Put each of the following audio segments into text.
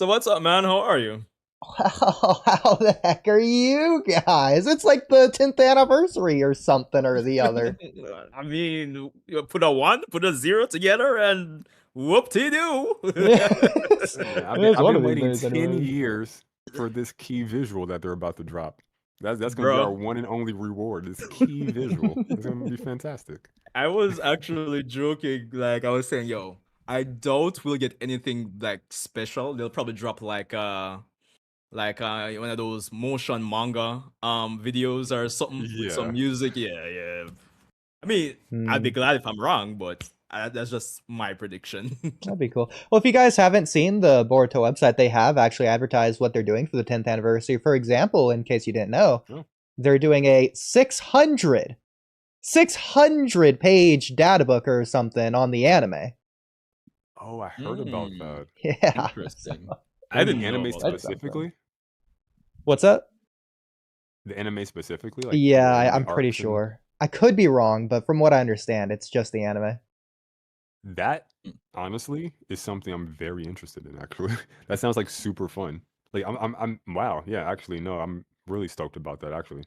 So what's up, man? How are you? Wow, how the heck are you guys? It's like the 10th anniversary or something or the other. I mean, you put a one, put a zero together, and whoop-de-doo. Yes. Hey man, It is I've one been of these waiting days, 10 anyways. years for this key visual that they're about to drop. That's gonna be our Bro, one and only reward. This key visual. It's gonna be fantastic. I was actually joking. Like, I was saying, yo, I doubt we'll get anything like special. They'll probably drop like one of those motion manga videos or something with some Yeah. music. Yeah, yeah. I mean, I'd be Hmm, glad if I'm wrong, but that's just my prediction. that'd be cool. Well, if you guys haven't seen the Boruto website, they have actually advertised what they're doing for the 10th anniversary. For example, in case you didn't know, Oh, they're doing a 600 page data book or something on the anime. oh, I heard about Mm, that. Yeah. interesting. I And the didn't know anime about that. That's something. specifically? What's up? The anime specifically? Like the Yeah, anime I'm pretty arcs and sure. I could be wrong, but from what I understand, it's just the anime. that honestly is something I'm very interested in actually. That sounds like super fun. Like I'm wow, yeah, actually no, I'm really stoked about that actually.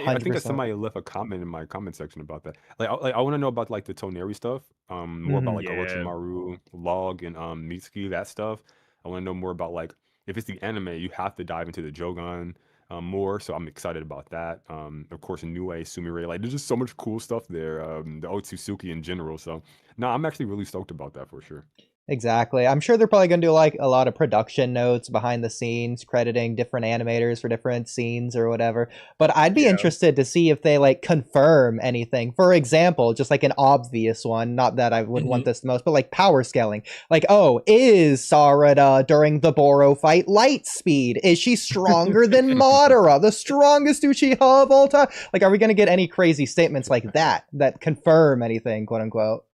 I think that 100%. somebody left a comment in my comment section about that. Like I want to know about like the Toneri stuff, more about Mhm. like Yeah. Orochimaru, Log and Mitsuki, that stuff. I want to know more about like if it's the anime, you have to dive into the Jogan more, so I'm excited about that. Of course, Nue, Sumire, like there's just so much cool stuff there. The Otsutsuki in general, so no, I'm actually really stoked about that for sure. Exactly. I'm sure they're probably going to do like a lot of production notes behind the scenes, crediting different animators for different scenes or whatever. But I'd be Yeah. interested to see if they like confirm anything. For example, just like an obvious one, not that I would want Mhm. this the most, but like power scaling. Like, oh, is Sarada during the Boro fight light speed? Is she stronger than Madara, the strongest Uchiha of all time? Like, are we going to get any crazy statements like that that confirm anything, quote unquote?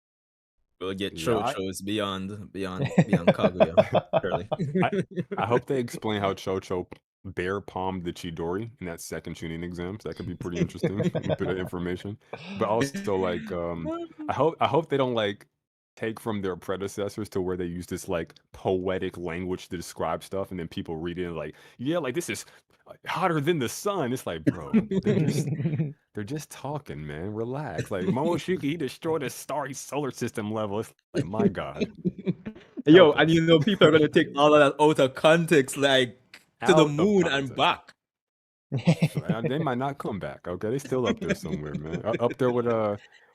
We'll get Yeah, chochos beyond Kaguya, surely. I I hope they explain how Chocho bear palmed the Chidori in that second tuning exam. So that could be pretty interesting, a bit of information. But also like I hope they don't like take from their predecessors to where they use this like poetic language to describe stuff and then people read it and like, yeah, like this is hotter than the sun. It's like, bro, they're just talking, man. Relax. Like Momoshiki, he destroyed a starry solar system level. It's like, my God, Yo, help and us. people are gonna take all of that out of context, like to the Out of moon and context. back. They might not come back. Okay, they still up there somewhere, man. Up there with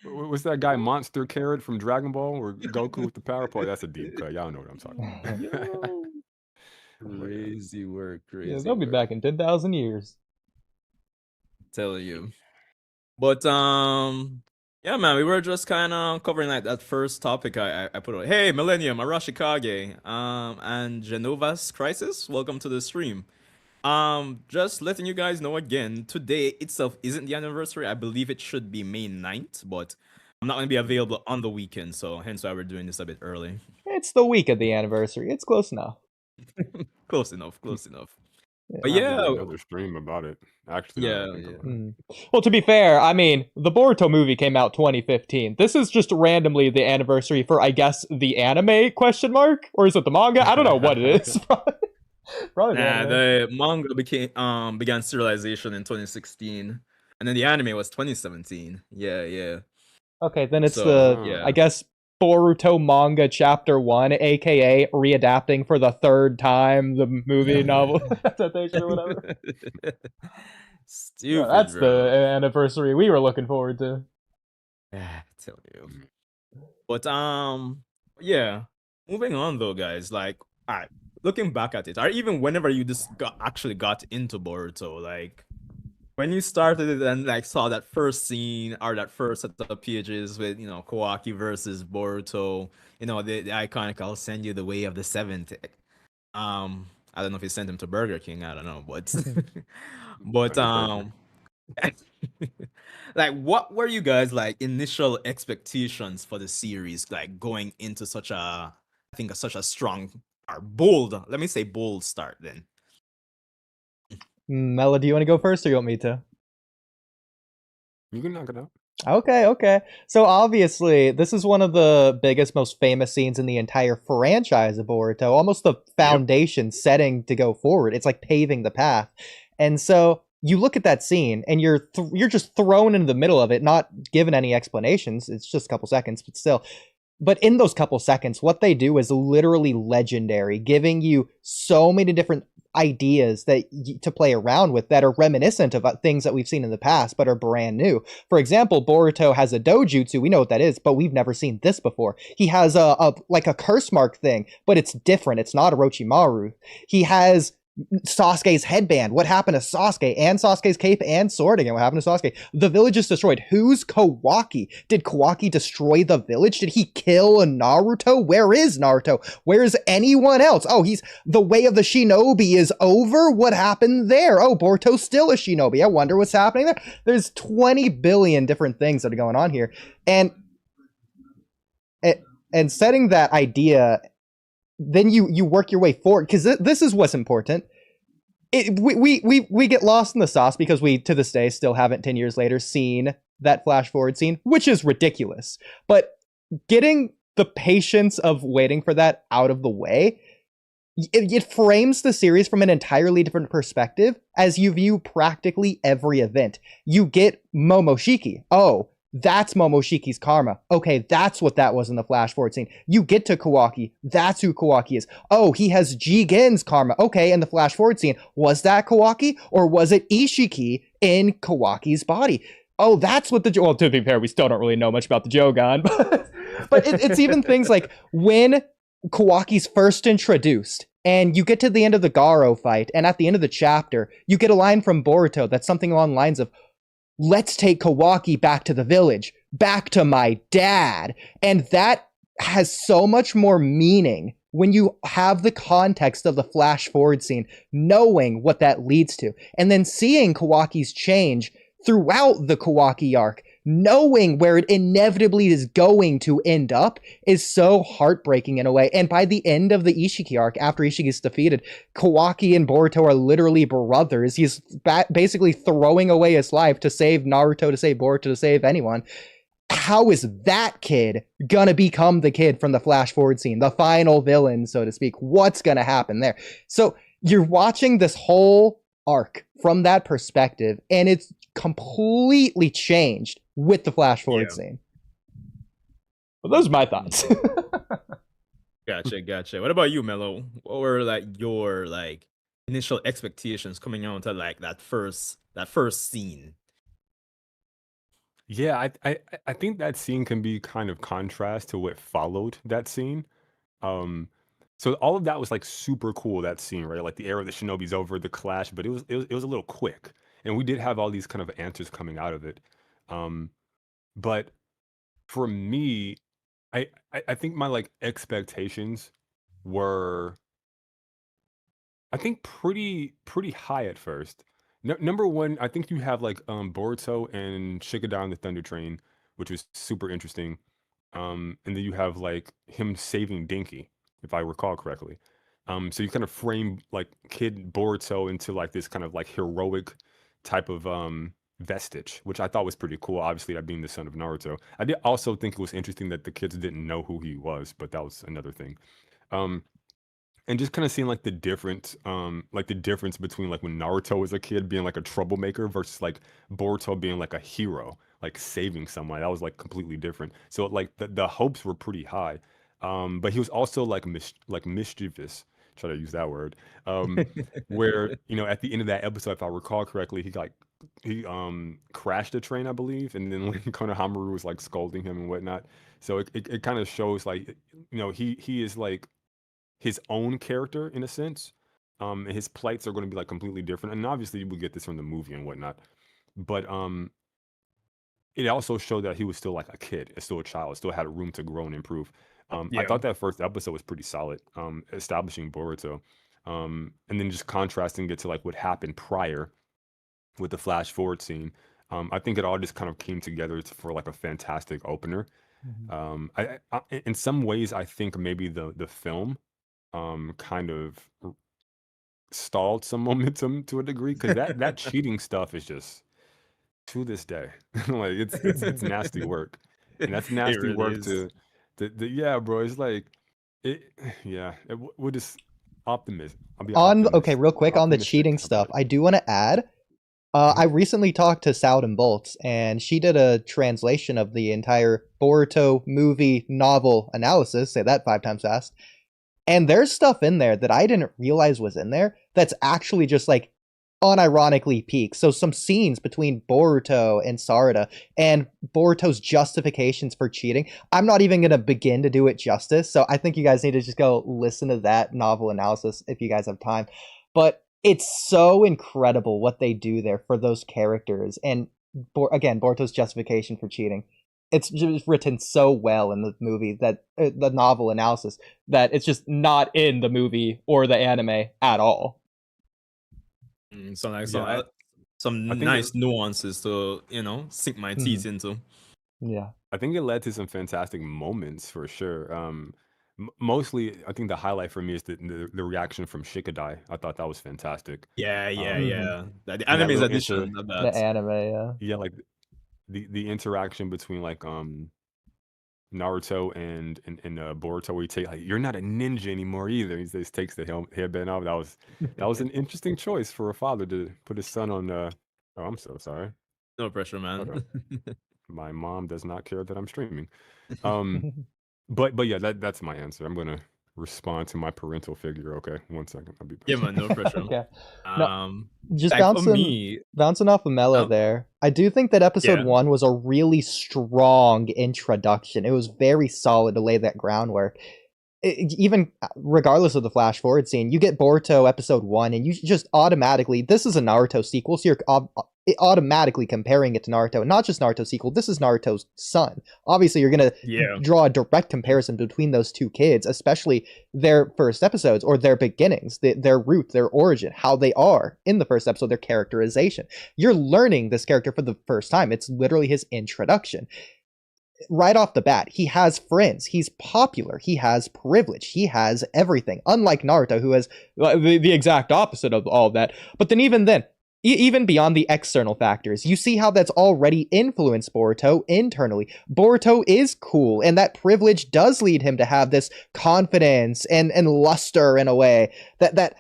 what's that guy Monster Carrot from Dragon Ball or Goku with the power pole? That's a deep cut. Y'all know what I'm talking about. Yo, But yeah, crazy work, Yeah, crazy they'll be work. back in 10,000 years. Telling you. But yeah, man, we were just kind of covering like that first topic I put out. Hey, Millennium, Arashikage, and Genova's Crisis. Welcome to the stream. Just letting you guys know again, today itself isn't the anniversary. I believe it should be May 9th, but I'm not going to be available on the weekend, so hence why we're doing this a bit early. It's the week of the anniversary. It's close enough. Close enough, close enough. Yeah. But I have to yeah, do another stream about it. Actually, now that I yeah, think yeah. about it. Mm. Well, to be fair, I mean, the Boruto movie came out 2015. This is just randomly the anniversary for, I guess, the anime question mark, or is it the manga? I don't know what it is. Probably the Nah, anime. the manga began serialization in 2016, and then the anime was 2017. Yeah, yeah. Okay, then it's So the, yeah. I Ah, guess, Boruto manga chapter 1, aka readapting for the third time the movie novel adaptation or whatever. Yeah, Stupid, that's the bro. anniversary we were looking forward to. Tell you. mm, But yeah. Moving on though, guys. Like, alright, looking back at it, or even whenever you just actually got into Boruto, like when you started it and like saw that first scene or that first set of pages with Kawaki versus Boruto, the iconic "I'll send you the way of the seventh." I don't know if he sent him to Burger King. I don't know, but but he better. like, what were you guys like initial expectations for the series, like going into such a, I think, such a strong or bold, let me say bold start then. Mello, do you want to go first or you want me to? You can knock it out. Okay, okay. So obviously, this is one of the biggest, most famous scenes in the entire franchise of Boruto. Almost the Yep. foundation setting to go forward. It's like paving the path. And so you look at that scene, and you're just thrown into the middle of it, not given any explanations. It's just a couple seconds, but still. But in those couple seconds, what they do is literally legendary, giving you so many different ideas to play around with that are reminiscent of things that we've seen in the past but are brand new. For example, Boruto has a dojutsu. We know what that is, but we've never seen this before. He has a like a curse mark thing, but it's different. It's not Orochimaru. He has Sasuke's headband. What happened to Sasuke and Sasuke's cape and sword again? What happened to Sasuke? The village is destroyed. Who's Kawaki? Did Kawaki destroy the village? Did he kill Naruto? Where is Naruto? Where's anyone else? Oh, he's the way of the shinobi is over. What happened there? Oh, Boruto's still a shinobi. I wonder what's happening there. There's 20 billion different things that are going on here. And setting that idea, then you work your way forward, because this is what's important. We get lost in the sauce because we to this day still haven't 10 years later seen that flash forward scene, which is ridiculous. But getting the patience of waiting for that out of the way, it frames the series from an entirely different perspective as you view practically every event. You get Momoshiki. Oh, that's Momoshiki's karma. Okay, that's what that was in the flash forward scene. You get to Kawaki. That's who Kawaki is. Oh, he has Jigen's karma. Okay, in the flash forward scene, was that Kawaki or was it Ishiki in Kawaki's body? Oh, that's what the... Well, to be fair, we still don't really know much about the Jogan, but it's even things like when Kawaki's first introduced and you get to the end of the Garo fight, and at the end of the chapter, you get a line from Boruto that's something along the lines of, let's take Kawaki back to the village, back to my dad. And that has so much more meaning when you have the context of the flash forward scene, knowing what that leads to, and then seeing Kawaki's change throughout the Kawaki arc, knowing where it inevitably is going to end up, is so heartbreaking in a way. And by the end of the Ishiki arc, after Ishiki's defeated, Kawaki and Boruto are literally brothers. He's basically throwing away his life to save Naruto, to save Boruto, to save anyone. How is that kid gonna become the kid from the flash forward scene, the final villain, so to speak? What's gonna happen there? So you're watching this whole arc from that perspective, and it's completely changed with the flash forward scene. Well, those are my thoughts. Gotcha. What about you, Mello? What were like your like initial expectations coming out to like that first scene? Yeah, I think that scene can be kind of contrast to what followed that scene. Um, so all of that was like super cool, that scene, right? Like the era of the shinobi's over, the clash, but it was a little quick. And we did have all these kind of answers coming out of it. Um, but for me, I think my like expectations were, I think, pretty high at first. Number one, I think you have like Boruto and Shikadai on the Thunder Train, which was super interesting. And then you have like him saving Dinky, if I recall correctly. So you kind of frame like kid Boruto into like this kind of like heroic type of vestige, which I thought was pretty cool. Obviously, that being the son of Naruto. I did also think it was interesting that the kids didn't know who he was, but that was another thing. Um, and just kind of seeing like the difference between like when Naruto was a kid being like a troublemaker versus like Boruto being like a hero, like saving someone. That was like completely different. So like the hopes were pretty high. But he was also like like mischievous. Try to use that word. Where at the end of that episode, if I recall correctly, he crashed a train, I believe, and then like Konohamaru was like scolding him and whatnot. So it kind of shows like he is like his own character in a sense. And his plights are going to be like completely different. And obviously we get this from the movie and whatnot. But it also showed that he was still like a kid, still a child, still had room to grow and improve. I Yeah. thought that first episode was pretty solid, establishing Boruto. And then just contrasting it to like what happened prior with the flash forward scene. I think it all just kind of came together for like a fantastic opener. In some ways, I think maybe the film kind of stalled some momentum to a degree because that cheating stuff is just to this day. Like it's nasty work, and that's It nasty really work is. yeah, bro. It's like it, yeah. We'll just optimism. I'll be Okay, real quick on the cheating optimistic about stuff, it. I do want to add. I Mhm. recently talked to Sound Bolts, and she did a translation of the entire Boruto movie novel analysis. Say that 5 times fast. And there's stuff in there that I didn't realize was in there that's actually just like unironically peak. So some scenes between Boruto and Sarada and Boruto's justifications for cheating. I'm not even going to begin to do it justice. So I think you guys need to just go listen to that novel analysis if you guys have time. But it's so incredible what they do there for those characters. And again, Boruto's justification for cheating. It's just written so well in the movie that the novel analysis that it's just not in the movie or the anime at all. So like Yeah, I some think nice nuances to sink my Mhm. teeth into. Yeah. I think it led to some fantastic moments for sure. Mostly, I think the highlight for me is the reaction from Shikadai. I thought that was fantastic. Yeah, yeah, Um, Mhm. yeah. The and that anime's little inter, edition, not The bad. anime, yeah. yeah, like the interaction between like Naruto and Boruto, where he take like you're not a ninja anymore either. He just takes the headband off. That was an interesting choice for a father to put his son on. Oh, I'm so sorry. No pressure, Hold man. up. My mom does not care that I'm streaming. Um, but yeah, that's my answer. I'm gonna respond to my parental figure. Okay, 1 second. I'll be Yeah, back. man, no pressure. Okay. No, Um, just like for bouncing me, bouncing off of Mello um, there. I do think that episode yeah, 1 was a really strong introduction. It was very solid to lay that groundwork. Even regardless of the flash forward scene, you get Boruto episode 1 and you just automatically, this is a Naruto sequel, so you're automatically comparing it to Naruto. Not just Naruto sequel, this is Naruto's son. Obviously you're going to yeah, draw a direct comparison between those two kids, especially their first episodes or their beginnings, their root, their origin, how they are in the first episode, their characterization. You're learning this character for the first time. It's literally his introduction. Right off the bat, he has friends. He's popular. He has privilege. He has everything. Unlike Naruto, who has the exact opposite of all of that. But then, even then, even beyond the external factors, you see how that's already influenced Boruto internally. Boruto is cool, and that privilege does lead him to have this confidence and luster in a way that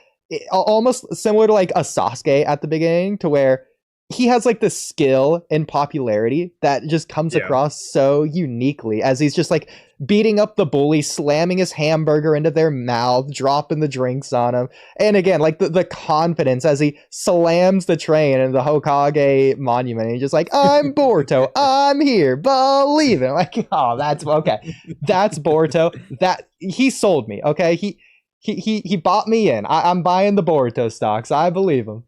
almost similar to like a Sasuke at the beginning, to where he has like this skill and popularity that just comes yeah, across so uniquely as he's just like beating up the bully, slamming his hamburger into their mouth, dropping the drinks on him. And again, like the confidence as he slams the train in the Hokage monument. And he's just like, I'm Boruto. I'm here. Believe it. I'm like, oh, that's okay. That's Boruto. That he sold me. Okay. He bought me in. I'm buying the Boruto stocks. I believe him.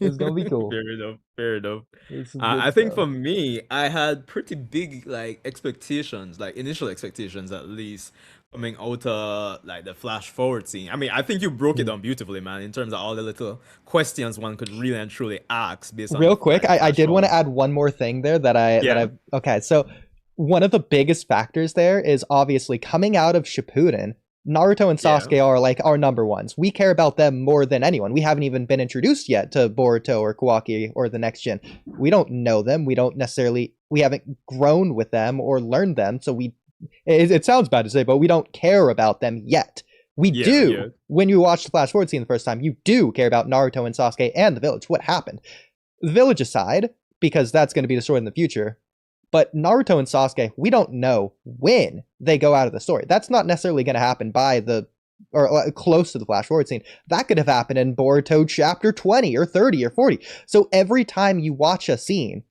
It's gonna be cool. fair enough, fair enough. It's some good I think stuff. for me, I had pretty big like expectations, like initial expectations at least, coming out like the flash forward scene. I mean, I think you broke it Hmm. down beautifully, man, in terms of all the little questions one could really and truly ask based on Real quick, like the I flash did want to forward. add one more thing there that Yeah, I've okay. So one of the biggest factors there is obviously coming out of Shippuden. Naruto and yeah, Sasuke are like our number ones. We care about them more than anyone. We haven't even been introduced yet to Boruto or Kawaki or the next gen. We don't know them. We haven't grown with them or learned them. So it sounds bad to say, but we don't care about them yet. We yeah, yeah, do. When you watch the flash forward scene the first time, you do care about Naruto and Sasuke and the village. What happened? The village aside, because that's going to be the story in the future. But Naruto and Sasuke, we don't know when they go out of the story. That's not necessarily going to happen by the or close to the flash forward scene. That could have happened in Boruto chapter 20 or 30 or 40. So every time you watch a scene,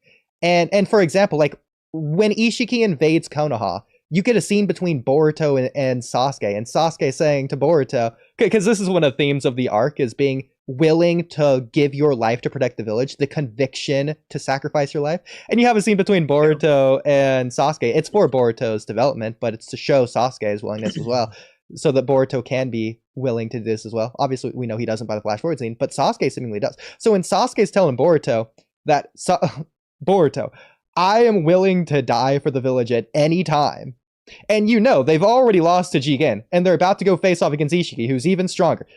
and for example, like when Ishiki invades Konoha, you get a scene between Boruto and Sasuke saying to Boruto, because this is one of the themes of the arc, is being willing to give your life to protect the village, the conviction to sacrifice your life. And you have a scene between yeah, Boruto and Sasuke. It's for Boruto's development, but it's to show Sasuke's willingness as well, so that Boruto can be willing to do this as well. Obviously, we know he doesn't by the flash forward scene, but Sasuke seemingly does. So when Sasuke's telling Boruto that Boruto, I am willing to die for the village at any time. And you know, they've already lost to Jigen, and they're about to go face off against Ishiki, who's even stronger.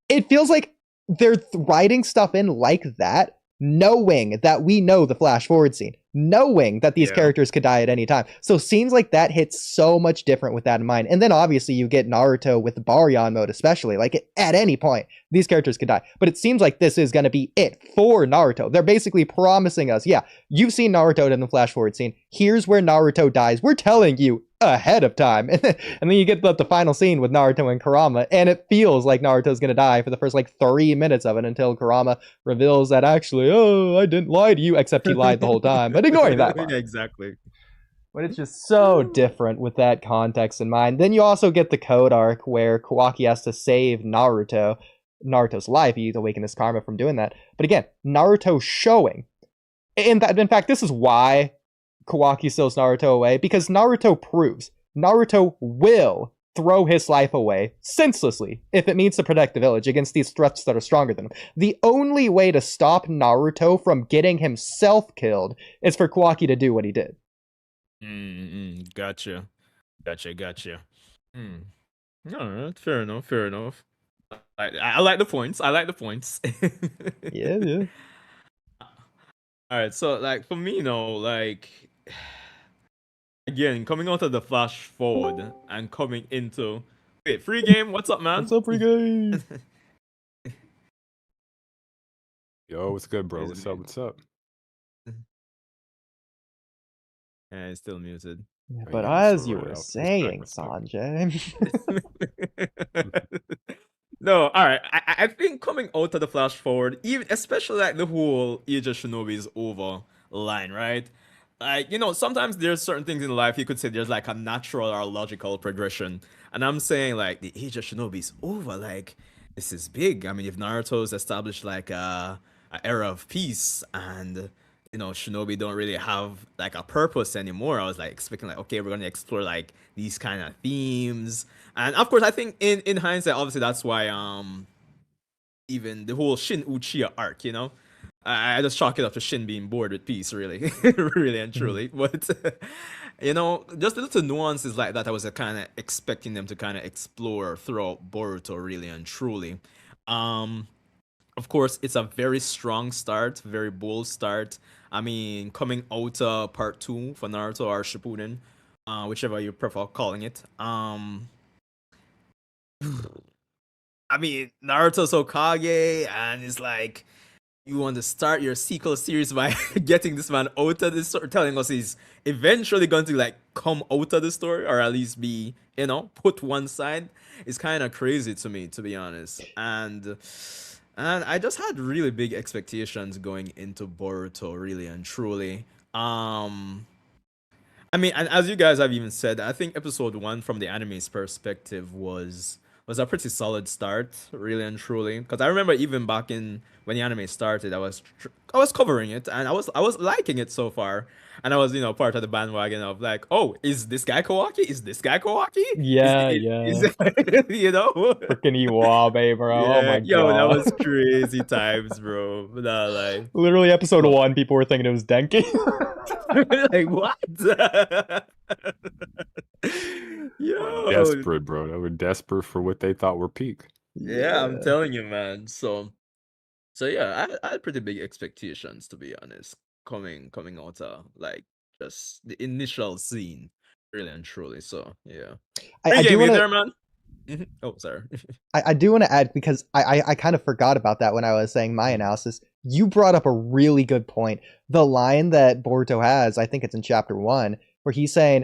It feels like they're writing stuff in like that knowing that we know the flash forward scene, knowing that these characters could die at any time. So scenes like that hit so much different with that in mind. And then obviously you get Naruto with the Baryon mode, especially. Like at any point, these characters could die. But it seems like this is going to be it for Naruto. They're basically promising us, yeah, you've seen Naruto in the flash forward scene. Here's where Naruto dies. We're telling you ahead of time. And then you get the final scene with Naruto and Kurama, and it feels like Naruto's going to die for the first like 3 minutes of it until Kurama reveals that actually, oh, I didn't lie to you, except he lied the whole time. But ignoring that part. Exactly. But it's just so different with that context in mind. Then you also get the Code arc where Kawaki has to save Naruto's life. He's awakened his karma from doing that. But again, Naruto showing. In fact, this is why Kawaki steals Naruto away, because Naruto proves Naruto will throw his life away senselessly if it means to protect the village against these threats that are stronger than him. The only way to stop Naruto from getting himself killed is for Kawaki to do what he did. Gotcha. No, fair enough. I like the points. Yeah. All right, so like for me, like again, coming out of the flash forward and coming into free game. What's up, man? What's up, free game? Yo, what's good, bro? What's up? Yeah, it's still muted. Yeah, but as you were saying, Sanjay. No, all right. I think coming out of the flash forward, even especially like the whole Age of Shinobi is over line, right? Like, sometimes there's certain things in life you could say there's like a natural or logical progression. And I'm saying like the Age of Shinobi is over. Like, this is big. I mean, if Naruto's established like a era of peace and Shinobi don't really have like a purpose anymore. I was like expecting like, okay, we're gonna explore like these kind of themes, and of course, I think in hindsight, obviously that's why even the whole Shin Uchiha arc, I just chalk it up to Shin being bored with peace, really, really and truly. But just the little nuances like that, I was kind of expecting them to kind of explore throughout Boruto, really and truly. Of course, it's a very strong start, very bold start. I mean, coming out part 2 for Naruto or Shippuden, whichever you prefer calling it. I mean, Naruto's Hokage, and it's like you want to start your sequel series by getting this man out of this story, telling us he's eventually going to like come out of the story, or at least be, put one side. It's kind of crazy to me, to be honest. And I just had really big expectations going into Boruto, really and truly. I mean, and as you guys have even said, I think episode 1 from the anime's perspective was a pretty solid start, really and truly. Because I remember even back in when the anime started, I was covering it and I was liking it so far. And I was, part of the bandwagon of like, oh, is this guy Kawaki? Is this guy Kawaki? Yeah. Freaking Iwabe, bro. Yeah, oh my yo, god. that was crazy times, bro. Nah, like, literally episode 1, people were thinking it was Denki. like what? Yo, desperate, bro. They were desperate for what they thought were peak. Yeah, I'm telling you, man. So yeah, I had pretty big expectations, to be honest, coming out of like just the initial scene, really and truly. So yeah, I do want there, man. Oh, sorry. I do want to add, because I kind of forgot about that when I was saying my analysis. You brought up a really good point. The line that Boruto has, I think it's in chapter 1, where he's saying,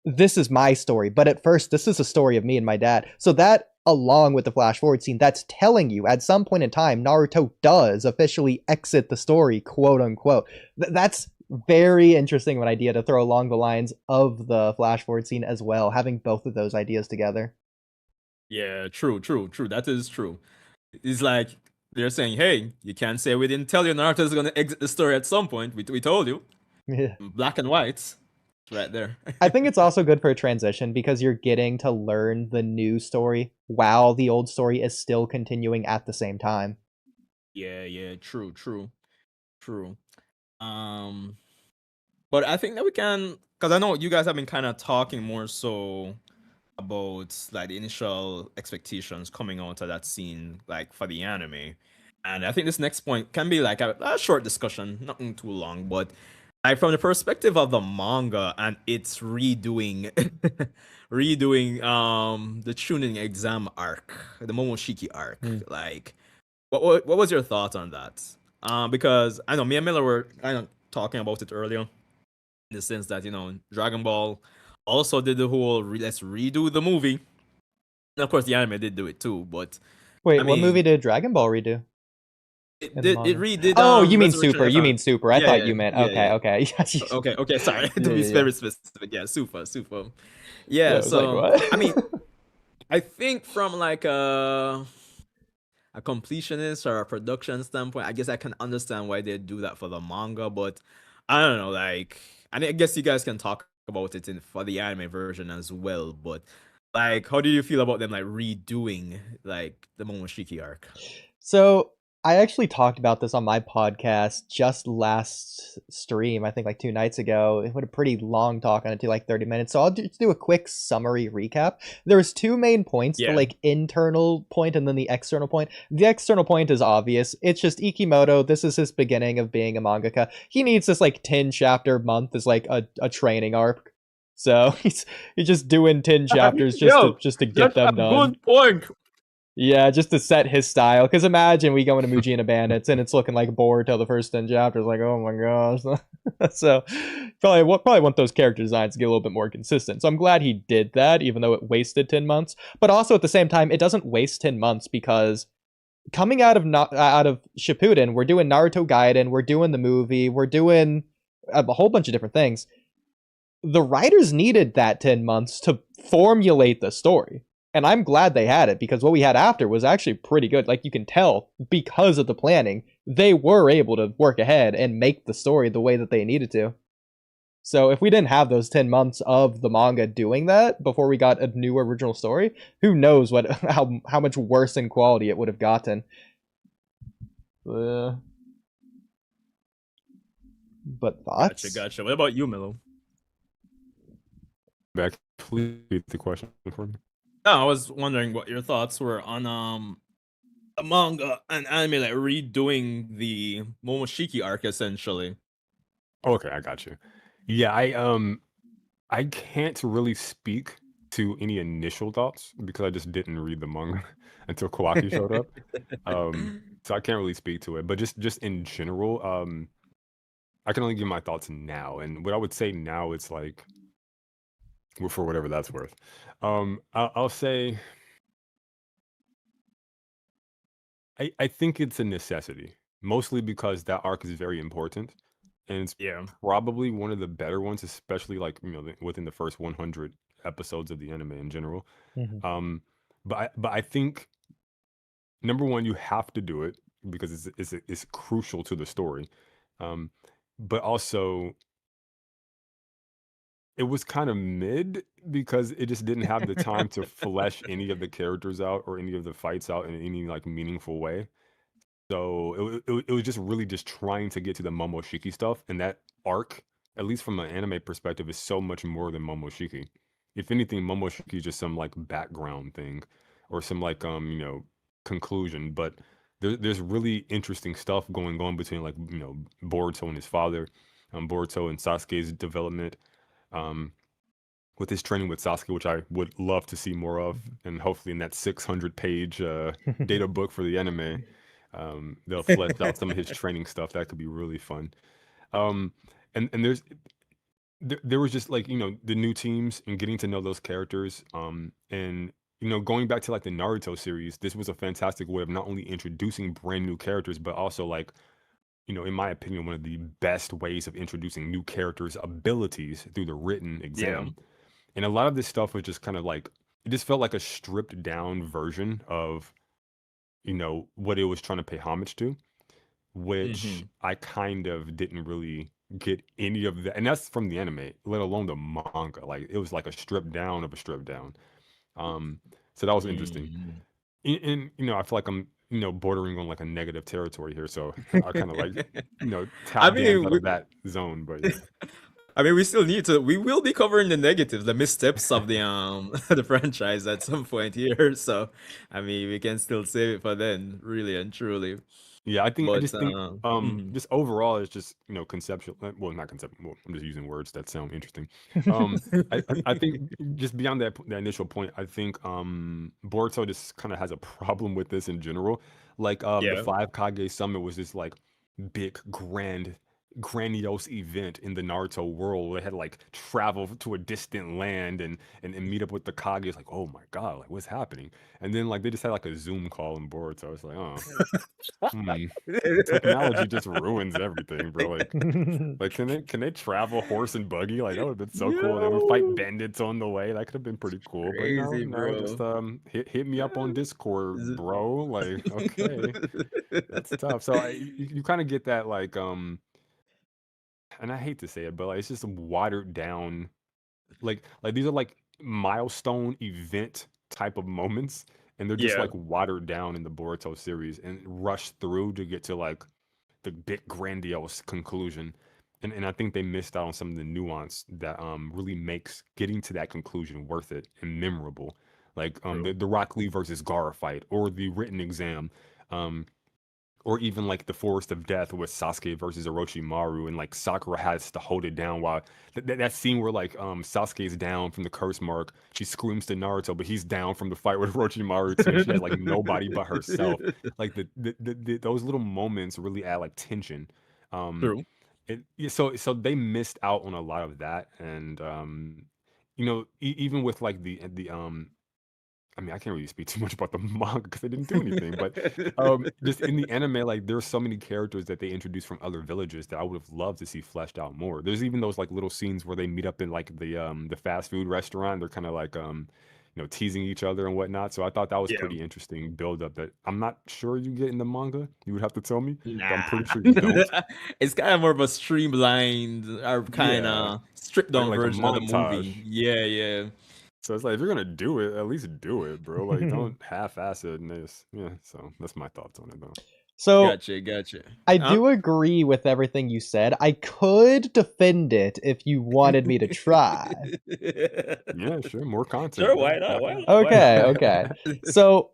this is my story, but at first this is a story of me and my dad. So that, along with the flash forward scene, that's telling you at some point in time Naruto does officially exit the story, quote unquote. That's very interesting of an idea to throw along the lines of the flash forward scene as well, having both of those ideas together. Yeah, true. That is true. It's like they're saying, hey, you can't say we didn't tell you Naruto's gonna exit the story at some point. We told you. Yeah. Black and white. Right there. I think it's also good for a transition because you're getting to learn the new story while the old story is still continuing at the same time. Yeah, true. But I think that we can, because I know you guys have been kind of talking more so about like the initial expectations coming out of that scene, like for the anime. And I think this next point can be like a short discussion, nothing too long, but like from the perspective of the manga and its redoing redoing the tuning exam arc, the Momoshiki arc. Hmm. Like what was your thought on that? Because I know me and Miller were kind of talking about it earlier in the sense that, Dragon Ball also did the whole let's redo the movie. And of course the anime did do it too, but I Wait, what movie mean did Dragon Ball redo it in the did it manga? redid Oh, you mean Resurrection Super? F. You mean Super? I Yeah, thought yeah, you meant yeah, okay, yeah. okay. Okay, sorry. To Yeah, be yeah, yeah. very specific. Yeah, super. Yeah, Yeah, I was like, so what? I mean, I think from like a completionist or a production standpoint, I guess I can understand why they do that for the manga, but I don't know, like I guess you guys can talk about it in for the anime version as well, but like how do you feel about them like redoing like the Momoshiki arc? So I actually talked about this on my podcast just last stream, I think like 2 nights ago. It had a pretty long talk on it, to like 30 minutes. So I'll just do a quick summary recap. There's two main points, the Yeah. like internal point and then the external point. The external point is obvious. It's just Ikimoto, this is his beginning of being a mangaka. He needs this like 10 chapter month as like a training arc. So he's just doing 10 chapters just to get That's a them done. good point. Yeah, just to set his style. Because imagine we go into Muji and the Bandits and it's looking like Boruto the first 10 chapters. Like, oh my gosh. So probably want those character designs to get a little bit more consistent. So I'm glad he did that, even though it wasted 10 months. But also at the same time, it doesn't waste 10 months because coming out of Shippuden, we're doing Naruto Gaiden, we're doing the movie, we're doing a whole bunch of different things. The writers needed that 10 months to formulate the story. And I'm glad they had it because what we had after was actually pretty good. Like you can tell because of the planning, they were able to work ahead and make the story the way that they needed to. So if we didn't have those 10 months of the manga doing that before we got a new original story, who knows how much worse in quality it would have gotten. But thoughts? Gotcha. What about you, Mello? Back, please repeat the question for me. No, I was wondering what your thoughts were on a manga and anime like redoing the Momoshiki arc essentially. Okay, I got you. Yeah, I can't really speak to any initial thoughts because I just didn't read the manga until Kawaki showed up. So I can't really speak to it. But just in general, I can only give my thoughts now. And what I would say now, it's like, well, for whatever that's worth. I'll say I think it's a necessity, mostly because that arc is very important, and it's Yeah. probably one of the better ones, especially like within the first 100 episodes of the anime in general. Mhm. But I think number one, you have to do it because it's crucial to the story. But also it was kind of mid because it just didn't have the time to flesh any of the characters out or any of the fights out in any like meaningful way. So it was just really just trying to get to the Momoshiki stuff, and that arc, at least from an anime perspective, is so much more than Momoshiki. If anything, Momoshiki is just some like background thing, or some like conclusion. But there's really interesting stuff going on between like Boruto and his father, Boruto and Sasuke's development, um, with his training with Sasuke, which I would love to see more of, and hopefully in that 600-page data book for the anime. They'll flesh out some of his training stuff. That could be really fun. Um, and there was just like the new teams and getting to know those characters. And going back to like the Naruto series, this was a fantastic way of not only introducing brand new characters, but also like in my opinion, one of the best ways of introducing new characters' abilities through the written exam. And a lot of this stuff was just kind of like it just felt like a stripped down version of what it was trying to pay homage to, which I kind of didn't really get any of that. And that's from the anime, let alone the manga. Like it was like a stripped down of a stripped down. So that was interesting. And I feel like I'm bordering on like a negative territory here. So I kind of like I tap dance mean, out of that zone. But yeah. I mean, we still need to. We will be covering the negatives, the missteps of the the franchise at some point here. So, I mean, we can still save it for then, really and truly. Yeah, I But just think mhm. just overall it's just, conceptual, well, not conceptual, well, I'm just using words that sound interesting. Um I think just beyond that initial point, I think Boruto just kind of has a problem with this in general. Like the Yeah, Five Kage Summit was this like big grandiose event in the Naruto world. They had to like travel to a distant land and meet up with the Kage. It's like, oh my god, like what's happening? And then like they just had like a Zoom call in Boruto. It's like, oh. Hmm. Technology just ruins everything, bro. Like can they travel horse and buggy? Like that would have been so cool. And then we fight yo, bandits on the way. That could have been pretty cool. But no, crazy, no, just bro. hit me up on Discord, bro. Like, okay. That's tough. So you kind of get that like and I hate to say it, but like it's just watered down like these are like milestone event type of moments, and they're just Yeah, like watered down in the Boruto series and rushed through to get to like the big grandiose conclusion. And I think they missed out on some of the nuance that really makes getting to that conclusion worth it and memorable. Like true. the Rock Lee versus Gaara fight or the written exam. Um or even like the Forest of Death with Sasuke versus Orochimaru, and like Sakura has to hold it down while that scene where like Sasuke's down from the curse mark, she screams to Naruto, but he's down from the fight with Orochimaru too, and she has like nobody but herself. Like those little moments really add like tension. Um, True. yeah, so they missed out on a lot of that, and even with like the I mean, I can't really speak too much about the manga because they didn't do anything, but just in the anime, like there's so many characters that they introduced from other villages that I would have loved to see fleshed out more. There's even those like little scenes where they meet up in like the fast food restaurant. They're kind of like teasing each other and whatnot. So I thought that was Yeah. pretty interesting build up that I'm not sure you get in the manga. You would have to tell me, but I'm Nah. pretty sure you don't. It's kind of more of a streamlined or kind Yeah, of stripped down like a version of the montage. movie. Yeah, yeah. So it's like if you're gonna do it, at least do it, bro. Like don't half-ass it in this. Yeah. So that's my thoughts on it, though. So Gotcha, gotcha. I Huh? do agree with everything you said. I could defend it if you wanted me to try. Yeah, sure. More content, Sure, bro. why not? Why not? Why Okay, not? okay. So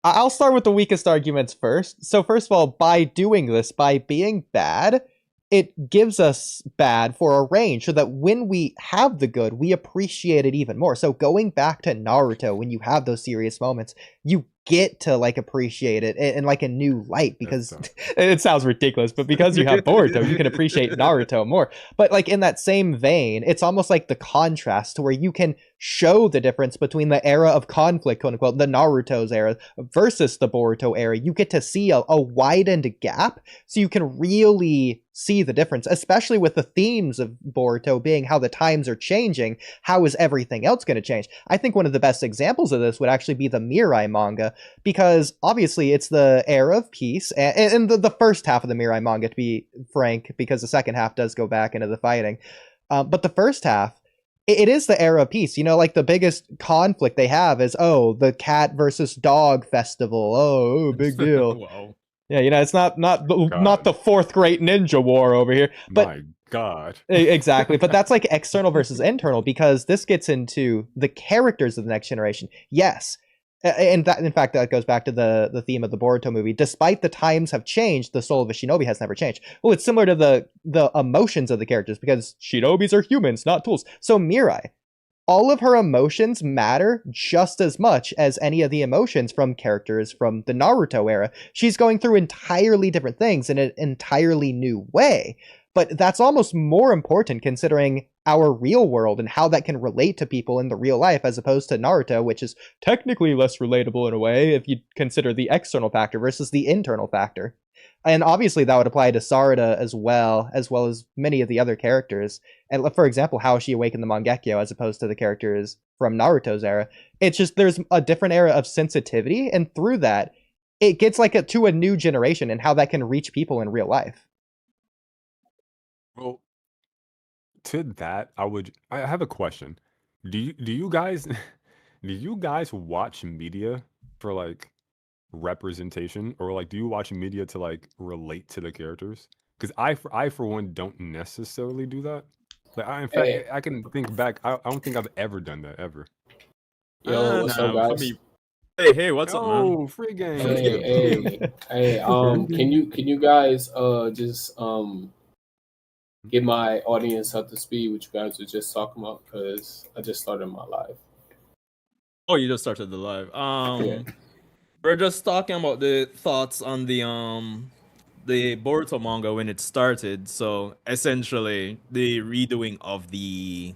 I'll start with the weakest arguments first. So first of all, by doing this, by being bad, it gives us bad for a range so that when we have the good, we appreciate it even more. So going back to Naruto, when you have those serious moments, you get to like appreciate it in like a new light That's because tough. it sounds ridiculous, but because you have Boruto, you can appreciate Naruto more. But like in that same vein, it's almost like the contrast to where you can show the difference between the era of conflict, quote unquote, the Naruto's era versus the Boruto era. You get to see a widened gap so you can really see the difference, especially with the themes of Boruto being how the times are changing. How is everything else going to change? I think one of the best examples of this would actually be the Mirai manga, because obviously it's the era of peace, and the first half of the Mirai manga, to be frank, because the second half does go back into the fighting. But the first half, it is the era of peace. You know, like the biggest conflict they have is, oh, the cat versus dog festival. Oh, big deal. Wow. Yeah, you know, it's not God. the fourth great ninja war over here, but My God. exactly. But that's like external versus internal, because this gets into the characters of the next generation. Yes, and that, in fact, that goes back to the theme of the Boruto movie. Despite the times have changed, the soul of a shinobi has never changed. Well, it's similar to the emotions of the characters, because shinobis are humans, not tools. So Mirai, all of her emotions matter just as much as any of the emotions from characters from the Naruto era. She's going through entirely different things in an entirely new way. But that's almost more important considering our real world and how that can relate to people in the real life, as opposed to Naruto, which is technically less relatable in a way if you consider the external factor versus the internal factor. And obviously that would apply to Sarada as well as many of the other characters. And for example, how she awakened the Mangekyo as opposed to the characters from Naruto's era. It's just there's a different era of sensitivity, and through that, it gets like to a new generation and how that can reach people in real life. Well, to that, I have a question. Do you guys do you guys watch media for like representation, or like do you watch media to like relate to the characters? Because I for one don't necessarily do that. Like in fact Hey, I can think back. I don't think I've ever done that ever. yo, what's up, Nah, for guys? me, Hey, what's up, man? Oh, free game. Hey, can you guys just get my audience up to speed what you guys were just talking about? Because I just started my live. Oh, you just started the live. Yeah. We're just talking about the thoughts on the Boruto manga when it started. So essentially, the redoing of the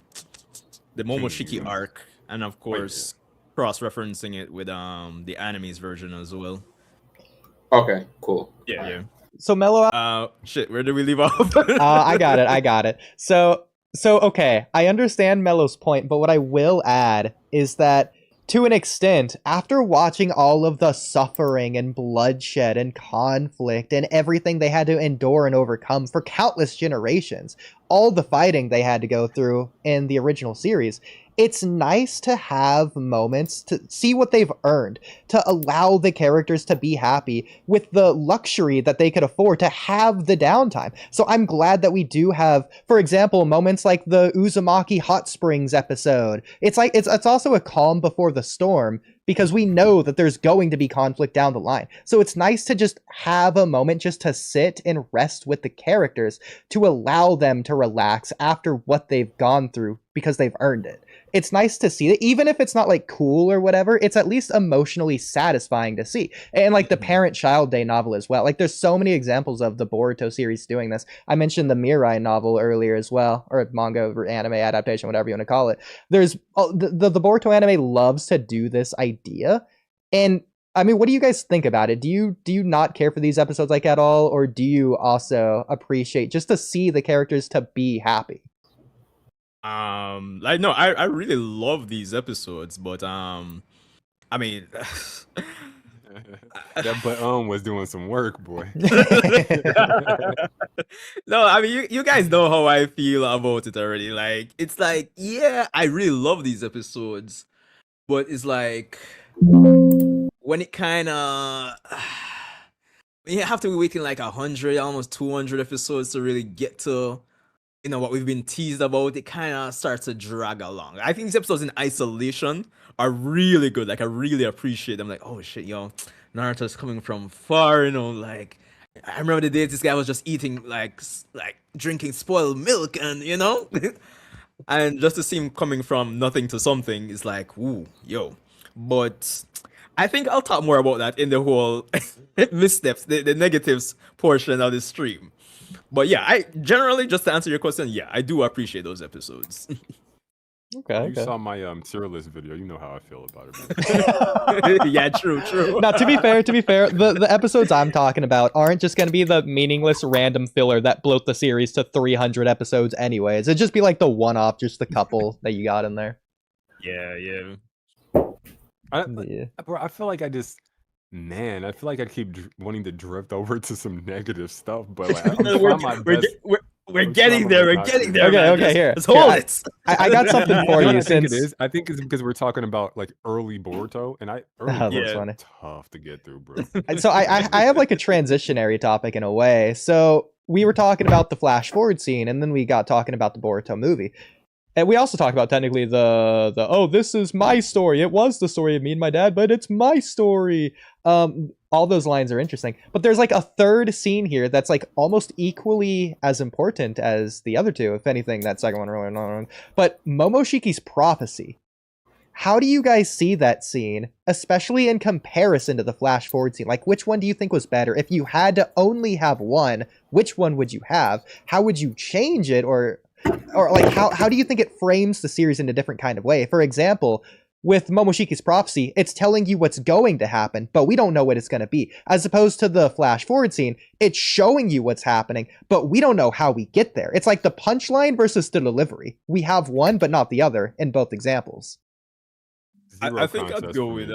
Momoshiki Yes. arc, and of course, cross-referencing it with the anime's version as well. Okay, cool. Yeah. So Mello, Shit, where did we leave off? I got it. So okay, I understand Mello's point, but what I will add is that to an extent, after watching all of the suffering and bloodshed and conflict and everything they had to endure and overcome for countless generations, all the fighting they had to go through in the original series, it's nice to have moments to see what they've earned, to allow the characters to be happy with the luxury that they could afford to have the downtime. So I'm glad that we do have, for example, moments like the Uzumaki Hot Springs episode. It's like it's also a calm before the storm, because we know that there's going to be conflict down the line. So it's nice to just have a moment just to sit and rest with the characters, to allow them to relax after what they've gone through because they've earned it. It's nice to see that, even if it's not like cool or whatever, it's at least emotionally satisfying to see. And like the Parent-Child Day novel as well. Like there's so many examples of the Boruto series doing this. I mentioned the Mirai novel earlier as well, or manga or anime adaptation, whatever you want to call it. There's the Boruto anime loves to do this idea. And I mean, what do you guys think about it? Do you not care for these episodes like at all, or do you also appreciate just to see the characters to be happy? Like no, I really love these episodes, but I mean, That but was doing some work, boy. no, I mean you guys know how I feel about it already. Like it's like, yeah, I really love these episodes, but it's like when it kind of you have to be waiting like 100, almost 200 episodes to really get to what we've been teased about. It kind of starts to drag along. I think these episodes in isolation are really good. Like I really appreciate them. Like, oh shit, Naruto's coming from far. Like I remember the days this guy was just eating like drinking spoiled milk, and and just to see him coming from nothing to something is like, ooh, yo. But I think I'll talk more about that in the whole missteps, the negatives portion of the stream. But yeah, I generally, just to answer your question, yeah, I do appreciate those episodes. Okay. You saw my tier list video. You know how I feel about it. Yeah, true. Now, to be fair, the episodes I'm talking about aren't just going to be the meaningless random filler that bloat the series to 300 episodes anyways. It'd just be like the one-off, just the couple that you got in there. Yeah. Bro, I feel like I feel like I keep wanting to drift over to some negative stuff, but like, we're getting there. We're getting there. Okay, here. Let's hold it. I got something for you. I think it's because we're talking about like early Boruto, and that's funny. Tough to get through, bro. So I have like a transitionary topic in a way. So we were talking about the flash forward scene, and then we got talking about the Boruto movie. And we also talked about technically the this is my story. It was the story of me and my dad, but it's my story. All those lines are interesting. But there's like a third scene here that's like almost equally as important as the other two. If anything, that second one really not. But Momoshiki's prophecy. How do you guys see that scene, especially in comparison to the flash forward scene? Like, which one do you think was better? If you had to only have one, which one would you have? How would you change it, or like how do you think it frames the series in a different kind of way? For example, with Momoshiki's prophecy, it's telling you what's going to happen, but we don't know what it's going to be. As opposed to the flash forward scene, it's showing you what's happening, but we don't know how we get there. It's like the punchline versus the delivery. We have one, but not the other in both examples. I think I'd go with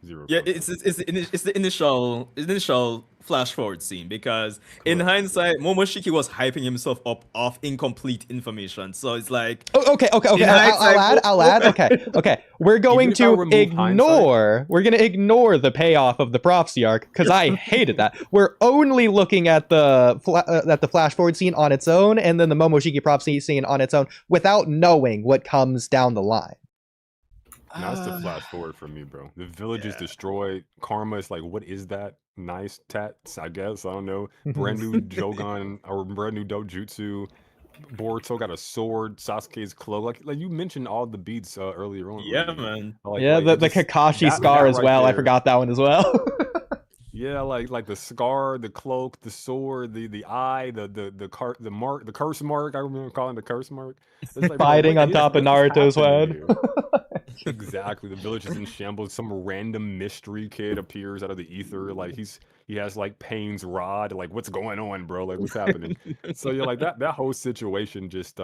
Zero. Yeah, it's the initial flash forward scene, because in hindsight, Momoshiki was hyping himself up off incomplete information. So it's like, okay. I'll add. Okay. We're going to ignore. We're gonna ignore the payoff of the prophecy arc because I hated that. We're only looking at the flash forward scene on its own, and then the Momoshiki prophecy scene on its own, without knowing what comes down the line. Now it's the flash forward for me, bro. The village is Yeah. destroyed. Karma is like, what is that? Nice tats, I guess. I don't know. Brand new Jogan or brand new Dojutsu. Boruto got a sword. Sasuke's cloak. Like you mentioned all the beats earlier on, Yeah, Rudy. man. Yeah, It the just Kakashi that scar as right well. I there. forgot that one as well. Yeah, like the scar, the cloak, the sword, the eye, the curse mark. I remember calling it the curse mark. It's like, bro, Fighting on top of what is Naruto's happening head. here? Exactly. The village is in shambles. Some random mystery kid appears out of the ether. Like he has like Pain's rod. Like, what's going on, bro? Like, what's happening? So yeah, like that whole situation just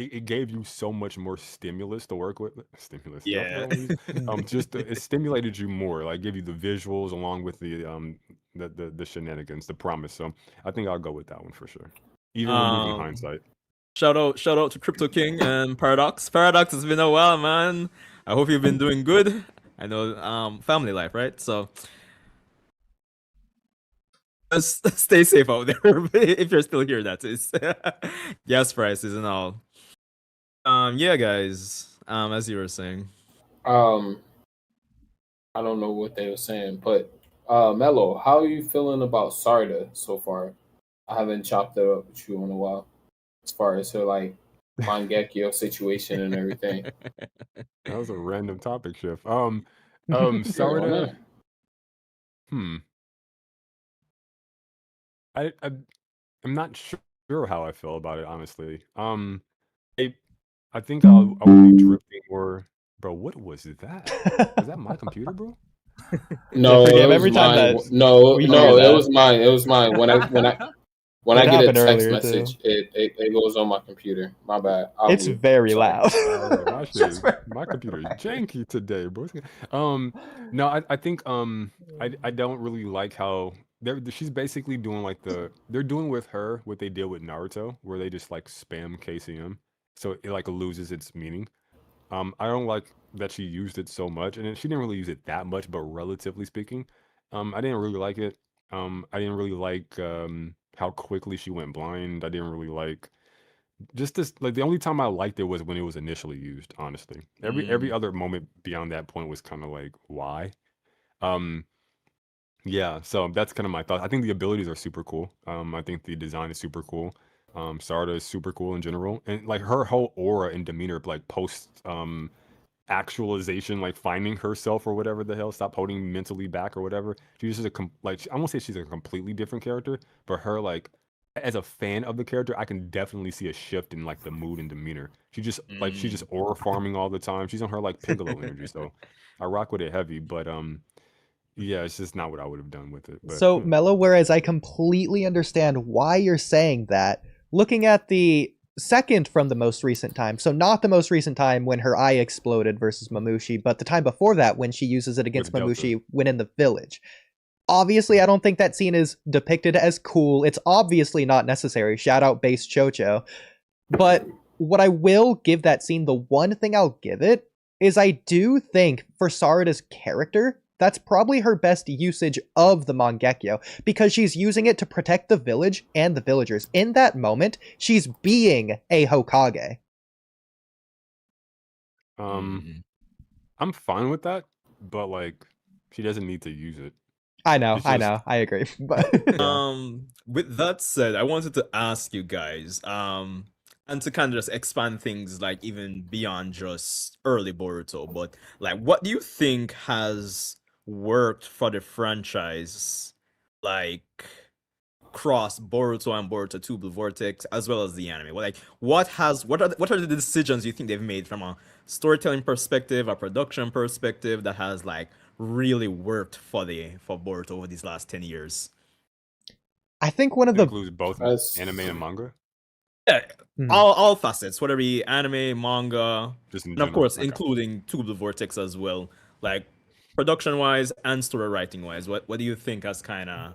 it gave you so much more stimulus to work with. Stimulus. Is that the Yeah. word I wanna use? Just it stimulated you more. Like, give you the visuals along with the shenanigans, the promise. So I think I'll go with that one for sure. Even removing Um, hindsight. shout out to Crypto King and Paradox. Paradox, it's been a while, man. I hope you've been doing good. I know, family life, right? So just stay safe out there if you're still here. That is, gas prices and all. Yeah, guys. As you were saying. Um, I don't know what they were saying, but Mello, how are you feeling about Sarda so far? I haven't chopped it up with you in a while, as far as her like Mangekyo situation and everything. That was a random topic shift. Yeah, why Sarda. not? Hmm. I I'm not sure how I feel about it, honestly. I I think I would be drifting more. Bro, what was that? Was that my computer, bro? Yeah, No, forgive it was every time mine. that No, we hear no, it that. was mine. It was mine. When I It get a happened text earlier too. message, it goes on my computer. My bad. I'll It's mute. very Sorry. loud. I was like, my Just shit, very my computer is janky today, bro. No, I think I don't really like how she's basically doing like they're doing with her what they did with Naruto, where they just like spam KCM, so it like loses its meaning. I don't like that she used it so much, and she didn't really use it that much, but relatively speaking, I didn't really like it. I didn't really like how quickly she went blind. I didn't really like just this. Like the only time I liked it was when it was initially used. Honestly, every Mm. other moment beyond that point was kind of like why. Um, yeah, so that's kind of my thought. I think the abilities are super cool. I think the design is super cool. Sarda is super cool in general, and like her whole aura and demeanor, like post actualization, like finding herself or whatever the hell, stop holding mentally back or whatever. She's just like I won't say she's a completely different character, but her like as a fan of the character, I can definitely see a shift in like the mood and demeanor. She's just Mm. aura farming all the time. She's on her like Piccolo energy, so I rock with it heavy. But yeah, it's just not what I would have done with it. But So, yeah. Mello, whereas I completely understand why you're saying that, looking at the second from the most recent time, so not the most recent time when her eye exploded versus Mamushi, but the time before that when she uses it against With Delta. Mamushi when in the village. Obviously, I don't think that scene is depicted as cool. It's obviously not necessary. Shout out base Chocho. But what I will give that scene, the one thing I'll give it, is I do think for Sarada's character, that's probably her best usage of the Mangekyo, because she's using it to protect the village and the villagers. In that moment, she's being a Hokage. Mm. I'm fine with that, but like she doesn't need to use it. I know, It's just I agree. But yeah. With that said, I wanted to ask you guys, and to kind of just expand things like even beyond just early Boruto, but like what do you think has worked for the franchise, like cross Boruto and Boruto 2 Blue Vortex, as well as the anime? Well, like what are the decisions you think they've made from a storytelling perspective, a production perspective that has like really worked for Boruto over these last 10 years? I think one of it the includes both anime That's and manga, Yeah, Mhm. all facets, whether it be anime, manga, just in and of general. course Okay. including Two Blue Vortex as well. Like production wise and story writing wise, what do you think has kind of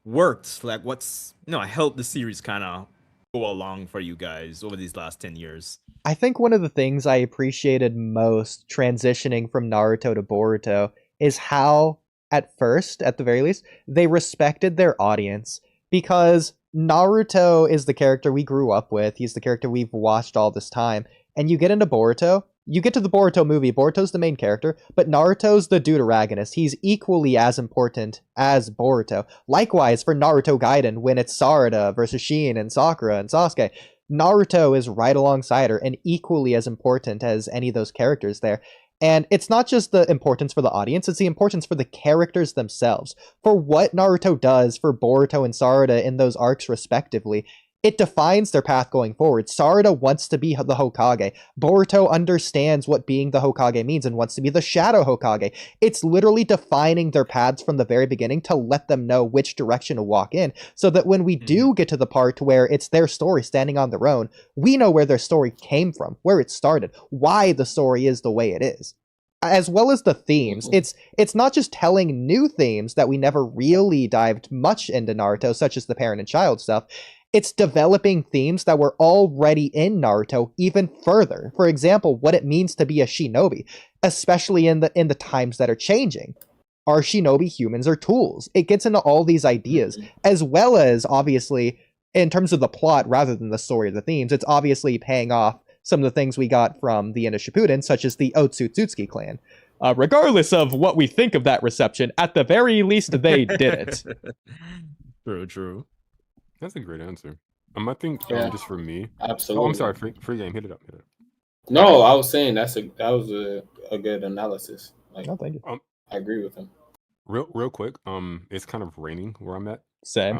worked? Like what's helped the series kind of go along for you guys over these last 10 years? I think one of the things I appreciated most transitioning from Naruto to Boruto is how, at first, at the very least, they respected their audience. Because Naruto is the character we grew up with, he's the character we've watched all this time. And you get into Boruto, you get to the Boruto movie, Boruto's the main character, but Naruto's the deuteragonist. He's equally as important as Boruto. Likewise, for Naruto Gaiden, when it's Sarada versus Shin and Sakura and Sasuke, Naruto is right alongside her and equally as important as any of those characters there. And it's not just the importance for the audience, it's the importance for the characters themselves. For what Naruto does for Boruto and Sarada in those arcs respectively, it defines their path going forward. Sarada wants to be the Hokage. Boruto understands what being the Hokage means and wants to be the Shadow Hokage. It's literally defining their paths from the very beginning to let them know which direction to walk in, so that when we do get to the part where it's their story standing on their own, we know where their story came from, where it started, why the story is the way it is. As well as the themes, it's not just telling new themes that we never really dived much into Naruto, such as the parent and child stuff. It's developing themes that were already in Naruto even further. For example, what it means to be a shinobi, especially in the times that are changing. Are shinobi humans or tools? It gets into all these ideas, as well as, obviously, in terms of the plot rather than the story or the themes, it's obviously paying off some of the things we got from the end of Shippuden, such as the Otsutsuki clan. Regardless of what we think of that reception, at the very least, they did it. True. That's a great answer. I think just for me. Absolutely. Oh, I'm sorry. Free game. Hit it up. No, I was saying that was a good analysis. Like, No, thank you. I agree with him. Real quick. It's kind of raining where I'm at. Same.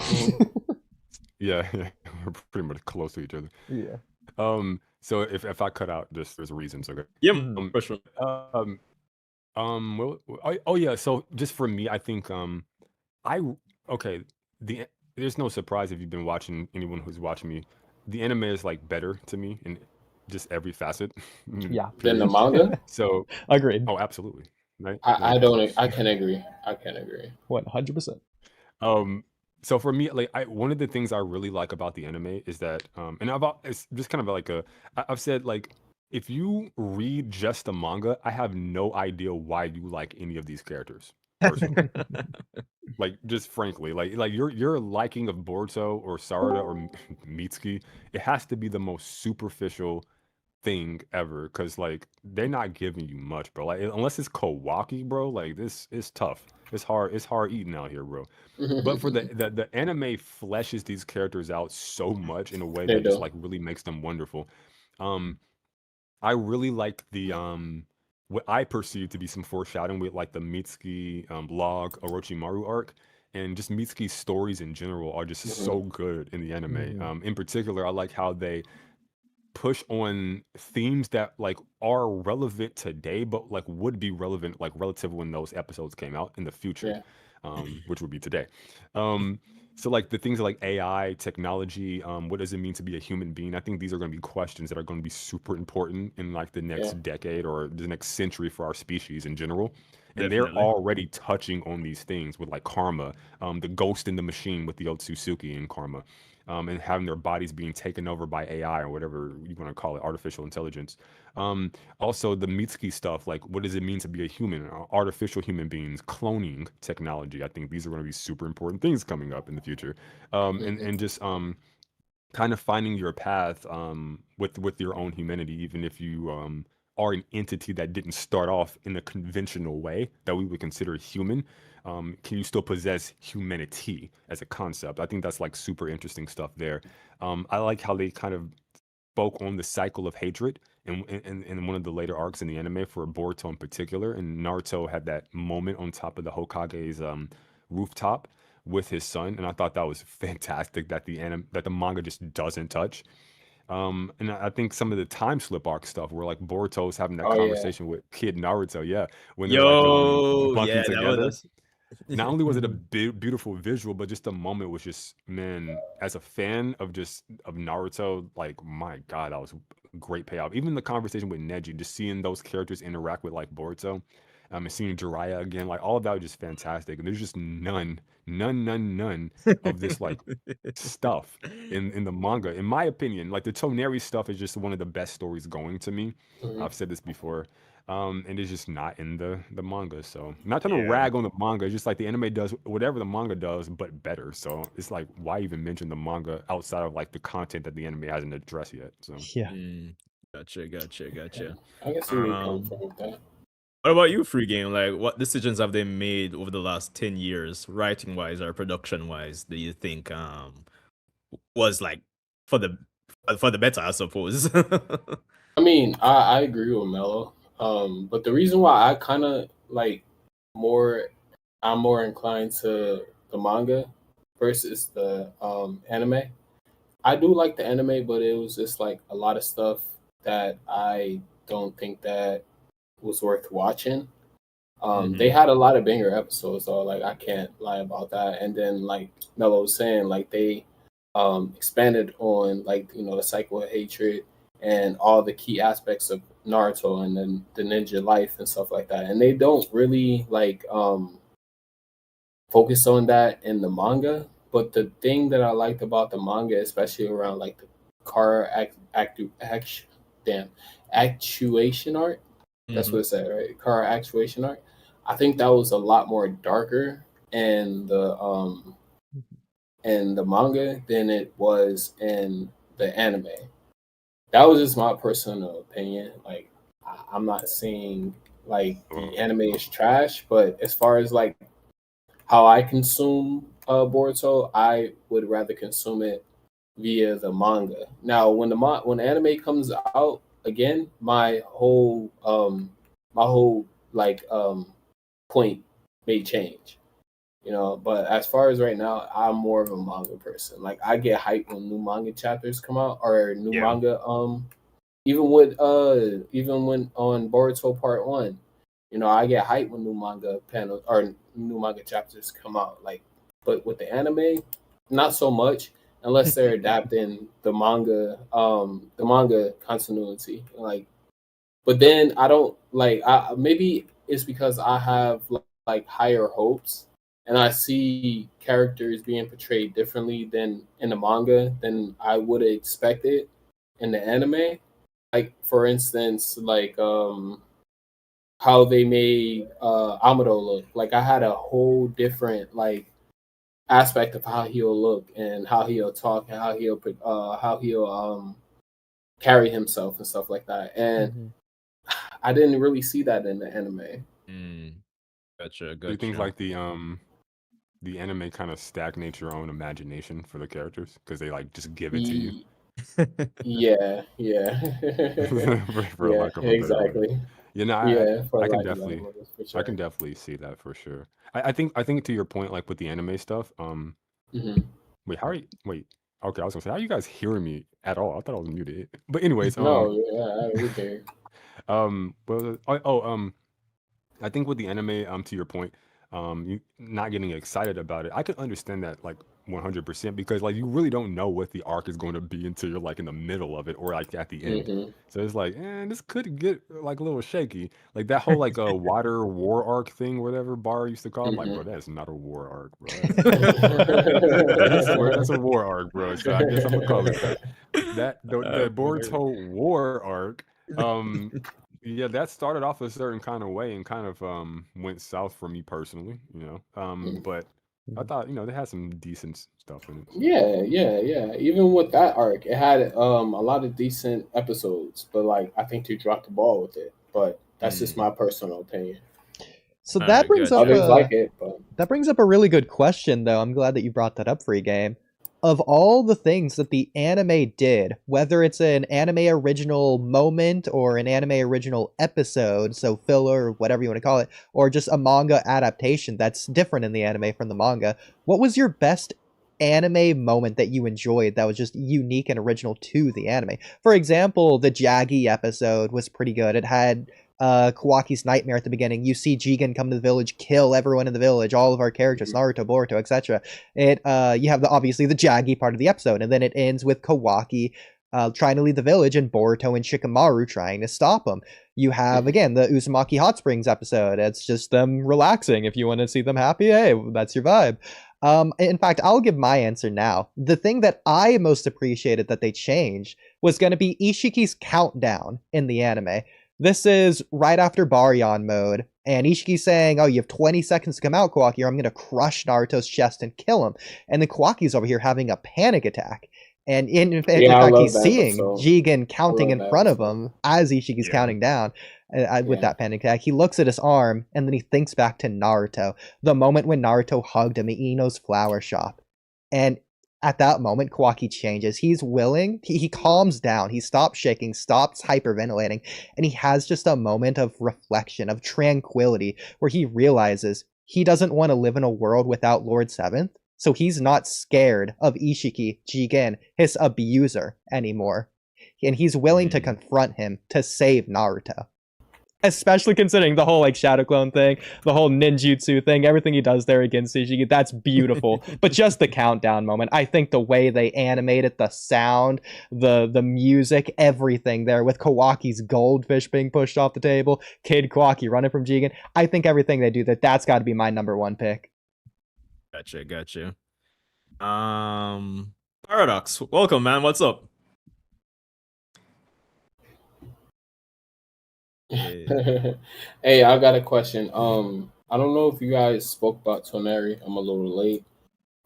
Yeah, we're pretty much close to each other. Yeah. So if I cut out, just there's reasons. Okay. Yeah, for sure. Yeah. So just for me, I think there's no surprise if you've been watching, anyone who's watching me, the anime is like better to me in just every facet. Yeah. Than the manga? So agreed. Oh, absolutely. I can agree. 100%. So for me, like one of the things I really like about the anime is that and it's just kind of like I've said, like, if you read just the manga, I have no idea why you like any of these characters. Personally. Like, just frankly, like your liking of Boruto or Sarada or Mitsuki, it has to be the most superficial thing ever, because like they're not giving you much, bro. Like, unless it's Kawaki, bro, like this is tough. It's hard eating out here, bro. But for the anime fleshes these characters out so much in a way that just like really makes them wonderful. I really like the what I perceive to be some foreshadowing with like the Mitsuki log Orochimaru arc, and just Mitsuki's stories in general are just so good in the anime. In particular, I like how they push on themes that like are relevant today, but like would be relevant like relative when those episodes came out in the future, which would be today. So like the things like AI, technology, what does it mean to be a human being? I think these are going to be questions that are going to be super important in like the next decade or the next century for our species in general. And they're already touching on these things with like karma, the ghost in the machine with the Otsutsuki and karma, and having their bodies being taken over by AI or whatever you want to call it, artificial intelligence. Also the Mitsuki stuff, like what does it mean to be a human, artificial human beings, cloning technology. I think these are going to be super important things coming up in the future. And just kind of finding your path with your own humanity, even if you are an entity that didn't start off in a conventional way that we would consider human. Can you still possess humanity as a concept? I think that's like super interesting stuff there. I like how they kind of spoke on the cycle of hatred in one of the later arcs in the anime for Boruto in particular, and Naruto had that moment on top of the Hokage's rooftop with his son, and I thought that was fantastic that the manga just doesn't touch. And I think some of the time slip arc stuff where like Boruto's having that conversation with Kid Naruto, when they're like bunking together. Not only was it a beautiful visual, but just the moment was just, man, as a fan of Naruto, like, my God, that was a great payoff. Even the conversation with Neji, just seeing those characters interact with like Boruto, and seeing Jiraiya again, like all of that was just fantastic. And there's just none of this like stuff in the manga, in my opinion. Like the Toneri stuff is just one of the best stories going to me. I've said this before. And it's just not in the manga. So not trying to rag on the manga, it's just like the anime does whatever the manga does, but better. So it's like, why even mention the manga outside of like the content that the anime hasn't addressed yet? So Gotcha. I can see where you come from with that. What about you, Free Game? Like, what decisions have they made over the last 10 years, writing wise or production wise? Do you think was like for the better, I suppose? I mean, I agree with Mello. But the reason why I kind of like more, I'm more inclined to the manga versus the anime. I do like the anime, but it was just like a lot of stuff that I don't think that was worth watching. They had a lot of banger episodes though, like I can't lie about that. And then like Mello was saying, like they expanded on like the cycle of hatred and all the key aspects of Naruto and then the ninja life and stuff like that. And they don't really like focus on that in the manga. But the thing that I liked about the manga, especially around like the car actuation art, that's what it said, right? Car actuation art. I think that was a lot more darker in the manga than it was in the anime. That was just my personal opinion. Like I'm not saying like the anime is trash, but as far as like how I consume Boruto, I would rather consume it via the manga. Now, when when anime comes out again, my whole like point may change, But as far as right now, I'm more of a manga person. Like I get hyped when new manga chapters come out or new manga. Even when on Boruto Part 1, I get hyped when new manga panels or new manga chapters come out. Like, but with the anime, not so much unless they're adapting the manga continuity. Like, but then I don't like. Maybe it's because I have like higher hopes, and I see characters being portrayed differently than in the manga than I would have expected in the anime. Like, for instance, like how they made Amado look. Like I had a whole different like aspect of how he'll look and how he'll talk and how he'll carry himself and stuff like that. And I didn't really see that in the anime. Gotcha. Do you think like the anime kind of stagnates your own imagination for the characters because they like just give it to you? Yeah. for Yeah, lack of a better exactly. word. I can definitely I can definitely see that for sure. I think to your point, like with the anime stuff, wait, wait, okay, I was gonna say, how are you guys hearing me at all? I thought I was muted. But anyways, No, yeah, we can. well, I think with the anime, to your point, you not getting excited about it, I could understand that like 100% because like you really don't know what the arc is going to be until you're like in the middle of it or like at the end. So it's like, this could get like a little shaky. Like that whole like water war arc thing, whatever Bar used to call it. Like, bro, that's not a war arc, bro. But he swear that's a war arc, bro. So I guess I'm gonna call it that. The Boruto war arc, yeah, that started off a certain kind of way and kind of went south for me personally, But I thought, they had some decent stuff in it. So. Yeah. Even with that arc, it had a lot of decent episodes, but like I think they dropped the ball with it. But that's just my personal opinion. So that brings up that brings up a really good question, though. I'm glad that you brought that up, Free Game. Of all the things that the anime did, whether it's an anime original moment or an anime original episode, so filler, whatever you want to call it, or just a manga adaptation that's different in the anime from the manga, what was your best anime moment that you enjoyed that was just unique and original to the anime? For example, the Jaggy episode was pretty good. It had Kawaki's nightmare at the beginning. You see Jigen come to the village, kill everyone in the village, all of our characters, Naruto, Boruto, etc. You have obviously the Jaggy part of the episode, and then it ends with Kawaki trying to leave the village and Boruto and Shikamaru trying to stop him. You have again the Uzumaki Hot Springs episode. It's just them relaxing. If you want to see them happy, hey, that's your vibe. In fact, I'll give my answer now. The thing that I most appreciated that they changed was going to be Ishiki's countdown in the anime. This is right after Baryon mode, and Ishiki's saying, oh, you have 20 seconds to come out, Kawaki, or I'm going to crush Naruto's chest and kill him. And then Kawaki's over here having a panic attack. And in Yeah, I fact, love he's that seeing episode. Jigen counting love in that front of episode. him as Ishiki's Yeah. counting down with Yeah. that panic attack. He looks at his arm, and then he thinks back to Naruto. The moment when Naruto hugged him at Ino's flower shop. And at that moment, Kawaki changes. He's willing. He calms down. He stops shaking, stops hyperventilating, and he has just a moment of reflection, of tranquility, where he realizes he doesn't want to live in a world without Lord Seventh. So he's not scared of Ishiki, Jigen, his abuser, anymore. And he's willing to confront him to save Naruto. Especially considering the whole like Shadow Clone thing, the whole ninjutsu thing, everything he does there against Ishiki, that's beautiful. But just the countdown moment, I think the way they animated the sound, the music, everything there with Kawaki's goldfish being pushed off the table, Kid Kawaki running from Jigen, I think everything they do that's got to be my number one pick. Gotcha. Paradox, welcome, man. What's up? Hey, I got a question. I don't know if you guys spoke about Toneri. I'm a little late,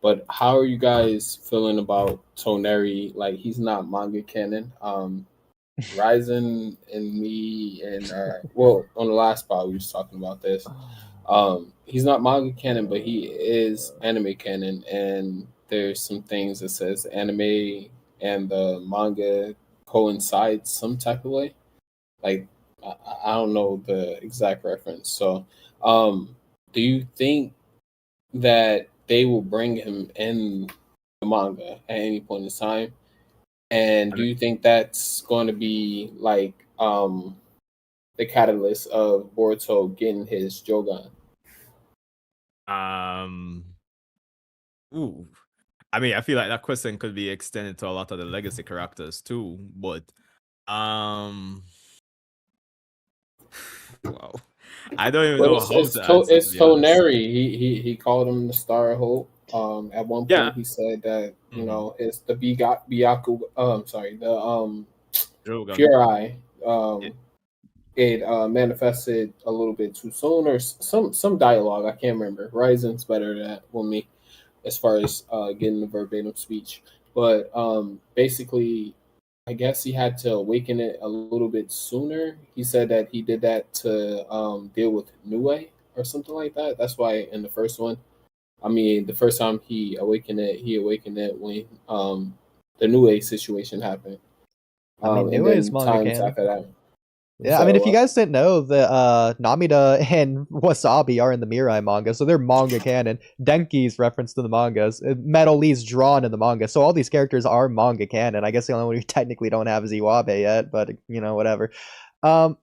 but how are you guys feeling about Toneri? Like, he's not manga canon. Ryzen and me and well, on the last spot we was talking about this. He's not manga canon, but he is anime canon, and there's some things that says anime and the manga coincide some type of way. Like, I don't know the exact reference. So, do you think that they will bring him in the manga at any point in time? And do you think that's going to be like the catalyst of Boruto getting his Jogan? Ooh. I mean, I feel like that question could be extended to a lot of the legacy characters too, but wow. I don't even But know how to answer, to it's be honest. Toneri. He called him the Star of Hope. At one Yeah. point he said that you Mhm. know it's the Byaku. Sorry, the Jogan. Pure Eye. Yeah. It manifested a little bit too soon, or some dialogue. I can't remember. Ryzen's better at than me as far as getting the verbatim speech. But basically, I guess he had to awaken it a little bit sooner. He said that he did that to deal with Nue or something like that. That's why in the first one, I mean, the first time he awakened it when the Nue situation happened. I mean, And Nue is then manga times canon. after that. Yeah, I mean, if you guys didn't know, the Namida and Wasabi are in the Mirai manga, so they're manga canon. Denki's referenced in the mangas. Metal Lee's drawn in the manga, so all these characters are manga canon. I guess the only one we technically don't have is Iwabe yet, but, you know, whatever. So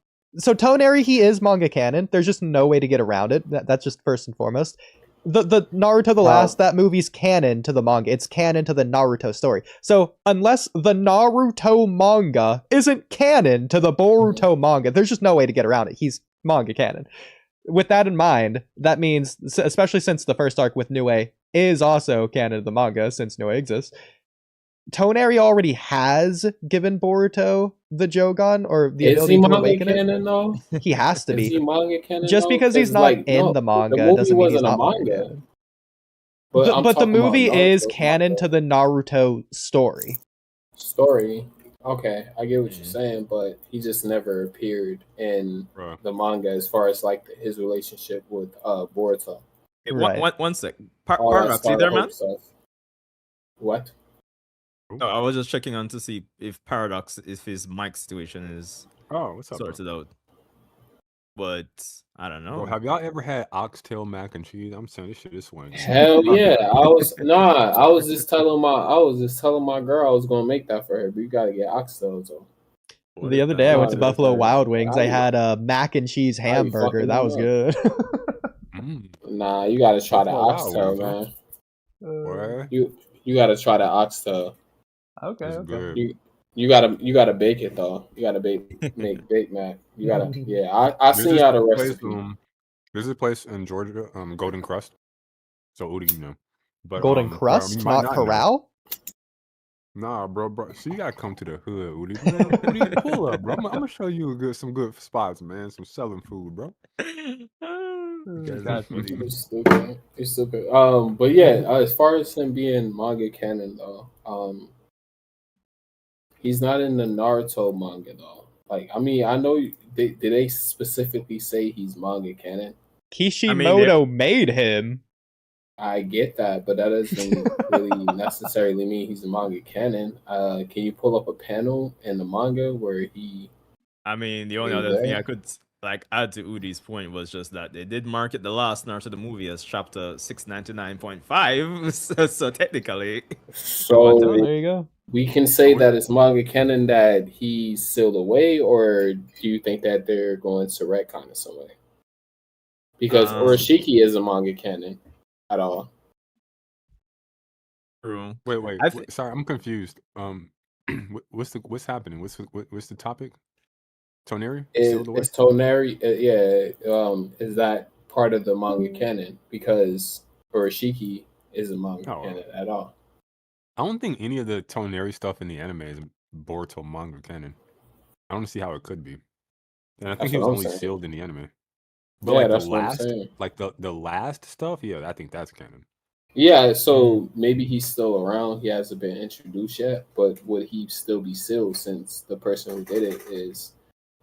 Toneri, he is manga canon. There's just no way to get around it. That's just first and foremost. The Naruto the Last, that movie's canon to the manga. It's canon to the Naruto story. So unless the Naruto manga isn't canon to the Boruto manga, there's just no way to get around it. He's manga canon. With that in mind, that means, especially since the first arc with Nue is also canon to the manga, since Nue exists, Toneri already has given Boruto the Jogan, or the ability to awaken canon, though? it. He has to Is be. he manga canon? Just though? because he's not like, in no, the manga movie doesn't mean he's wasn't a not manga manga. canon. But But the movie is Naruto's canon manga. to the Naruto story. Story. Okay, I get what you're Mhm. saying, but he just never appeared in Bruh. the manga as far as like his relationship with Boruto. Hey, Right. one sec. All that Paradox, you Star there, Hope man? stuff. What? No, I was just checking on to see if Paradox, if his mic situation is Oh, what's up, bro? sorted out. But I don't know. Bro, have y'all ever had oxtail mac and cheese? I'm saying this shit is swing. Hell yeah! I was just telling my girl I was gonna make that for her, but you gotta get oxtails though. What The is other that? day I No, went to it's Buffalo fine. Wild Wings. I I- had a mac and cheese Now you hamburger. fucking That me was up. good. Nah, you gotta try the Buffalo Wild oxtail, Wings, huh? man. Boy, You gotta try the oxtail. Okay, it's okay. good. You gotta bake it though. You gotta make Bake Mac. You gotta I There's seen this y'all the place, recipe. there's a place in Georgia, Golden Crust. So Oodie, you know. But Golden bro, you Crust, might not not know. Corral? Nah, bro. So you gotta come to the hood, Oodie. Man, Oodie, pull up, bro. I'm gonna show you some good spots, man. Some selling food, bro. Gotcha. You stupid. You stupid. But yeah, as far as him being manga canon though, He's not in the Naruto manga though. Like, I mean, I know did they specifically say he's manga canon? I mean, they, Kishimoto made him. I get that, but that doesn't really necessarily mean he's a manga canon. Can you pull up a panel in the manga where he I mean, the only is other thing there? I could like add to Udi's point was just that they did market the last Naruto the movie as chapter 699.5, so technically, Oh, So there you go. we can say that it's manga canon that he's sealed away, or do you think that they're going to retcon in some way? Because um, Urashiki is a manga canon at all. true. Wait. I think Sorry, I'm confused. What's happening? What's the topic? Toneri sealed away. Is Toneri, is that part of the manga canon? Because Urashiki is a manga Oh, canon at all. I don't think any of the Toneri stuff in the anime is Boruto manga canon. I don't see how it could be. And I think That's he what was I'm only saying. sealed in the anime. But Yeah, like that's what I'm saying. the last stuff, yeah, I think that's canon. Yeah, so maybe he's still around. He hasn't been introduced yet, but would he still be sealed since the person who did it is?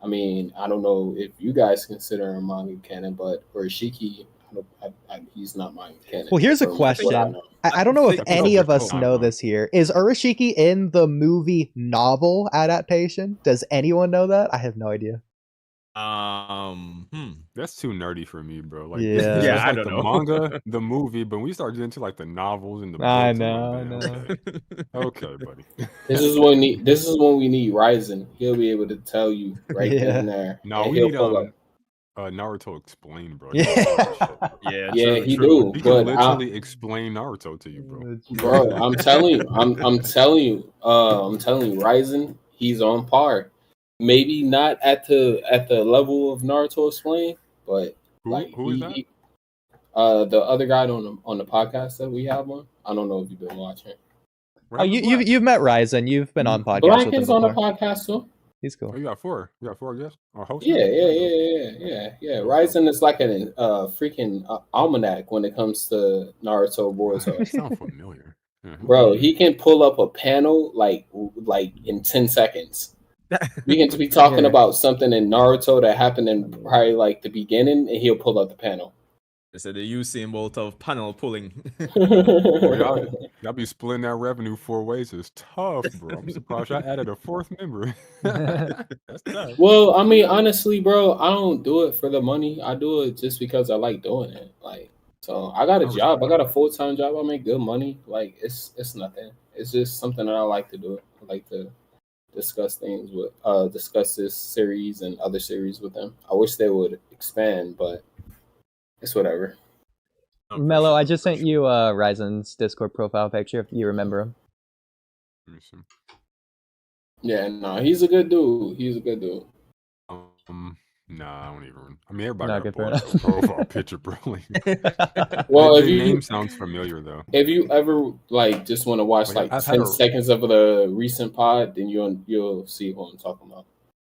I mean, I don't know if you guys consider him manga canon, but Urashiki, he's not manga canon. Well, here's a from what I question. know. I don't know if think any of us Overcoat. know this here. Is Urashiki in the movie novel adaptation? Does anyone know that? I have no idea. That's too nerdy for me, bro. Like Yeah. this Yeah, was I like don't the know. manga, the movie, but when we start getting into like the novels and the I books, know, I'm like, man, okay, buddy. This is when we need Ryzen. He'll be able to tell you right then and there. No, and we he'll need pull up. Naruto explain, bro. Yeah. He knows all that shit. Yeah, Yeah, true, he true. do. He can But literally explain Naruto to you, bro. bro, I'm telling you, I'm telling you, Ryzen, he's on par. Maybe not at the level of Naruto explain, but like Who is that? the other guy on the podcast that we have on. I don't know if you've been watching. Oh, you've met Ryzen. You've been on podcasts Black with him is on the before. podcast too. He's Oh, cool. you got four. You got four guests or hosts? Yeah. Okay. Ryzen is like a freaking almanac when it comes to Naruto Boruto. Sound familiar. Yeah, Bro, he can pull up a panel like in 10 seconds. We can be talking Yeah. about something in Naruto that happened in probably like the beginning, and he'll pull up the panel. They said the Usain Bolt of panel pulling. Boy, y'all be splitting that revenue 4 ways. It's tough, bro. I'm surprised y'all added a fourth member. That's tough. Well, I mean, honestly, bro, I don't do it for the money. I do it just because I like doing it. Like, so I got a job. I got a full-time job. I make good money. Like, it's nothing. It's just something that I like to do. I like to discuss things with discuss this series and other series with them. I wish they would expand, but it's whatever. Mello, I just sent you Ryzen's Discord profile picture if you remember him. Let me see. Yeah, no, he's a good dude. He's a good dude. Nah, I don't even. I mean, everybody Not got a good for Boruto profile picture, bro. Like, Well, the if you name sounds familiar though. if you ever like just want to watch Like, like I've had 10 a- seconds of the recent pod, then you'll see who I'm talking about.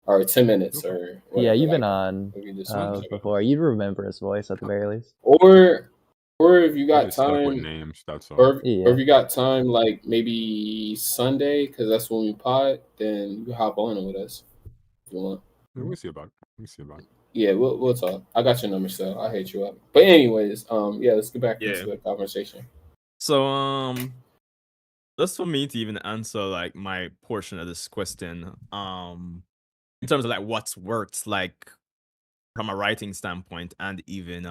Or 10 minutes or whatever. Yeah, you've been like, on we can just before. You remember his voice at the very least. or if you I got get stuck with time, names. That's all. or Yeah. if you got time, like maybe Sunday, because that's when we pod, then you hop on with us if you want. Yeah, we'll see about it. Yeah, we'll talk. I got your number, so I hate you up. But anyways, yeah, let's get back into the conversation. So just for me to even answer like my portion of this question, in terms of like what's worked like from a writing standpoint and even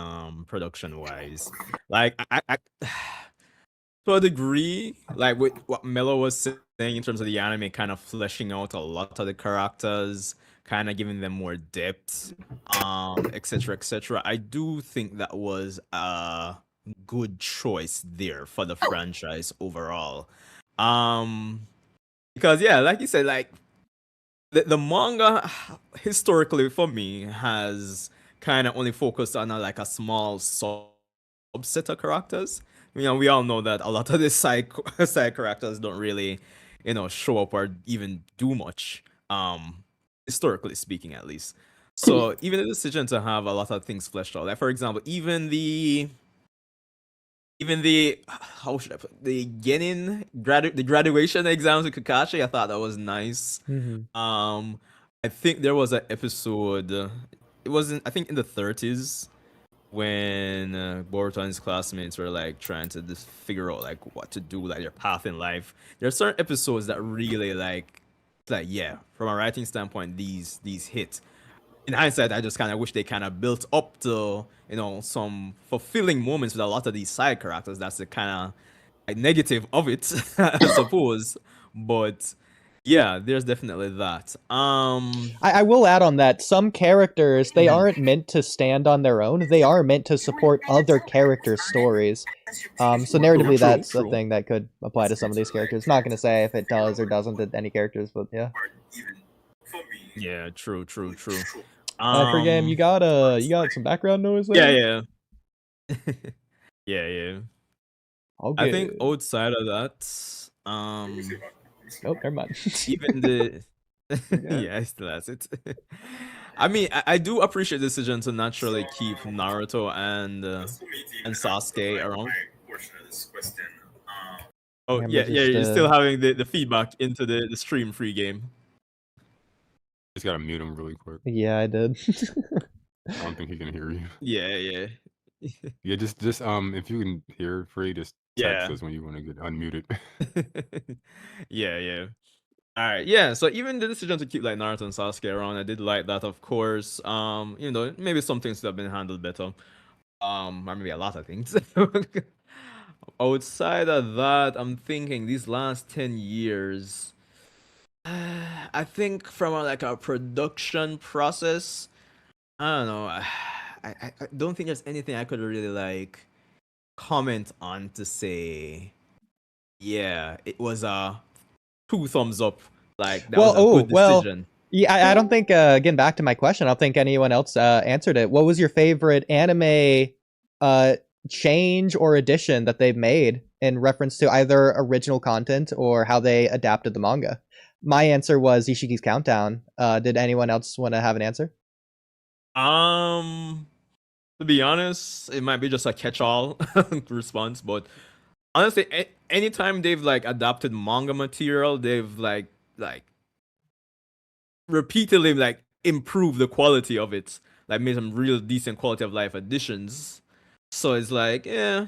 production wise, like I to a degree, like with what Mello was saying in terms of the anime kind of fleshing out a lot of the characters, kind of giving them more depth, etc., etc. I do think that was a good choice there for the franchise overall. Because yeah, like you said, like the manga historically for me has kind of only focused on like a small subset of characters. You know, we all know that a lot of the side characters don't really, show up or even do much. Historically speaking, at least. So even the decision to have a lot of things fleshed out, like for example, even the even the how should I put the the graduation exams with Kakashi, I thought that was nice. Mhm. I think there was an episode. It wasn't. I think in the 30s when Boruto and his classmates were like trying to just figure out like what to do, like their path in life. There are certain episodes that really like yeah, from a writing standpoint, these hit. In hindsight, I just kind of wish they kind of built up to some fulfilling moments with a lot of these side characters. That's the kind of like negative of it, I suppose. But yeah, there's definitely that. I will add on that some characters, they Mhm. aren't meant to stand on their own. They are meant to support other characters' stories. So narratively, True, that's a true. thing that could apply to some of these characters. Not going to say if it does or doesn't to any characters, but yeah. Yeah, true, true, true. For game, you got some background noise Yeah, there. yeah. Yeah, yeah. I Okay. think outside of that, Oh, never mind. even the Forget. yeah, it still has it. I mean, I do appreciate the decision to naturally keep Naruto and Sasuke around. Oh yeah, Cameras are yeah, you're still still. having the feedback into the stream free game. Just gotta mute him really quick. Yeah, I did. I don't think he can hear you. Yeah, yeah. Yeah, just if you can hear free, just text Yeah. us when you want to get unmuted. Yeah, yeah. All right, yeah. So even the decision to keep like Naruto and Sasuke around, I did like that, of course. Maybe some things could have been handled better. Or maybe a lot of things. Outside of that, I'm thinking these last 10 years, I think from a production process, I don't know. I don't think there's anything I could really like comment on to say, yeah, it was a 2 thumbs up. Like that was a good decision. Yeah, I don't think, getting back to my question, I don't think anyone else answered it. What was your favorite anime change or addition that they've made in reference to either original content or how they adapted the manga? My answer was Ishiki's Countdown. Did anyone else want to have an answer? To be honest, it might be just a catch-all response, but honestly, anytime they've like adapted manga material, they've like repeatedly like improved the quality of it, like made some real decent quality of life additions. So it's like, yeah,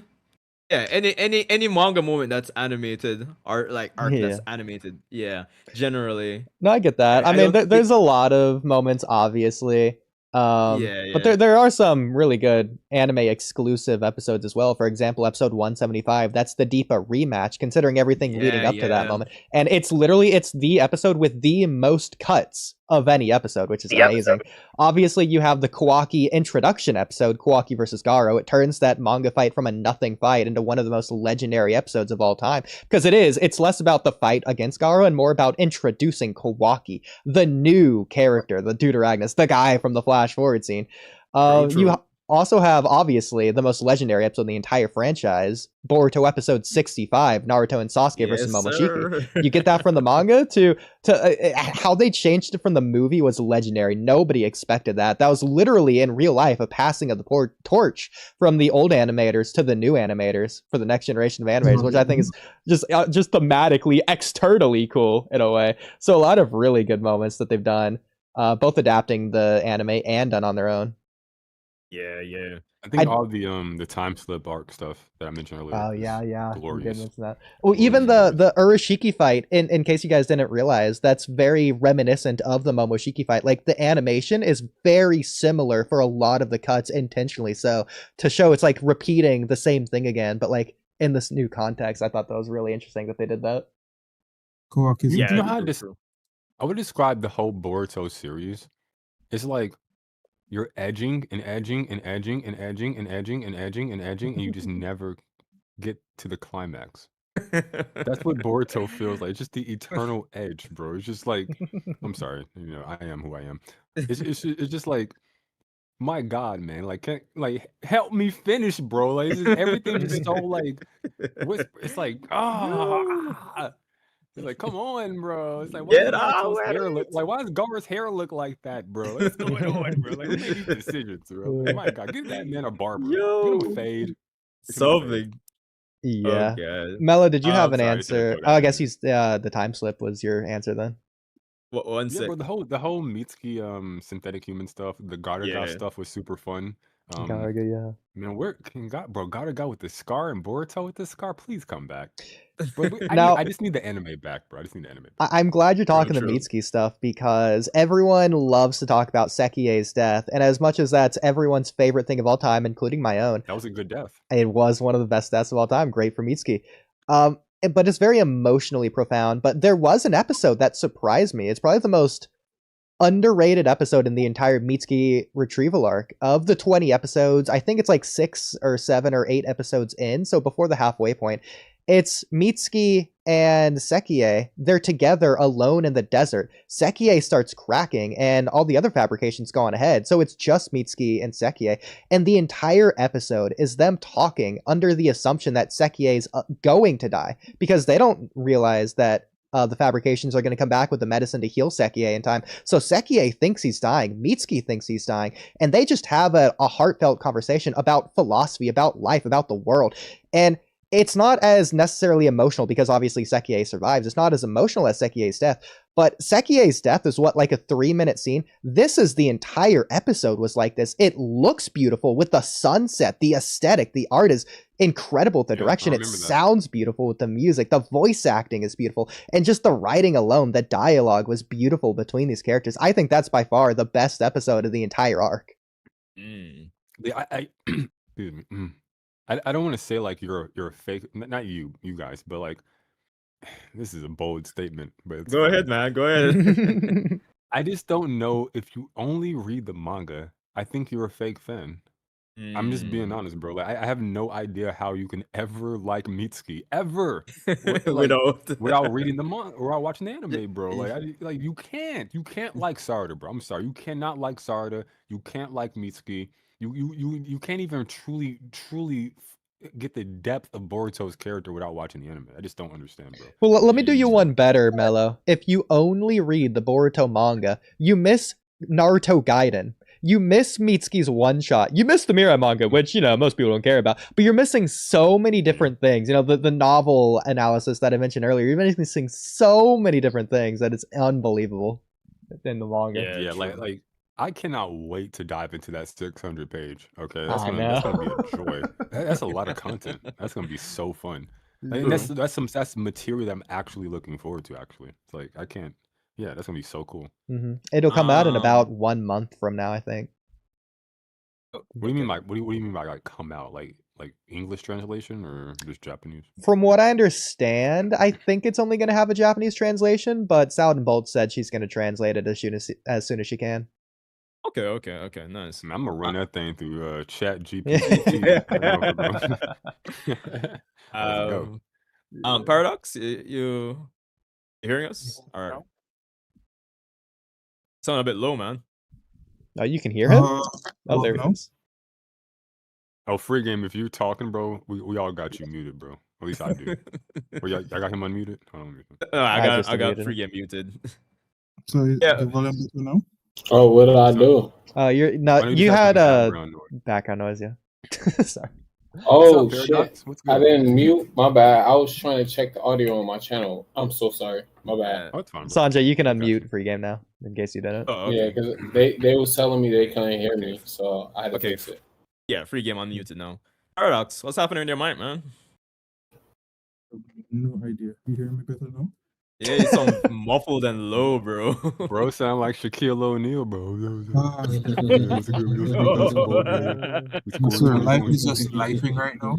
yeah. Any manga moment that's animated or like arc Yeah. that's animated, yeah. Generally, No, I get that. I mean, don't there's a lot of moments, obviously. yeah, But yeah. there are some really good anime exclusive episodes as well. For example, episode 175, that's the Deepa rematch, considering everything leading Yeah, up to that yeah. moment. And it's the episode with the most cuts of any episode, which is amazing. Obviously, you have the Kawaki introduction episode, Kawaki versus Garo. It turns that manga fight from a nothing fight into one of the most legendary episodes of all time. Because it's less about the fight against Garo and more about introducing Kawaki, the new character, the Deuteragonist, the guy from the flash forward scene. True, true. You also have, obviously, the most legendary episode in the entire franchise, Boruto episode 65, Naruto and Sasuke versus Yes, Momoshiki. sir. You get that from the manga to how they changed it from the movie was legendary. Nobody expected that. That was literally in real life a passing of the torch from the old animators to the new animators for the next generation of animators, which I think is just thematically, externally cool in a way. So a lot of really good moments that they've done, both adapting the anime and done on their own. Yeah, yeah. I think I- all the time slip arc stuff that I mentioned earlier. Oh is yeah, glorious. Goodness that. Well, even the Urashiki fight, in case you guys didn't realize, that's very reminiscent of the Momoshiki fight. Like the animation is very similar for a lot of the cuts, intentionally so, to show it's like repeating the same thing again, but like in this new context. I thought that was really interesting that they did that. You Yeah, know how true, this? true. I would describe the whole Boruto series. It's like you're edging and edging and edging and edging and edging and edging and edging, and you just never get to the climax. That's what Boruto feels like. It's just the eternal edge, bro. It's just like, I'm sorry, I am who I am. It's just like, my God, man, like, help me finish, bro. Like, everything just so like, it's like, it's like, come on, bro. It's like, why does Get out, Naruto's hair look like? Why does Gaara's hair look like that, bro? What's going on, bro? Like, who made these decisions, bro? Like, my God, give that man a barber. Get him a Yo, fade. Get him a fade. something. Yeah. Okay. Mello, did you have an Sorry, sorry, answer? go Oh, I ahead. guess he's the time slip was your answer then. One Yeah, sec. bro. The whole Mitsuki synthetic human stuff, the Garda Yeah. stuff was super fun. Garga, yeah. Man, where can Garda with the scar and Boruto with the scar? Please come back, bro. Now, I just need the anime back, bro. I just need the anime back. I'm glad you're talking the True. Mitsuki stuff because everyone loves to talk about Sekie's death, and as much as that's everyone's favorite thing of all time, including my own, That was a good death. it was one of the best deaths of all time. Great for Mitsuki. But it's very emotionally profound. But there was an episode that surprised me. It's probably the most underrated episode in the entire Mitsuki retrieval arc. Of the 20 episodes, I think it's like 6 or 7 or 8 episodes in, so before the halfway point. It's Mitsuki and Sekie. They're together alone in the desert. Sekie starts cracking and all the other fabrications go on ahead. So it's just Mitsuki and Sekie. And the entire episode is them talking under the assumption that Sekie's going to die because they don't realize that the fabrications are going to come back with the medicine to heal Sekie in time. So Sekie thinks he's dying. Mitsuki thinks he's dying. And they just have a heartfelt conversation about philosophy, about life, about the world. And it's not as necessarily emotional because obviously Sekie survives. It's not as emotional as Sekie's death, but Sekie's death is what, like a 3-minute scene. This is the entire episode was like this. It looks beautiful with the sunset, the aesthetic, the art is incredible. The direction, it sounds beautiful with the music, the voice acting is beautiful, and just the writing alone, the dialogue was beautiful between these characters. I think that's by far the best episode of the entire arc. Excuse me. I don't want to say like you're a fake, not you guys, but like this is a bold statement. But Go ahead, man. Go ahead. I just don't know if you only read the manga. I think you're a fake fan. I'm just being honest, bro. Like I have no idea how you can ever like Mitsuki ever without reading the manga or watching the anime, bro. Like you can't like Sarada, bro. I'm sorry, you cannot like Sarada. You can't like Mitsuki. You can't even truly get the depth of Boruto's character without watching the anime. I just don't understand, bro. Well, let me do you one better, Mello. If you only read the Boruto manga, you miss Naruto Gaiden. You miss Mitsuki's one-shot. You miss the Mirai manga, which, most people don't care about. But you're missing so many different things. The novel analysis that I mentioned earlier, you're missing so many different things that it's unbelievable in the manga. Yeah, like I cannot wait to dive into that 600 page. Okay, that's I gonna be a joy. That's a lot of content. That's gonna be so fun. And that's material that I'm actually looking forward to. Actually, it's like I can't. Yeah, that's gonna be so cool. It'll come out in about 1 month from now, I think. What do you mean by what do you mean by like come out? Like English translation or just Japanese? From what I understand, I think it's only going to have a Japanese translation, but Sound and Bolt said she's going to translate it as soon as she can. Okay, nice. I'm gonna run that thing through Chat GPT. Let's go. Paradox, you hearing us? All right. Sound a bit low, man. Oh, you can hear him? Oh, there he is. Oh, free game. If you're talking, bro, we all got you muted, bro. At least I do. I got him unmuted. I got free game muted. So the volume better now? Oh, what did I do? You had background noise, yeah. Sorry. Oh shit! I didn't mute. My bad. I was trying to check the audio on my channel. I'm so sorry. My bad. Oh, it's fine, Sanjay, you can unmute free game now in case you didn't. Oh, okay. Yeah, because they was telling me they couldn't hear me, so I had to fix it. Yeah, free game unmuted now. Paradox, what's happening in your mic, man? No idea. You hear me better now? Yeah, you sound muffled and low, bro. Bro, sound like Shaquille O'Neal, bro. So life is just lifing right now.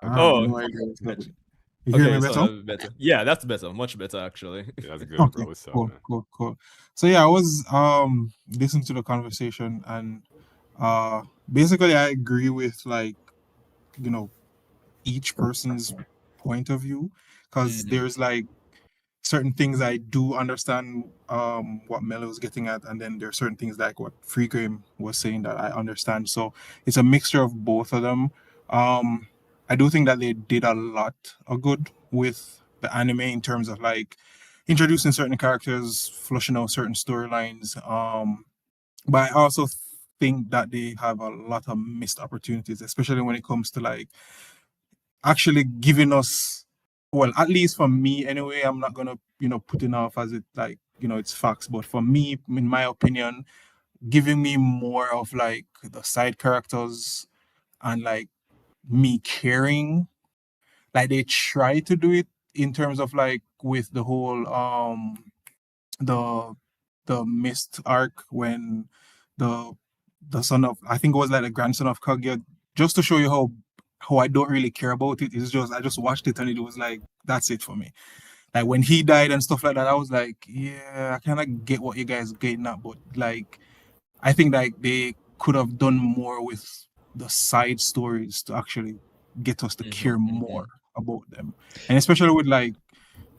No idea what's happening. You hear me better? Yeah, that's better. Much better, actually. Yeah, that's good, bro. What's up, man? Cool. So yeah, I was listening to the conversation and basically I agree with each person's point of view because there's certain things I do understand what Mello was getting at, and then there are certain things like what Free Game was saying that I understand. So it's a mixture of both of them. I do think that they did a lot of good with the anime in terms of introducing certain characters, flushing out certain storylines. But I also think that they have a lot of missed opportunities, especially when it comes to actually giving us, well, at least for me anyway, I'm not gonna, put it off as it like, it's facts, but for me, in my opinion, giving me more of like the side characters and like me caring, like they try to do it in terms of like with the whole the the mist arc when the son of, I think it was like the grandson of Kaguya, just to show you how I don't really care about it. It's just I just watched it and it was like that's it for me. Like when he died and stuff like that, I was like, yeah, I kind of get what you guys getting at, but like I think like they could have done more with the side stories to actually get us to care more about them, and especially with like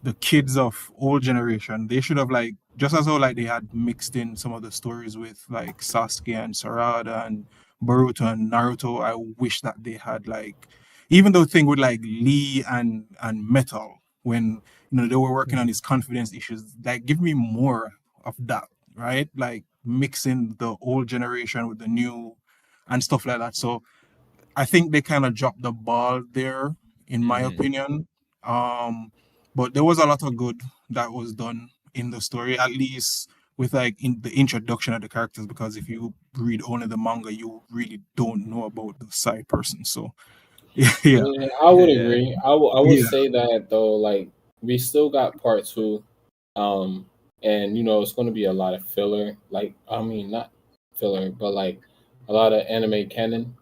the kids of old generation, they should have like just as though like they had mixed in some of the stories with like Sasuke and Sarada and Boruto and Naruto. I wish that they had like even the thing with like Lee and Metal when they were working on his confidence issues. Like give me more of that, right? Like mixing the old generation with the new and stuff like that. So I think they kind of dropped the ball there, in my opinion. But there was a lot of good that was done in the story, at least with like in the introduction of the characters. Because if you read only the manga, you really don't know about the side person. So yeah, Yeah, I would Yeah. agree. I would Yeah. say that though, like we still got part two, and it's going to be a lot of filler. Like I mean, not filler, but like a lot of anime canon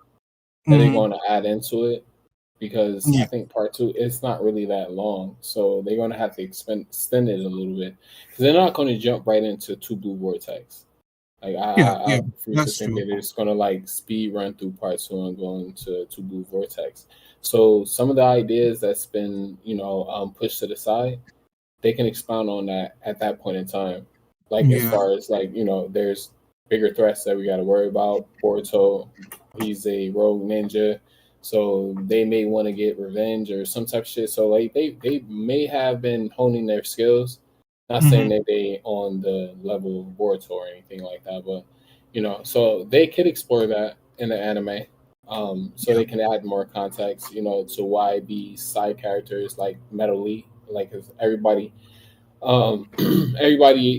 that they're Mhm. going to add into it because I Yeah. think part two it's not really that long, so they're going to have to extend it a little bit because they're not going to jump right into Two Blue Vortex. Like Yeah. I Yeah. refuse to That's think true. that they're just gonna like speed run through part two and go into to Blue Vortex. So some of the ideas that's been pushed to the side, they can expound on that at that point in time. Like as Yeah. far as like there's bigger threats that we got to worry about. Boruto, he's a rogue ninja, so they may want to get revenge or some type of shit. So like they may have been honing their skills. Not saying Mhm. that they on the level of Boruto or anything like that, but so they could explore that in the anime. So Yeah. they can add more context, to why these side characters like Metal Lee, like 'cause everybody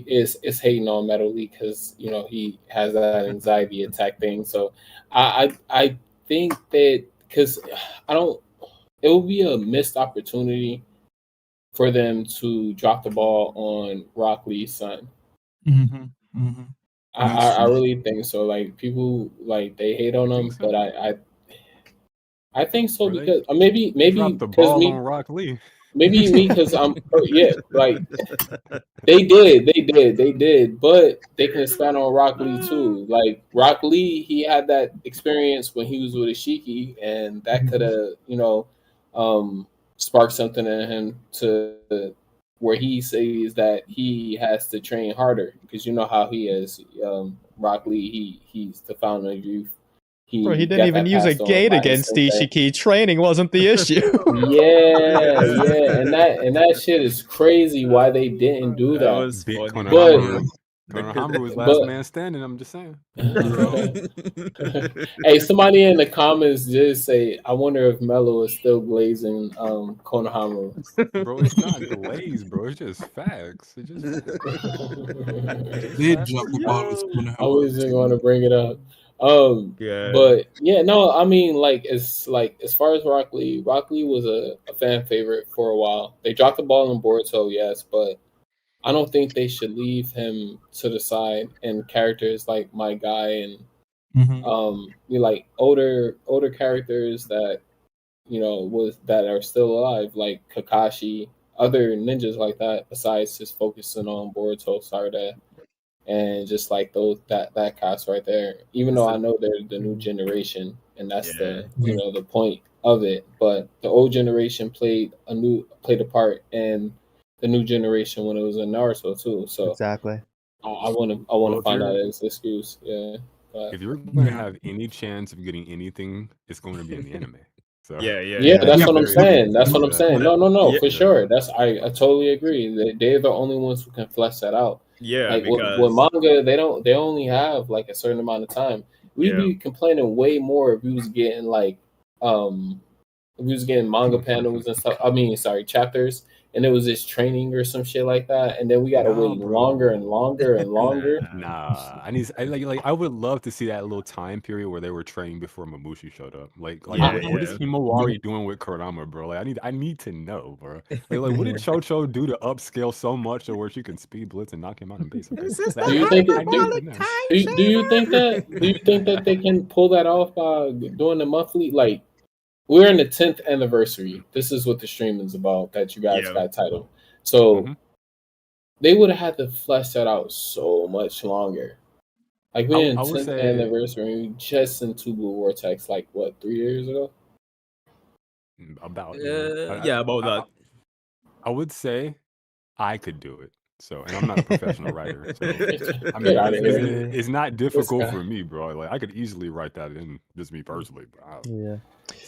is hating on Metal Lee because he has that anxiety attack thing. So I think that because I don't, it will be a missed opportunity for them to drop the ball on Rock Lee's son. Mhm. Mhm. I, I, That's I true. really think so. Like people like they hate on You think him, so? but I think so Bro, they because maybe dropped the because ball on Rock Lee. maybe me because I'm yeah, like they did, but they can expand on Rock Lee too. Like Rock Lee, he had that experience when he was with Ishiki, and that could Mhm. have sparked something in him to where he says that he has to train harder because you know how he is. Rock Lee, he's the founder of youth. Bro, he He didn't got even that use a passed on gate by his against sensei. Ishiki. Training wasn't the issue. Yeah, and that shit is crazy why they didn't do That that. was Beat funny. But Yeah. Konohamaru. Konohamaru was last but man standing. I'm just saying. hey, somebody in the comments just say, I wonder if Mello is still glazing Konohamaru. Bro, it's not glaze, bro. It's just facts. It's just facts. Just They facts. dropped the ball with I Konohamaru was just going too. to bring it up. God. But yeah, no, I mean, like as far as Rock Lee was a fan favorite for a while. They dropped the ball in Boruto, yes, but I don't think they should leave him to the side. And characters like my guy and Mhm. like older characters that was that are still alive, like Kakashi, other ninjas like that. Besides just focusing on Boruto, Sarda, and just like that cast right there. Even It's though a, I know they're the new generation, and that's yeah. the Yeah. the point of it. But the old generation played a part in the new generation when it was in Naruto too. So Exactly. I wanna Well, find out his excuse. Yeah, but if you're going to Yeah. have any chance of getting anything, it's going to be in the anime. So Yeah, yeah, yeah, yeah. Yeah. that's Yeah. what I'm very easy saying. to That's see what I'm that. saying. No, No, yeah, for Yeah. sure. I totally agree. They're the only ones who can flesh that out. yeah, Like with because manga, they only have like a certain amount of time. We'd yeah, be complaining way more if we was getting um We was getting manga panels and stuff. I mean, sorry, chapters, and it was this training or some shit like that. And then we gotta Nah, wait bro. longer and longer and longer. Nah, I would love to see that little time period where they were training before Mamushi showed up. Like Yeah, what is yeah. Himawari doing with Kurama, bro? Like I need to know, bro. Like what did Chocho do to upscale so much to where she can speed blitz and knock him out in base? Okay? This is Like, the Do you think I need to hyperbolic know. time do you think that they can pull that off by doing the monthly? Like, we're in the 10th anniversary. This is what the stream is about that you guys Yeah. got titled. So Mhm. they would have had to flesh that out so much longer. Like we're in I would 10th say anniversary, we just in Two Blue Vortex, like what, 3 years ago? about Yeah, about that. I would say I could do it. So, and I'm not a professional writer. So, I Get mean, out of here. it's not This difficult guy. for me, bro. Like, I could easily write that in, just me personally. But Yeah.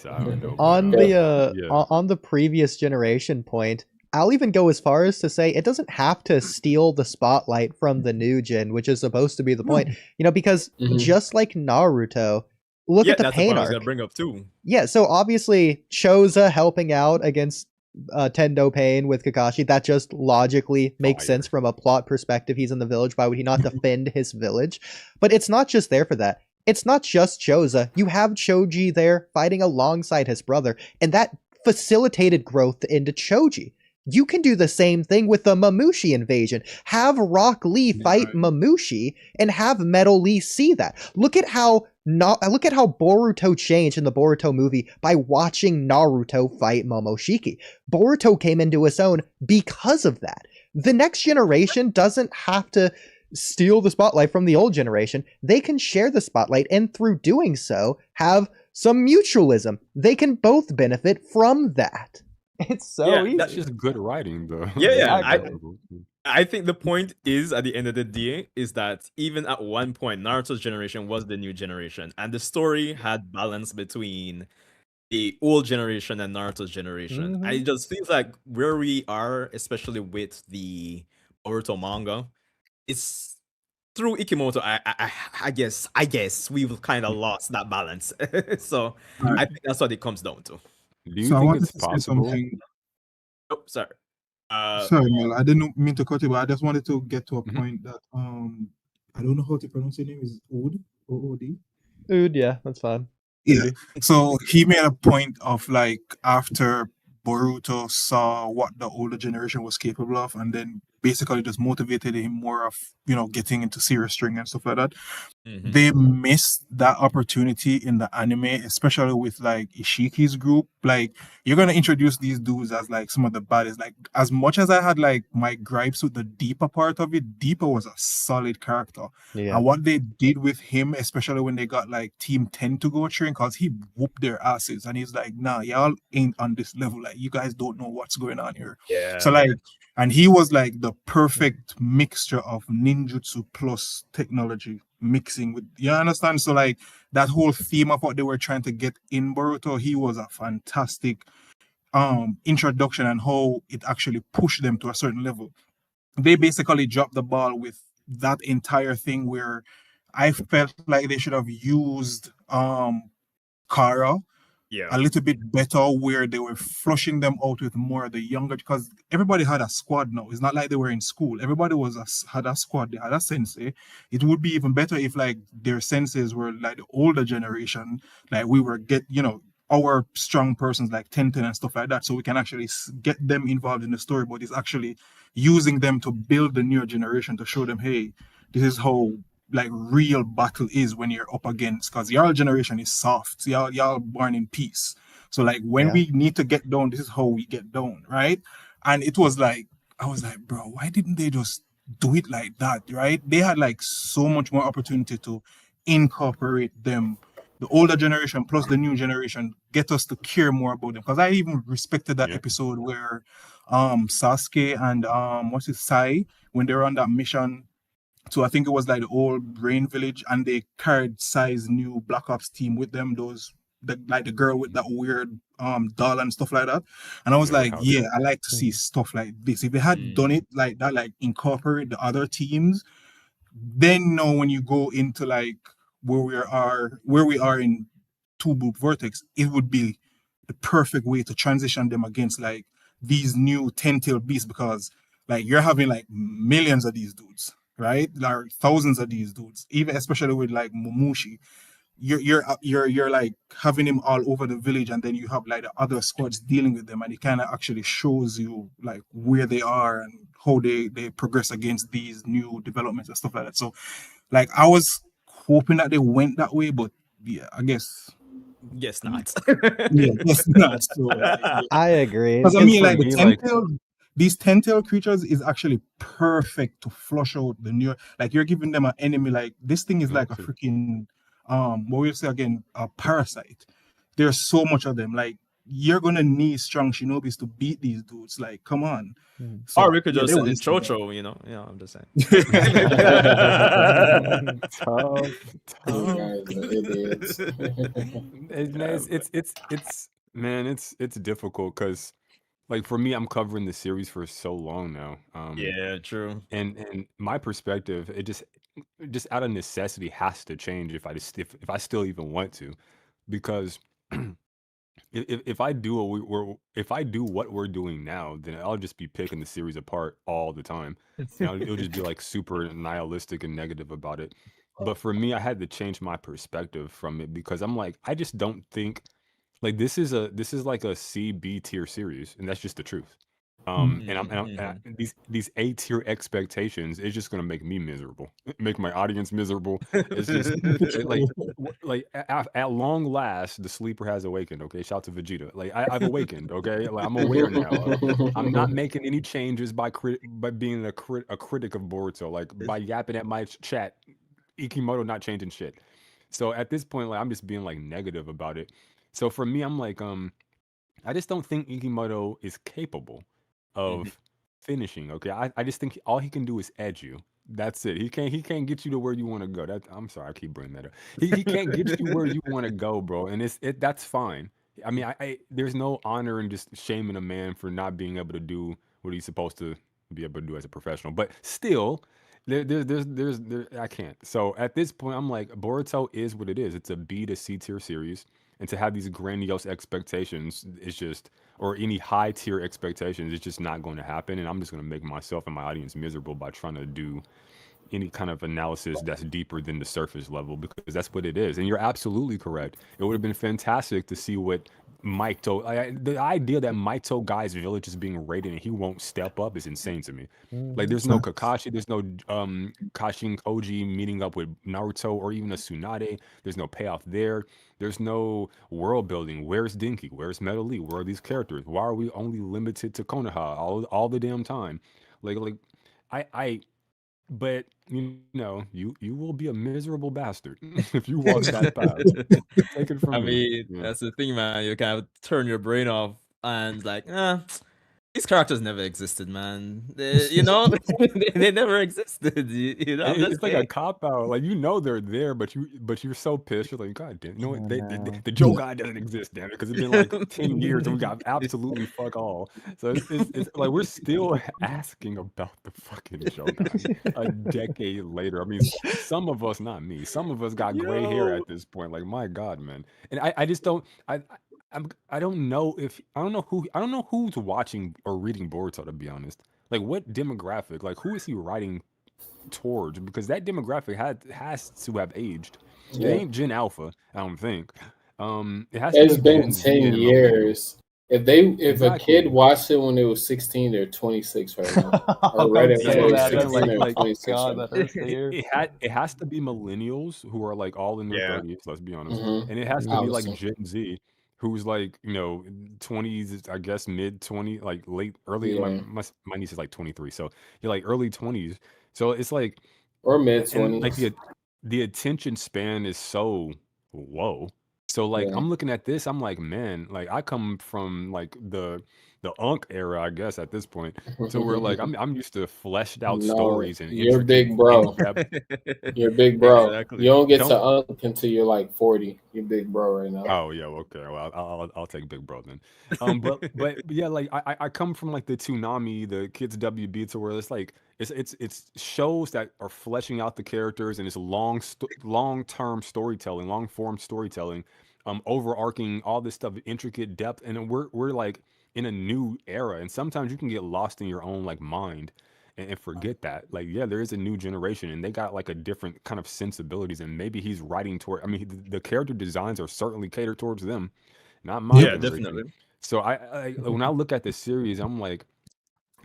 so I don't know. On But, the yeah. on the previous generation point, I'll even go as far as to say it doesn't have to steal the spotlight from the new gen, which is supposed to be the point. You know, because Mhm. just like Naruto, look Yeah, at the that's the pain point I was arc. gonna bring up too. Yeah, so obviously Choza helping out against Tendo Pain with Kakashi, that just logically makes Fire. sense from a plot perspective. He's in the village. Why would he not defend his village? But it's not just there for that. It's not just Choza. You have Choji there fighting alongside his brother, and that facilitated growth into Choji. You can do the same thing with the Mamushi invasion. Have Rock Lee fight Right. Mamushi and have Metal Lee see that. Look at how Boruto changed in the Boruto movie by watching Naruto fight Momoshiki. Boruto came into his own because of that. The next generation doesn't have to steal the spotlight from the old generation. They can share the spotlight, and through doing so, have some mutualism. They can both benefit from that. It's so Yeah, easy. That's just good writing, though. Yeah, That's yeah, not I- difficult. I think the point is, at the end of the day, is that even at one point, Naruto's generation was the new generation, and the story had balance between the old generation and Naruto's generation. And it just feels like where we are, especially with the Boruto manga, it's through Ikimoto. I guess we've kind of lost that balance. So Right. I think that's what it comes down to. Do you So I think wanted it's to say possible? something. Oh, sorry. Sorry, Mel. I didn't mean to cut you, but I just wanted to get to a Mhm. point that I don't know how to pronounce your name. Is Ood OOD? Ood, yeah, that's fine. Yeah. Oodie. So he made a point of like after Boruto saw what the older generation was capable of, and then basically just motivated him more of getting into serious string and stuff like that. Mhm. They missed that opportunity in the anime, especially with like Ishiki's group. Like, you're gonna introduce these dudes as like some of the baddest. Like, as much as I had like my gripes with the Deeper part of it, Deeper was a solid character. Yeah. And what they did with him, especially when they got like Team 10 to go train, because he whooped their asses, and he's like, nah, y'all ain't on this level. Like, you guys don't know what's going on here. Yeah. So like, and he was like the perfect mixture of ninjutsu plus technology mixing with, you understand? So like that whole theme of what they were trying to get in Boruto, he was a fantastic introduction, and how it actually pushed them to a certain level. They basically dropped the ball with that entire thing, where I felt like they should have used Kara Yeah. a little bit better, where they were flushing them out with more of the younger, because everybody had a squad now. It's not like they were in school. Everybody had a squad. They had a sensei. It would be even better if like their senseis were like the older generation, like we were our strong persons like Tenten and stuff like that, so we can actually get them involved in the story. But it's actually using them to build the newer generation, to show them, hey, this is how like real battle is when you're up against, because your generation is soft. Y'all born in peace. So like when Yeah. we need to get down, this is how we get down, right? And it was like, I was like, bro, why didn't they just do it like that, right? They had like so much more opportunity to incorporate them, the older generation plus the new generation, get us to care more about them. Because I even respected that Yeah. episode where Sasuke and what's it, Sai, when they were on that mission. So I think it was like the old Rain Village, and they carried Sai's new Black Ops team with them. Like the girl with that weird doll and stuff like that. And I was Yeah, with like, House. yeah, I like to see stuff like this. If they had done it like that, like incorporate the other teams, then when you go into like where we are in Two Boop Vortex, it would be the perfect way to transition them against like these new 10-tailed beasts, because like you're having like millions of these dudes, right? Like thousands of these dudes, even especially with like Momushi. You're like having him all over the village, and then you have like the other squads dealing with them, and it kind of actually shows you like where they are and how they progress against these new developments and stuff like that. So like I was hoping that they went that way, but yeah, I guess Guess not. yeah, that's not so. Like, yeah. I agree. Because I And mean, for like the me, like, these 10-tailed creatures is actually perfect to flush out the new. Like you're giving them an enemy. Like this thing is like a freaking what we'll say again, a parasite. There's so much of them. Like you're gonna need strong shinobis to beat these dudes. Like, come on. So Or we could yeah, just they send were in listening. Chocho, you know. Yeah, I'm just saying. tough, You tough. guys are idiots. Man, it's difficult because like for me, I'm covering the series for so long now. Yeah, true. And my perspective, it just out of necessity has to change if I still even want to, because if I do if I do what we're doing now, then I'll just be picking the series apart all the time, and it'll just be like super nihilistic and negative about it. But for me, I had to change my perspective from it because I'm like, I just don't think like this is like a C B tier series, and that's just the truth. These A tier expectations is just gonna make me miserable, make my audience miserable. It's just at long last, the sleeper has awakened. Okay, shout to Vegeta. Like I've awakened. Okay, like I'm aware now. I'm not making any changes by being a critic of Boruto. Like by yapping at my chat, Ikimoto not changing shit. So at this point, like I'm just being like negative about it. So for me, I'm like, I just don't think Ikimoto is capable of finishing. Okay, I just think all he can do is edge you. That's it. He can't get you to where you want to go. I'm sorry, I keep bringing that up. He can't get you where you want to go, bro. And that's fine. I mean, I there's no honor in just shaming a man for not being able to do what he's supposed to be able to do as a professional. But still, there I can't. So at this point, I'm like, Boruto is what it is. It's a B to C tier series, and to have these grandiose expectations is just, or any high tier expectations, it's just not going to happen. And I'm just going to make myself and my audience miserable by trying to do any kind of analysis that's deeper than the surface level, because that's what it is. And you're absolutely correct. It would have been fantastic to see what the idea that Maito guy's village is being raided and he won't step up is insane to me. Like there's no Kakashi, there's no Kashin Koji meeting up with Naruto or even a Tsunade. There's no payoff there. There's no world building. Where's Dinky? Where's Metal Lee? Where are these characters? Why are we only limited to Konoha all the damn time? Like I but you know, you will be a miserable bastard if you walk that path. Take it from I me. mean, Yeah. that's the thing, man. You kind of turn your brain off and like, these characters never existed, man. You know, they never existed. You know, I'm just It's like a saying. cop out. Like you know they're there, but you're so pissed. You're like, God damn, you know what? know. The Joe guy doesn't exist, damn it, because it's been like 10 years and we got absolutely fuck all. So it's like we're still asking about the fucking Joe guy a decade later. I mean, some of us, not me, some of us got gray hair Yo. at this point. Like my God, man. And I just don't I don't know if I don't know who's watching or reading Boruto, to be honest. Like what demographic? Like who is he writing towards? Because that demographic has to have aged. It Yeah. ain't Gen Alpha, I don't think. It has to It's be been Gen Z 10 and millennial. years. If a kid Exactly. watched it when they was 16, they're 26 right now. Or read Don't it when say they were Yeah, that. yeah, 16, they're like Oh 26 god, right that now. hurts to hear. it has to be millennials who are like all in their Yeah. 30s, let's be honest. Mm-hmm. And it has to be like Obviously. Gen Z who's like, you know, 20s, I guess mid 20, like late early Yeah. my niece is like 23. So you're like early 20s. So it's like Or mid and like 20s. the attention span is so low. So like Yeah. I'm looking at this, I'm like, man, like I come from like the Unk era, I guess at this point. So we're like I'm used to fleshed out No, stories and you're intricate big bro. in-depth. You're big bro. Exactly. You don't get to Don't unk until you're like 40. You're big bro right now. Oh yeah, okay. Well, I'll take Big Bro then. But yeah, like I come from like the Toonami, the Kids WB, to where it's like it's shows that are fleshing out the characters and it's long term storytelling, long form storytelling. overarching all this stuff, intricate depth, and then we're like in a new era, and sometimes you can get lost in your own like mind and forget that. Like, yeah, there is a new generation, and they got like a different kind of sensibilities, and maybe he's writing toward. I mean, the character designs are certainly catered towards them, not my Yeah, generation. definitely. So I when I look at this series, I'm like,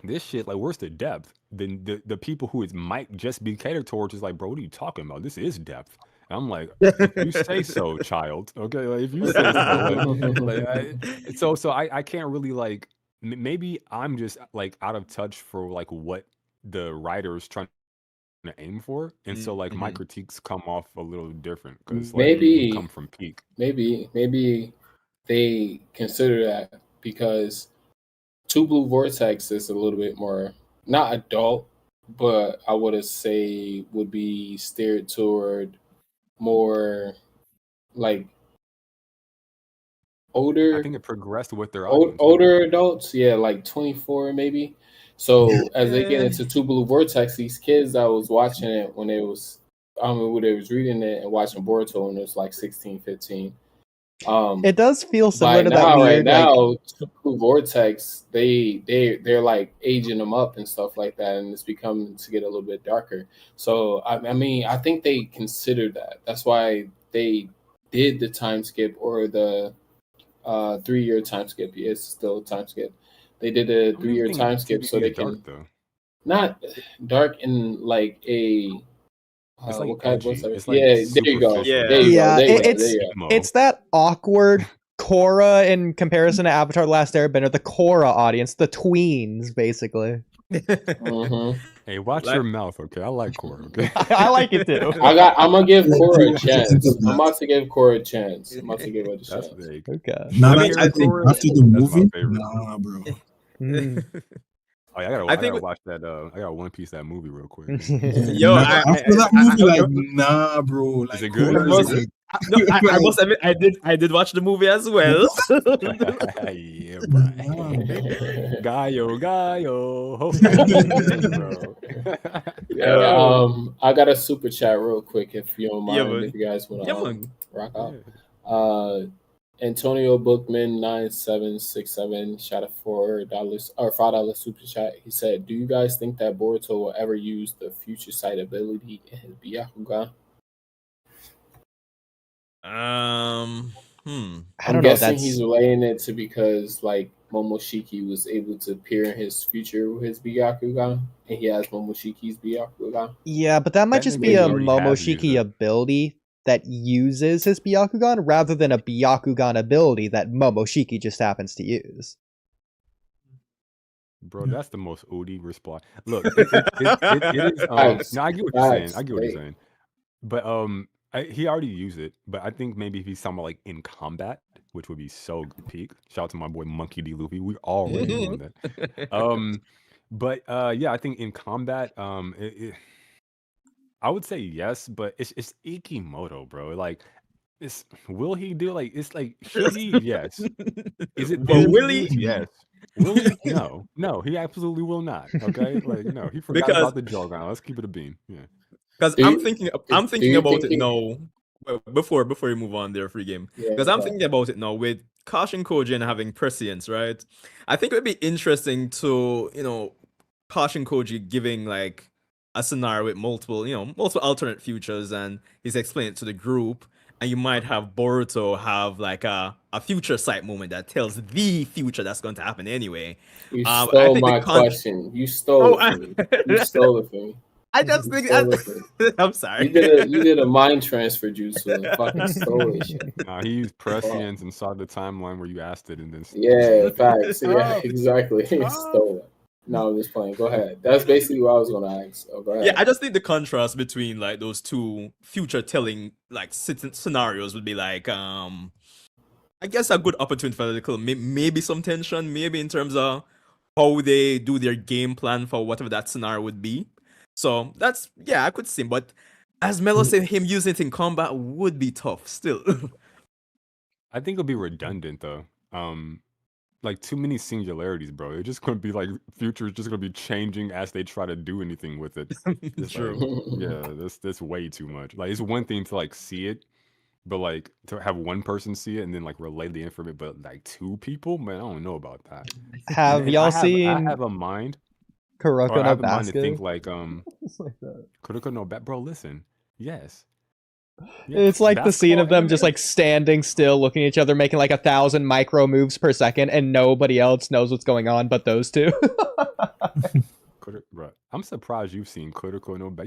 this shit, like, where's the depth? Then the people who it might just be catered towards is like, bro, what are you talking about? This is depth. And I'm like, if you say so, child. Okay, like if you say so, I can't really like. Maybe I'm just like out of touch for like what the writer is trying to aim for, and so like my Mm-hmm. critiques come off a little different because like we come Maybe, from peak. maybe they consider that because Two Blue Vortex is a little bit more not adult, but I would say would be steered toward more like I older think it progressed with their audience. Yeah. older adults, yeah, like 24 maybe. So as they get into Two Blue Vortex, these kids that was watching it when they was when they was reading it and watching Boruto when it was like 16, 15. It does feel By similar to that now, right weird, like, now, Two Blue Vortex, they're like aging them up and stuff like that, and it's becoming to get a little bit darker. So I mean, I think they considered that. That's why they did the time skip or the 3-year time skip. It's still a time skip. They did a I don't even 3-year think time skip so TBC they is dark can though. not dark in like a It's like what kind what's edgy. that? It's like Yeah, there you go. superficial. There you go. yeah, There you Like go. it's There you emo. it's that awkward Korra in comparison to Avatar: The Last Airbender, the Korra audience, the tweens, basically. go. Mm-hmm. Hey, watch Like- your mouth, okay? I like Korra, okay? I like it too. I'm gonna give Cora a Yeah, chance. yeah. I'm about to give Cora a chance. I'm about to give her a That's chance. vague. Okay. Now I that mean, I I think think after the That's my movie, favorite. nah, bro. Mm. Oh, yeah, I I think gotta watch that. I gotta One Piece that movie real quick. Yo, Nah, after that movie, like, nah, bro. Is Like, it good? Korra Bro, is like, no, I must admit, I did watch the movie as well. Yeah, boy. nah. Gaio. Bro. Hey, Yo, I got a super chat real quick if you don't yeah, mind. man. If you guys want Yeah, to man. rock out. Yeah. Antonio Bookman 9767 shot a $4 or $5 super chat. He said, "Do you guys think that Boruto will ever use the future sight ability in his Byakugan?" Hmm. I I'm don't know. guessing That's he's relating it to because like Momoshiki was able to peer in his future with his Byakugan, and he has Momoshiki's Byakugan. yeah, but that might just be Technically, a he already has used Momoshiki it. ability that uses his Byakugan rather than a Byakugan ability that Momoshiki just happens to use. Bro, that's the most Oodie response. Look, it is. Facts. No, I get what you're saying. Facts. I get what you're They- saying. But he already used it. But I think maybe if he's talking about like in combat, which would be so peak. Shout out to my boy Monkey D. Luffy. We already doing that. But yeah, I think in combat, I would say yes, but it's Ikimoto, bro. Like, will he do like it's like should he? Yes. Is it But feasible will to use? he? Yes. Will he? No, he absolutely will not. Okay, like no, he forgot Because about the Jargon. Let's keep it a beam. Yeah. because Do I'm you- thinking do you about think it he- now. Well, before you move on there, free game. Yeah, Because I'm go thinking about it now with Kashin Koji having prescience, right? I think it would be interesting to, Kashin Koji giving like a scenario with multiple alternate futures, and he's explaining it to the group, and you might have Boruto have like a future sight moment that tells the future that's going to happen anyway. You I stole think the my con- question. You stole it from me. You stole it from me. I just You think stole it from me. I'm sorry. You did a mind transfer jutsu and fucking stole it shit. Nah, he used prescience and saw the timeline where you asked it, and then Yeah, facts. Yeah, Stop. exactly. Stole it. No, I'm just playing. Go ahead. That's basically what I was gonna ask. Oh, go ahead. Yeah, I just think the contrast between like those two future telling like scenarios would be like I guess a good opportunity for little maybe some tension, maybe in terms of how they do their game plan for whatever that scenario would be. So that's I could see, but as Mello said, him using it in combat would be tough still. I think it'll be redundant though. Like too many singularities, bro. It's just gonna be like future is just gonna be changing as they try to do anything with it. It's True. like, yeah, that's way too much. Like it's one thing to like see it, But like to have one person see it and then like relay the information, but like 2 people, man, I don't know about that. Have And y'all I seen have a mind, or Kuroko I no have a mind to Basket? think like It's like that. Kuroko no bro. Listen, yes, It's like the scene basketball of them just anime? like standing still, looking at each other, making like 1,000 micro moves per second, and nobody else knows what's going on but those two. Bro, I'm surprised you've seen Kuroko no Ba.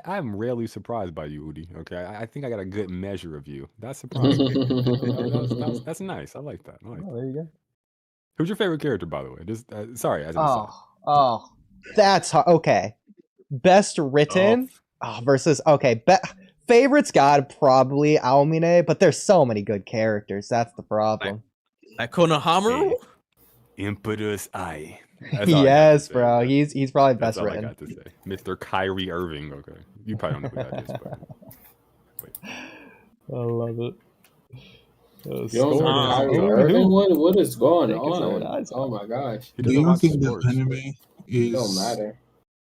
I'm rarely surprised by you, Oodie. Okay, I think I got a good measure of you. That surprised me. That's nice. I like that. I like that. There you go. Who's your favorite character, by the way? Just sorry, as an aside. Oh, that's okay. Best written versus favorite's got probably Aomine, but there's so many good characters. That's the problem. Like Konohamaru? Impetus I. That's all I got to Yes, say, bro. man. He's probably That's best all written. I got to say. Mr. Kyrie Irving. Okay, you probably don't know who that is, but I love it. You don't know Kyrie Irving? What is going on? Oh my gosh! he Do doesn't you watch think the sports. anime It is don't matter.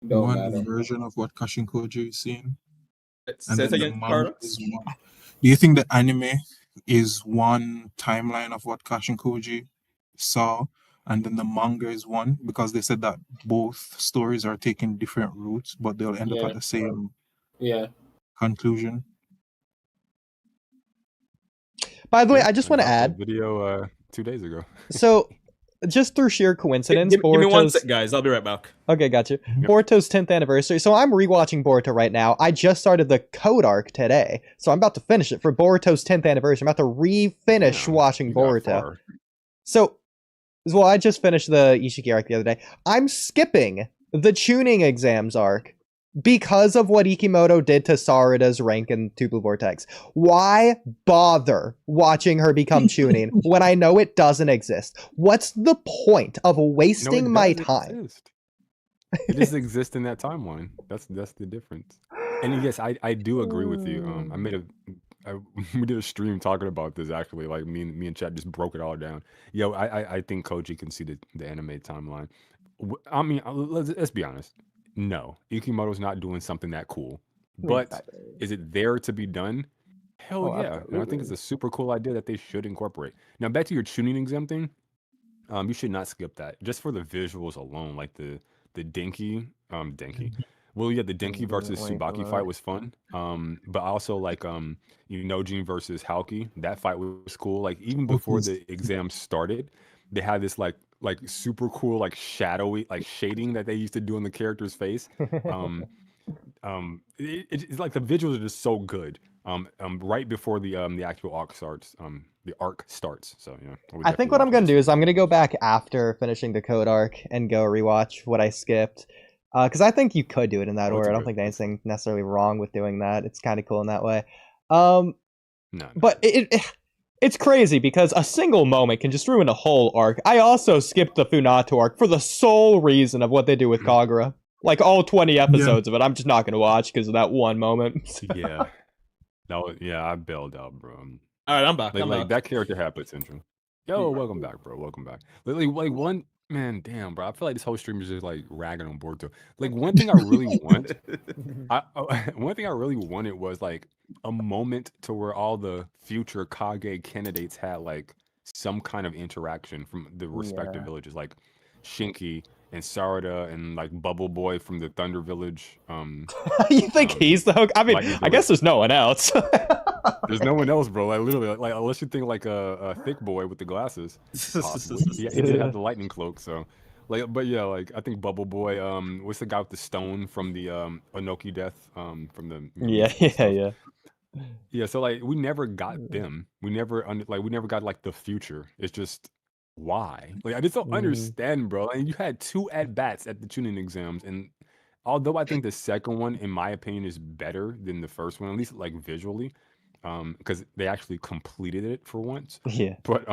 It don't one matter. version of what Kashinkoji is seeing? And Say then it the again, manga Paradox? is one. Do you think the anime is one timeline of what Kashinkoji saw, and then the manga is one? Because they said that both stories are taking different routes, but they'll end up at the same conclusion. By the way, I just want to add video 2 days ago. So, just through sheer coincidence, give me one Boruto's... sec, guys. I'll be right back. Okay, gotcha. Boruto's 10th anniversary. So I'm rewatching Boruto right now. I just started the Code arc today, so I'm about to finish it for Boruto's 10th anniversary. I'm about to refinish watching Boruto. So, well, I just finished the Ishiki arc the other day. I'm skipping the tuning exams arc because of what Ikimoto did to Sarada's rank in Two Blue Vortex. Why bother watching her become tuning when I know it doesn't exist? What's the point of wasting my time? It just exists in that timeline. That's the difference. And yes, I do agree with you. We did a stream talking about this actually. Like me and Chad just broke it all down. Yo, I think Koji can see the anime timeline. I mean, let's be honest. No, Ikimoto's not doing something that cool. But is it there to be done? Hell yeah. And I think it's a super cool idea that they should incorporate. Now back to your tuning exam thing. You should not skip that. Just for the visuals alone, like the Denki. Well, yeah, the Denki versus Tsubaki fight was fun. But also like Nojin versus Halki, that fight was cool. Like even before the exam started, they had this like super cool like shadowy like shading that they used to do on the character's face. It's like the visuals are just so good. Right before the actual arc starts. So yeah. I think what I'm gonna do is I'm gonna go back after finishing the Code arc and go rewatch what I skipped. Because I think you could do it in that order. I don't think there's anything necessarily wrong with doing that. It's kind of cool in that way. But it's crazy because a single moment can just ruin a whole arc. I also skipped the Funato arc for the sole reason of what they do with Kagura. Like all 20 episodes of it, I'm just not gonna watch because of that one moment. Yeah. I bailed out, bro. All right, I'm back. That character had potential. Yo, welcome back, bro. Welcome back. Like one man, damn, bro. I feel like this whole stream is just like ragging on Boruto. Like one thing I really want, one thing I really wanted was like a moment to where all the future Kage candidates had like some kind of interaction from the respective villages, like Shinki and Sarada and like Bubble Boy from the Thunder Village. You think he's the hook? I mean, I guess there's no one else. There's no one else, bro. Like literally, like unless you think like a thick boy with the glasses. He did have the lightning cloak, so like. But yeah, like I think Bubble Boy. What's the guy with the stone from the Onoki death? From the yeah. So like we never got them. We never got like the future. It's just why? Like I just don't understand, bro. And you had 2 at bats at the tuning exams, and although I think the second one, in my opinion, is better than the first one, at least like visually. Because they actually completed it for once. Yeah. But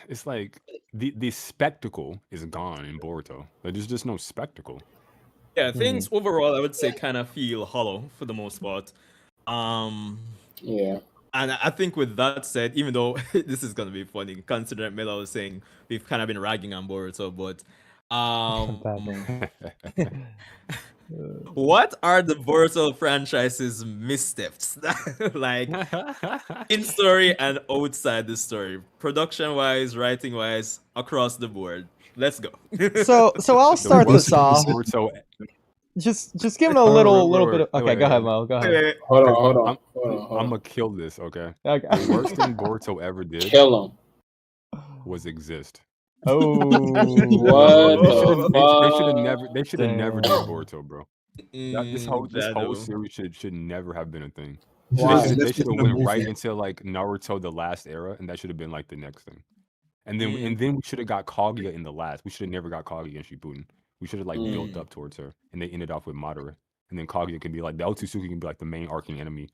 it's like the spectacle is gone in Boruto. Like, there's just no spectacle. Yeah, things overall I would say kind of feel hollow for the most part. Yeah. And I think with that said, even though this is gonna be funny, considering Mello was saying we've kind of been ragging on Boruto, but What are the Boruto franchise's missteps? Like in story and outside the story, production wise, writing wise, across the board. Let's go. So I'll The start worst this off. Boruto. Just giving a Wait, little wait, bit of. wait, Okay, wait, go ahead, wait. Mo. Go Wait, ahead. wait, Hold on, Because hold on, I'm hold on, hold I'm gonna on. kill this. Okay. Okay. The worst thing Boruto ever did Kill him. was exist. What They should the have. They should have never did Damn. Boruto, bro. This whole Shadow. series should never have been a thing. Why? They Let's should get have in the went right movie. into like Naruto the last era, and that should have been like the next thing. And Mm. then we should have got Kaguya in the last. We should have never got Kaguya in Shippuden. We should have like built Mm. up towards her, and they ended off with Madara, and then Kaguya can be like the Otsutsuki can be like the main arcing enemy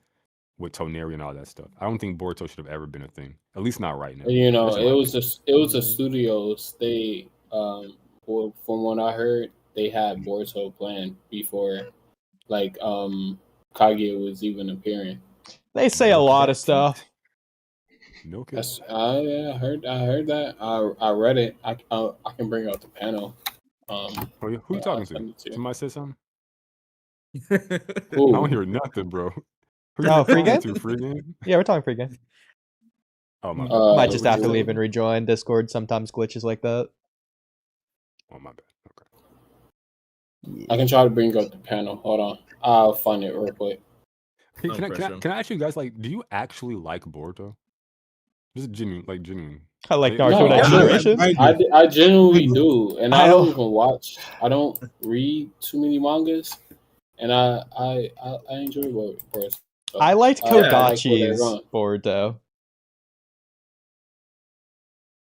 with Toneri and all that stuff. I don't think Boruto should have ever been a thing, at least not right now. You know, That's my it opinion. was a studios. They well, from what I heard, they had Boruto planned before, like Kaguya was even appearing. They say a Milk lot that of stuff. teat. Milk it. That's yeah, I heard that. I read it. I can bring out the panel. Oh, yeah. Who you I'll talking send to? it to you. Somebody said something? Who? I don't hear nothing, bro. Who Oh, you free talking game? to? Free game? Yeah, we're talking free game. Oh my bad. Might just what have you to say? leave and rejoin. Discord sometimes glitches like that. Oh my bad. Okay. I can try to bring up the panel. Hold on, I'll find it real quick. Hey, No can pressure. I ask you guys, like, do you actually like Boruto? Just genuine. I like Like, Naruto No, Next yeah, Generation. I genuinely I do. do, and I don't even watch. I don't read too many mangas, and I enjoy Boruto. I liked I like where they're Kodachi's going. Boruto.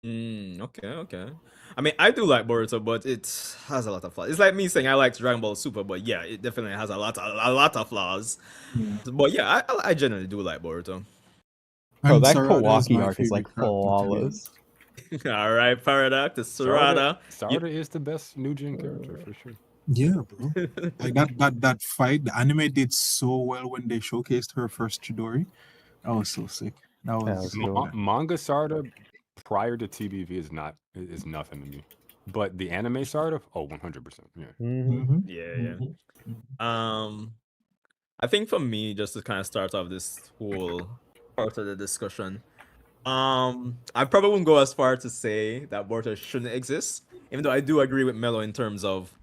Okay. I mean, I do like Boruto, but it has a lot of flaws. It's like me saying I like Dragon Ball Super, but yeah, it definitely has a lot of flaws. Yeah. But yeah, I generally do like Boruto. Bro, And that Sarada is Kawaki my arc is like favorite character, to be honest. flawless. All right, Paradox, the Sarada. Sarada is the best new gen character for sure. Yeah, bro. Like that fight, the anime did so well when they showcased her first Chidori. That was so sick. That was cool. Manga Sarada prior to TBV is nothing to me. But the anime Sarada, 100%. Yeah. Mhm. Yeah. I think for me, just to kind of start off this whole part of the discussion, I probably wouldn't go as far to say that Boruto shouldn't exist, even though I do agree with Mello in terms of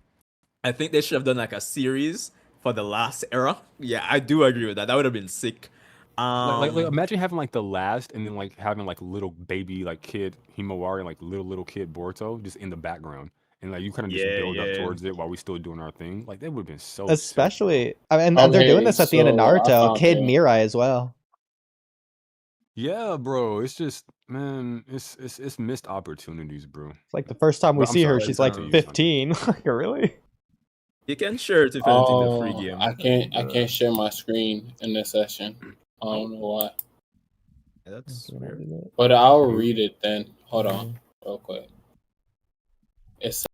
I think they should have done like a series for the last era. Yeah, I do agree with that. That would have been sick. Like imagine having like the last and then like having like little baby like kid Himawari, like little kid Boruto just in the background. And like you kind of just Yeah, build up yeah. towards it while we still doing our thing. Like that would have been so sick, bro. Especially, I mean, and they're doing this at the end of so I Naruto. found Kid it. Mirai as well. Yeah, bro. It's just man, it's missed opportunities, bro. It's like the first time we But I'm see her, sorry, she's back like to you, Sanjae. 15. Like, really? You can share it if anything the free Oh, game. I can't share my screen in this session. I don't know why, Yeah, that's weird. but I'll read it then. Hold on, real quick. It's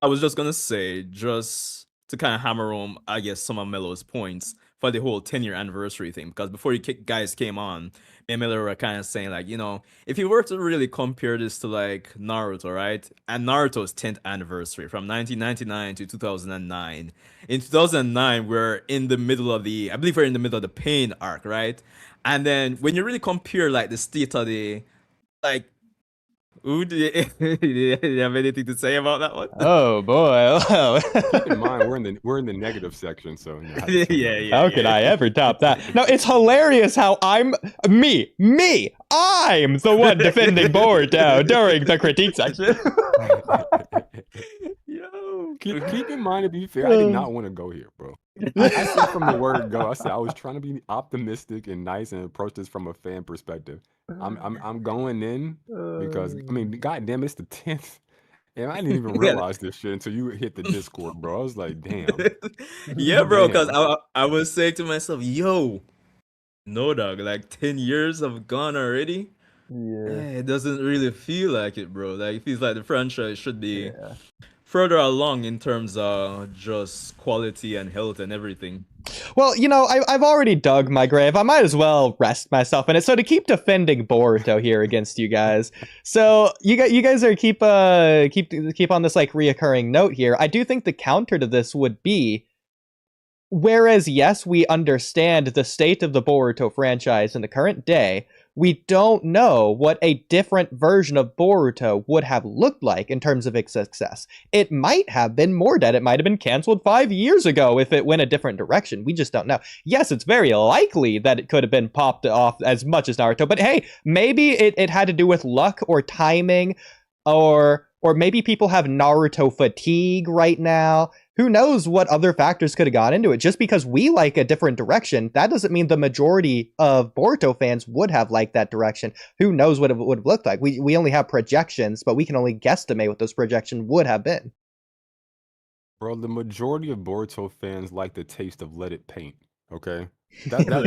I was just gonna say, just to kind of hammer home, I guess, some of Mello's points for the whole 10-year anniversary thing. Because before you guys came on, me and Mello were kind of saying, like, you know, if you were to really compare this to like Naruto, right? And Naruto's 10th anniversary from 1999 to 2009. In 2009, we're in the middle of I believe we're in the middle of the pain arc, right? And then when you really compare like the state of the, like, Oodie, do you have anything to say about that one? Oh boy. Keep in mind we're in the negative section, so you know, how to say that. How could I ever top that? No, it's hilarious how I'm I'm the one defending Boruto during the critique section. Yo. Keep in mind, to be fair, I did not want to go here, bro. I said from the word go, I said I was trying to be optimistic and nice and approach this from a fan perspective. I'm going in because I mean, goddamn, it's the 10th. And I didn't even realize this shit until you hit the Discord, bro. I was like, damn. Yeah, bro, because Damn. I was saying to myself, yo, no, dog, like 10 years have gone already. Yeah. It doesn't really feel like it, bro. Like, it feels like the franchise should be further along in terms of just quality and health and everything. Well, you know, I've already dug my grave. I might as well rest myself in it. So to keep defending Boruto here against you guys, so you guys are keep on this like reoccurring note here. I do think the counter to this would be Whereas, yes, we understand the state of the Boruto franchise in the current day, we don't know what a different version of Boruto would have looked like in terms of its success. It might have been more dead. It might have been canceled 5 years ago if it went a different direction. We just don't know. Yes, it's very likely that it could have been popped off as much as Naruto, but hey, maybe it had to do with luck or timing, or maybe people have Naruto fatigue right now. Who knows what other factors could have gone into it? Just because we like a different direction, that doesn't mean the majority of Boruto fans would have liked that direction. Who knows what it would have looked like? We only have projections, but we can only guesstimate what those projections would have been. Bro, the majority of Boruto fans like the taste of Let It Paint. Okay, that's what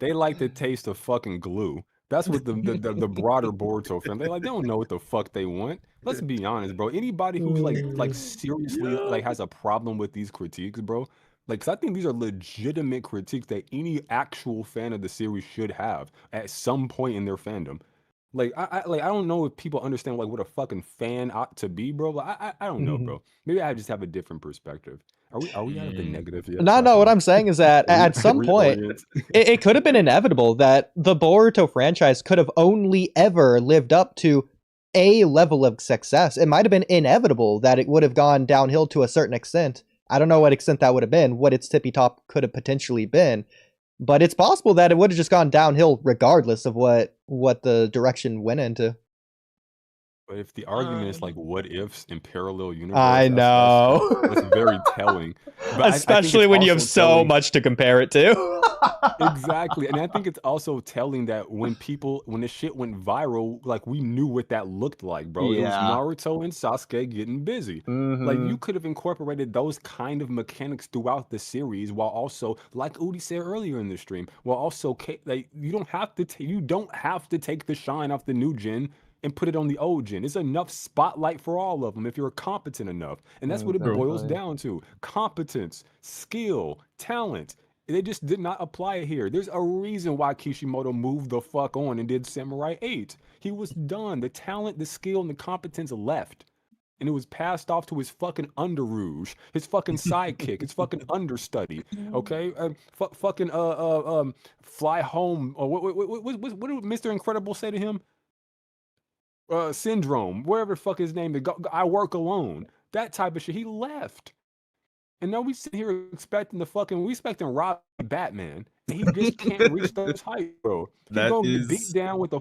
they like the taste of fucking glue. That's what the broader Boruto fan, they don't know what the fuck they want. Let's be honest, bro. Anybody who's like seriously like has a problem with these critiques, bro, like, 'cause I think these are legitimate critiques that any actual fan of the series should have at some point in their fandom. Like I don't know if people understand like what a fucking fan ought to be, bro. Like, I don't know, bro. Maybe I just have a different perspective. Are we out of the negative yet? No, what I'm saying is that at some point, it could have been inevitable that the Boruto franchise could have only ever lived up to a level of success. It might have been inevitable that it would have gone downhill to a certain extent. I don't know what extent that would have been, what its tippy top could have potentially been, but it's possible that it would have just gone downhill regardless of what the direction went into. But if the argument is like what ifs in parallel universe, I know. that's very telling. But especially when you have so much to compare it to. Exactly. And I think it's also telling that when this shit went viral, like we knew what that looked like, bro. It was Naruto and Sasuke getting busy. Like you could have incorporated those kind of mechanics throughout the series while also, like Oodie said earlier in the stream, while also like you don't have to take the shine off the new gen and put it on the old gen. It's enough spotlight for all of them if you're competent enough. And that's what it boils down to. Competence, skill, talent. They just did not apply it here. There's a reason why Kishimoto moved the fuck on and did Samurai 8. He was done. The talent, the skill, and the competence left. And it was passed off to his fucking underrouge, his fucking sidekick, his fucking understudy. Okay, fly home. Or what did Mr. Incredible say to him? Syndrome, wherever the fuck his name is. I work alone. That type of shit. He left. And now we sit here expecting we expecting Rob Batman. And he just can't reach those heights, bro. He's gonna get beat down with I'm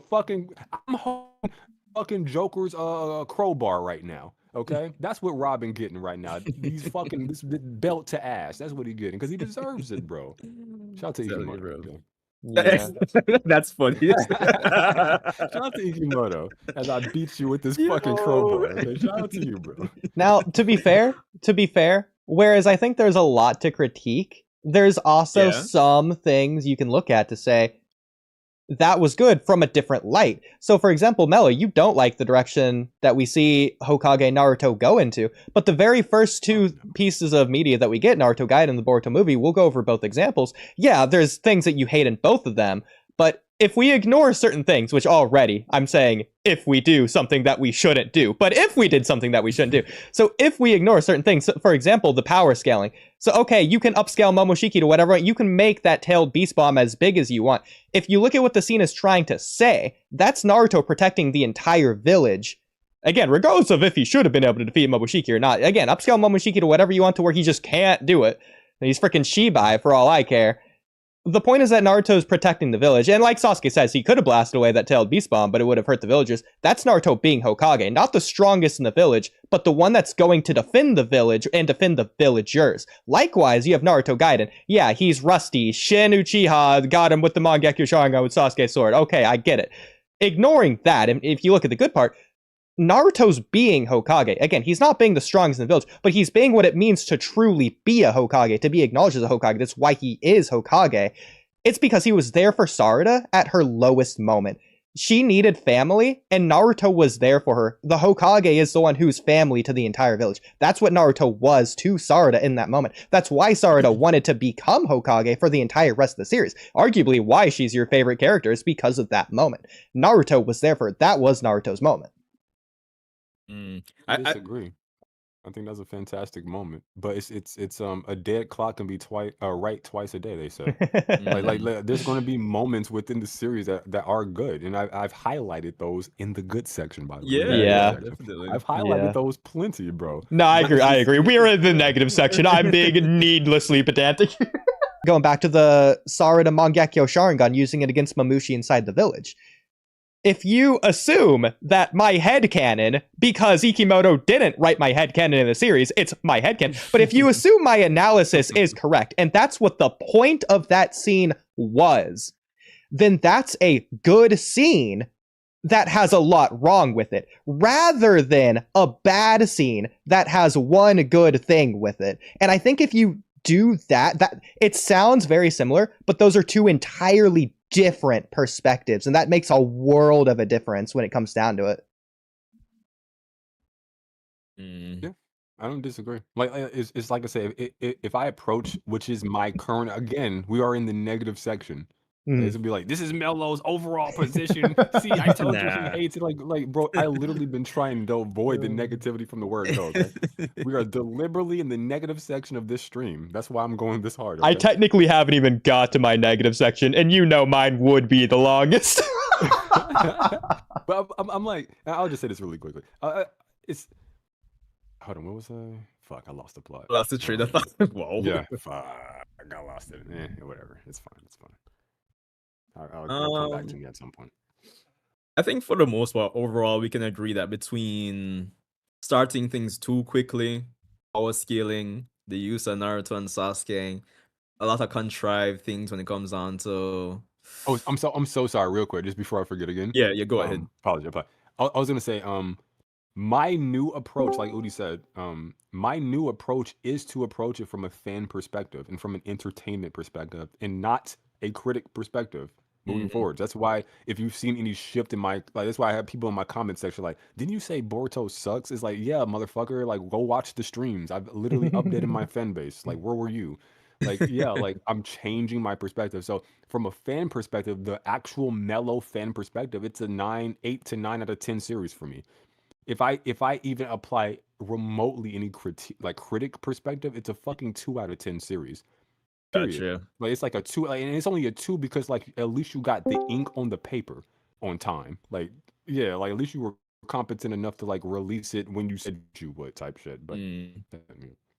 holding fucking Joker's crowbar right now. Okay? That's what Robin getting right now. He's fucking this belt to ass. That's what he's getting because he deserves it, bro. Shout out to Ikimoto, bro. Okay? Yeah. That's funny. Shout out to Ikimoto as I beat you with this fucking crowbar. Okay? Shout out to you, bro. Now, to be fair, whereas I think there's a lot to critique, there's also some things you can look at to say that was good from a different light. So, for example, Mello, you don't like the direction that we see Hokage Naruto go into, but the very first two pieces of media that we get, Naruto Gaiden and the Boruto movie, we'll go over both examples. Yeah, there's things that you hate in both of them, but if we ignore certain things, which already I'm saying if we do something that we shouldn't do, but if we did something that we shouldn't do. So if we ignore certain things, so for example, the power scaling. So okay, you can upscale Momoshiki to whatever, you can make that tailed beast bomb as big as you want. If you look at what the scene is trying to say, that's Naruto protecting the entire village. Again, regardless of if he should have been able to defeat Momoshiki or not. Again, upscale Momoshiki to whatever you want to where he just can't do it. He's freaking Shibai for all I care. The point is that Naruto's protecting the village, and like Sasuke says, he could have blasted away that tailed beast bomb, but it would have hurt the villagers. That's Naruto being Hokage, not the strongest in the village, but the one that's going to defend the village and defend the villagers. Likewise, you have Naruto Gaiden. Yeah, he's rusty. Shin Uchiha got him with the Mangekyo Sharingan with Sasuke's sword. Okay, I get it. Ignoring that, and if you look at the good part, Naruto's being Hokage. Again, he's not being the strongest in the village, but he's being what it means to truly be a Hokage, to be acknowledged as a Hokage. That's why he is Hokage. It's because he was there for Sarada at her lowest moment. She needed family, and Naruto was there for her. The Hokage is the one who's family to the entire village. That's what Naruto was to Sarada in that moment. That's why Sarada wanted to become Hokage for the entire rest of the series. Arguably why she's your favorite character is because of that moment. Naruto was there for her. That was Naruto's moment. I disagree. I think that's a fantastic moment. But it's a dead clock can be right twice a day, they say. There's going to be moments within the series that are good, and I've highlighted those in the good section, by the way. In the Yeah, negative Yeah. yeah, section. definitely. I've highlighted those plenty, bro. No, I But agree. it's I just agree. We are in the negative section. I'm being needlessly pedantic. Going back to the Sarada Mangekyo Sharingan, using it against Mamushi inside the village. If you assume that my headcanon, because Ikimoto didn't write my headcanon in the series, it's my headcanon. But if you assume my analysis is correct, and that's what the point of that scene was, then that's a good scene that has a lot wrong with it, rather than a bad scene that has one good thing with it. And I think if you do that it sounds very similar, but those are two entirely different perspectives, and that makes a world of a difference when it comes down to it. Yeah, I don't disagree. It's like I say, if I approach, which is my current, again, we are in the negative section. It's gonna be like, this is Mello's overall position. See, I told you he hates it. Like, bro, I literally been trying to avoid the negativity from the word go. Okay, we are deliberately in the negative section of this stream. That's why I'm going this hard. Okay? I technically haven't even got to my negative section, and you know mine would be the longest. But I'm like, I'll just say this really quickly. It's hold on, what was I? Fuck, I lost the plot. Lost the train of thought. Whoa. Yeah, fuck, I got lost in it. Whatever. It's fine. It's fine. It'll come back to me at some point. I think for the most part, overall, we can agree that between starting things too quickly, power scaling, the use of Naruto and Sasuke, a lot of contrived things when it comes down to. Oh, I'm so sorry. Real quick, just before I forget again. Yeah, go ahead. Apologize. I was gonna say, my new approach, like Oodie said, my new approach is to approach it from a fan perspective and from an entertainment perspective, and not a critic perspective. Moving forward, that's why if you've seen any shift in that's why I have people in my comment section like, didn't you say Boruto sucks? It's like, yeah, motherfucker, like go watch the streams. I've literally updated my fan base. Like, where were you? Like, yeah, like I'm changing my perspective. So from a fan perspective, the actual Mello fan perspective, it's a 8 to 9 out of 10 series for me. If I even apply remotely any critic perspective, it's a fucking 2 out of 10 series. Period. Gotcha. Like it's like a 2, and it's only a 2 because like at least you got the ink on the paper on time. Like, yeah, like at least you were competent enough to like release it when you said you would, type shit. But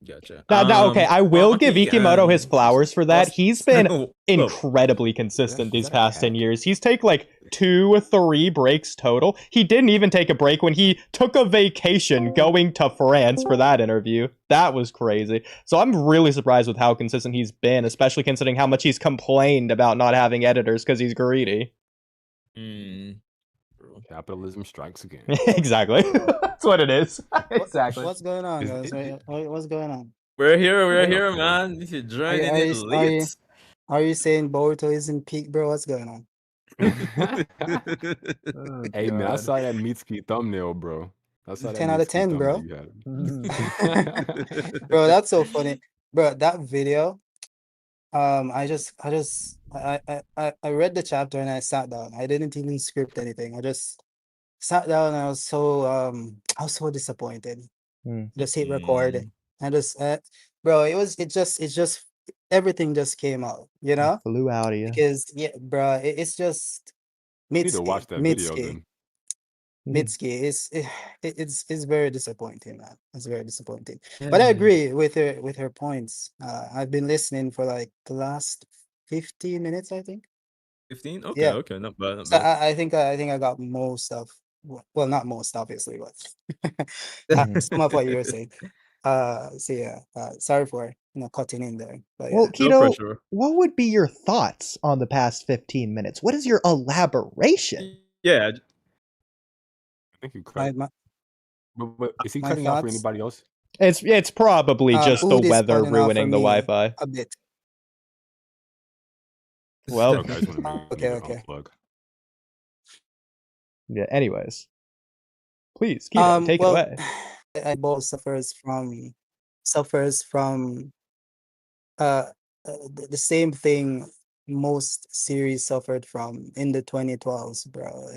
Gotcha. Okay, I will give Ikimoto his flowers for that. He's been Whoa. incredibly consistent these that past 10 hack? years. He's taken like 2 or 3 breaks total. He didn't even take a break when he took a vacation going to France for that interview. That was crazy. So I'm really surprised with how consistent he's been, especially considering how much he's complained about not having editors because he's greedy. Capitalism strikes again. Exactly. That's what it is. Exactly. What's going on, guys? What's going on? We're here, man. You should join in it late. Are you saying Boruto isn't peak, bro? What's going on? Hey man, I saw that Mitsuki thumbnail, bro. I saw 10 that out of Mitsuki 10, bro. thumbnail you had. Bro, that's so funny. Bro, that video, I read the chapter and I sat down. I didn't even script anything. I just sat down and I was so disappointed. Just hit record and just bro, it just everything just came out, you know? Flew out of you. Because yeah, bro, it's just You need to watch that video then. Mitsuki it's very disappointing, man. It's very disappointing. But I agree with her points. I've been listening for like the last 15 minutes, I think. 15? Okay, Yeah. okay, not bad. Not So bad. I think I got most of, well, not most obviously, but some of what you were saying. So yeah, sorry for cutting in there. But Well, yeah. No Keto, pressure. what would be your thoughts on the past 15 minutes? What is your elaboration? Yeah. I think you cut. But is he my cutting out for thoughts? anybody else? It's probably just the Oodie's weather cutting out ruining for the me Wi-Fi. a bit. Well, Okay, I just want to Okay. unplug. yeah. Anyways, please, Keto, take it away. I both suffers from the same thing most series suffered from in the 2012s, bro.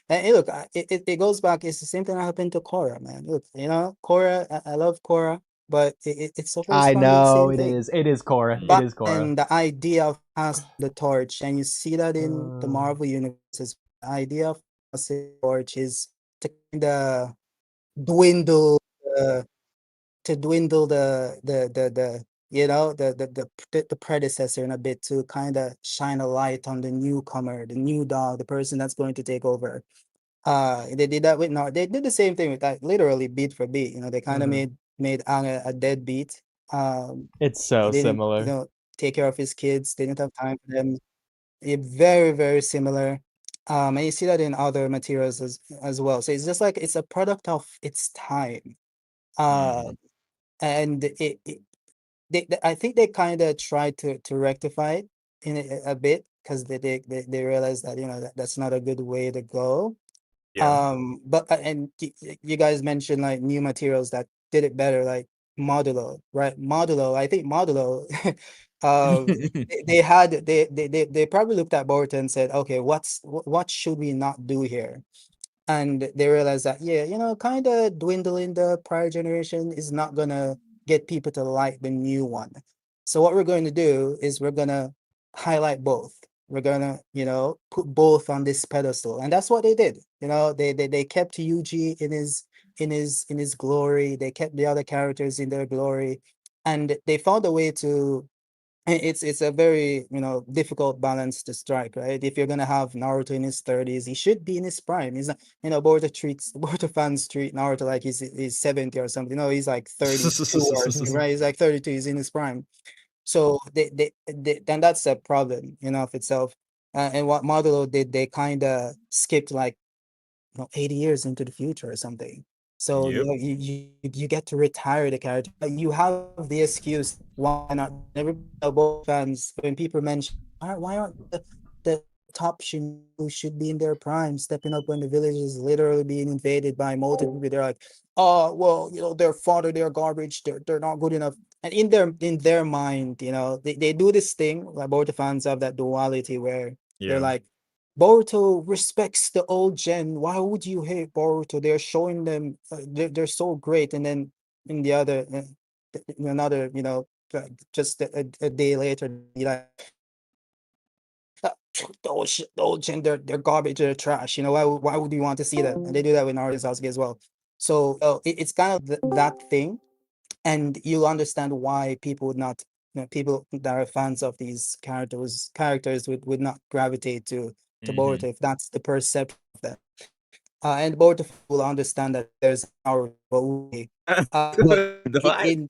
And look, it goes back. It's the same thing that happened to Korra, man. Look, Korra. I love Korra, but it suffers I from the know same it thing. is. It is Korra. It But is Korra. and the idea of passing the torch, and you see that in the Uh, Marvel universe, the idea of passing the torch is to kind of dwindle the the predecessor in a bit, to kind of shine a light on the newcomer, the new dog, the person that's going to take over. They did that with they did the same thing with that, literally beat for beat. They kind of made Aang a deadbeat. it's He so didn't, similar. take care of his kids, didn't have time for them. Very, very similar. And you see that in other materials as well. So it's just like it's a product of its time. Uh, and I think they kind of tried to rectify it in a bit, because they realized that that's not a good way to go. Yeah. But and you guys mentioned like new materials that did it better, like Modulo, right? Modulo, I think Modulo, they probably looked at Boruto and said, okay, what should we not do here? And they realized that, yeah, kind of dwindling the prior generation is not gonna get people to like the new one. So what we're going to do is we're gonna highlight both. We're gonna, put both on this pedestal, and that's what they did. They kept Yuji in his glory. They kept the other characters in their glory, and they found a way to. It's a very difficult balance to strike, right? If you're gonna have Naruto in his 30s, he should be in his prime. He's not, Boruto fans treat Naruto like he's 70 or something. No, he's like 32 or something, right? He's like 32. He's in his prime. So then that's a problem, of itself. And what Modulo did, they kind of skipped like 80 years into the future or something. So Yep. you get to retire the character. You have the excuse why not. Every both fans, when people mention why aren't the top Shin who should be in their prime stepping up when the village is literally being invaded by multiple people, they're like, oh well, their father, they're garbage, they're not good enough. And in their mind, they do this thing, like both the fans have that duality where they're Yeah. like, Boruto respects the old gen. Why would you hate Boruto? They're showing them they're so great, and then in the other, in another, just a day later, be like, the old gen, they're garbage, they're trash. Why would you want to see them? And they do that with Naruto and Sasuke as well. So it's kind of that thing, and you'll understand why people would not, people that are fans of these characters would not gravitate to Boruto if that's the perception of them. And Boruto will understand that there's our Uodie. But What? in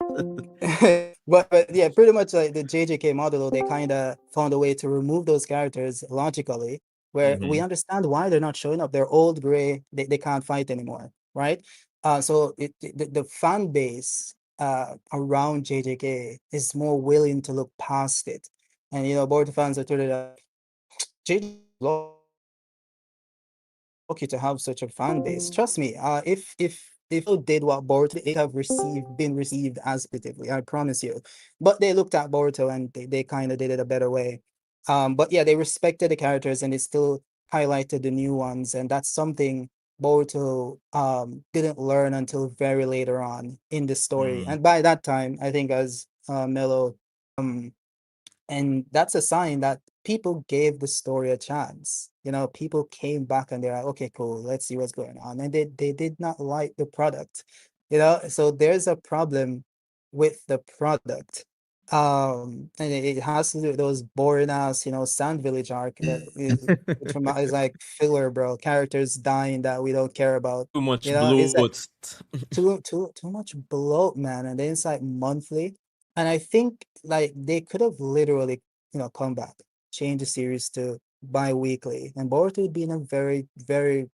but yeah, pretty much like the JJK model, they kind of found a way to remove those characters logically, where we understand why they're not showing up. They're old gray, they can't fight anymore, right? So the fan base around JJK is more willing to look past it. And Boruto fans are totally like, JJK lucky to have such a fan base. Trust me, if you did what Boruto did, it have been received as positively, I promise you. But they looked at Boruto and they kind of did it a better way. But yeah, they respected the characters and they still highlighted the new ones, and that's something Boruto didn't learn until very later on in the story. And by that time, I think, as Mello um and that's a sign that people gave the story a chance. People came back and they're like, okay, cool, let's see what's going on. And they did not like the product. So there's a problem with the product. And it has to do with those boring ass, Sand Village arc that is like filler, bro. Characters dying that we don't care about. Too much It's like blood. too much bloat, man. And then it's like monthly. And I think like they could have literally, come back, change the series to bi-weekly, and Boruto would be in a very, very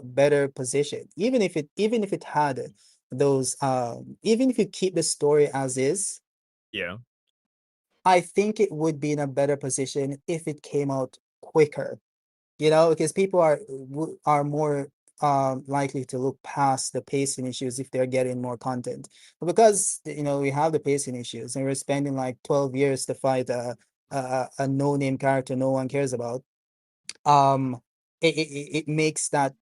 better position. Even if it had those even if you keep the story as is, Yeah. I think it would be in a better position if it came out quicker, because people are more likely to look past the pacing issues if they're getting more content. But because we have the pacing issues and we're spending like 12 years to fight a no name character no one cares about, um it makes that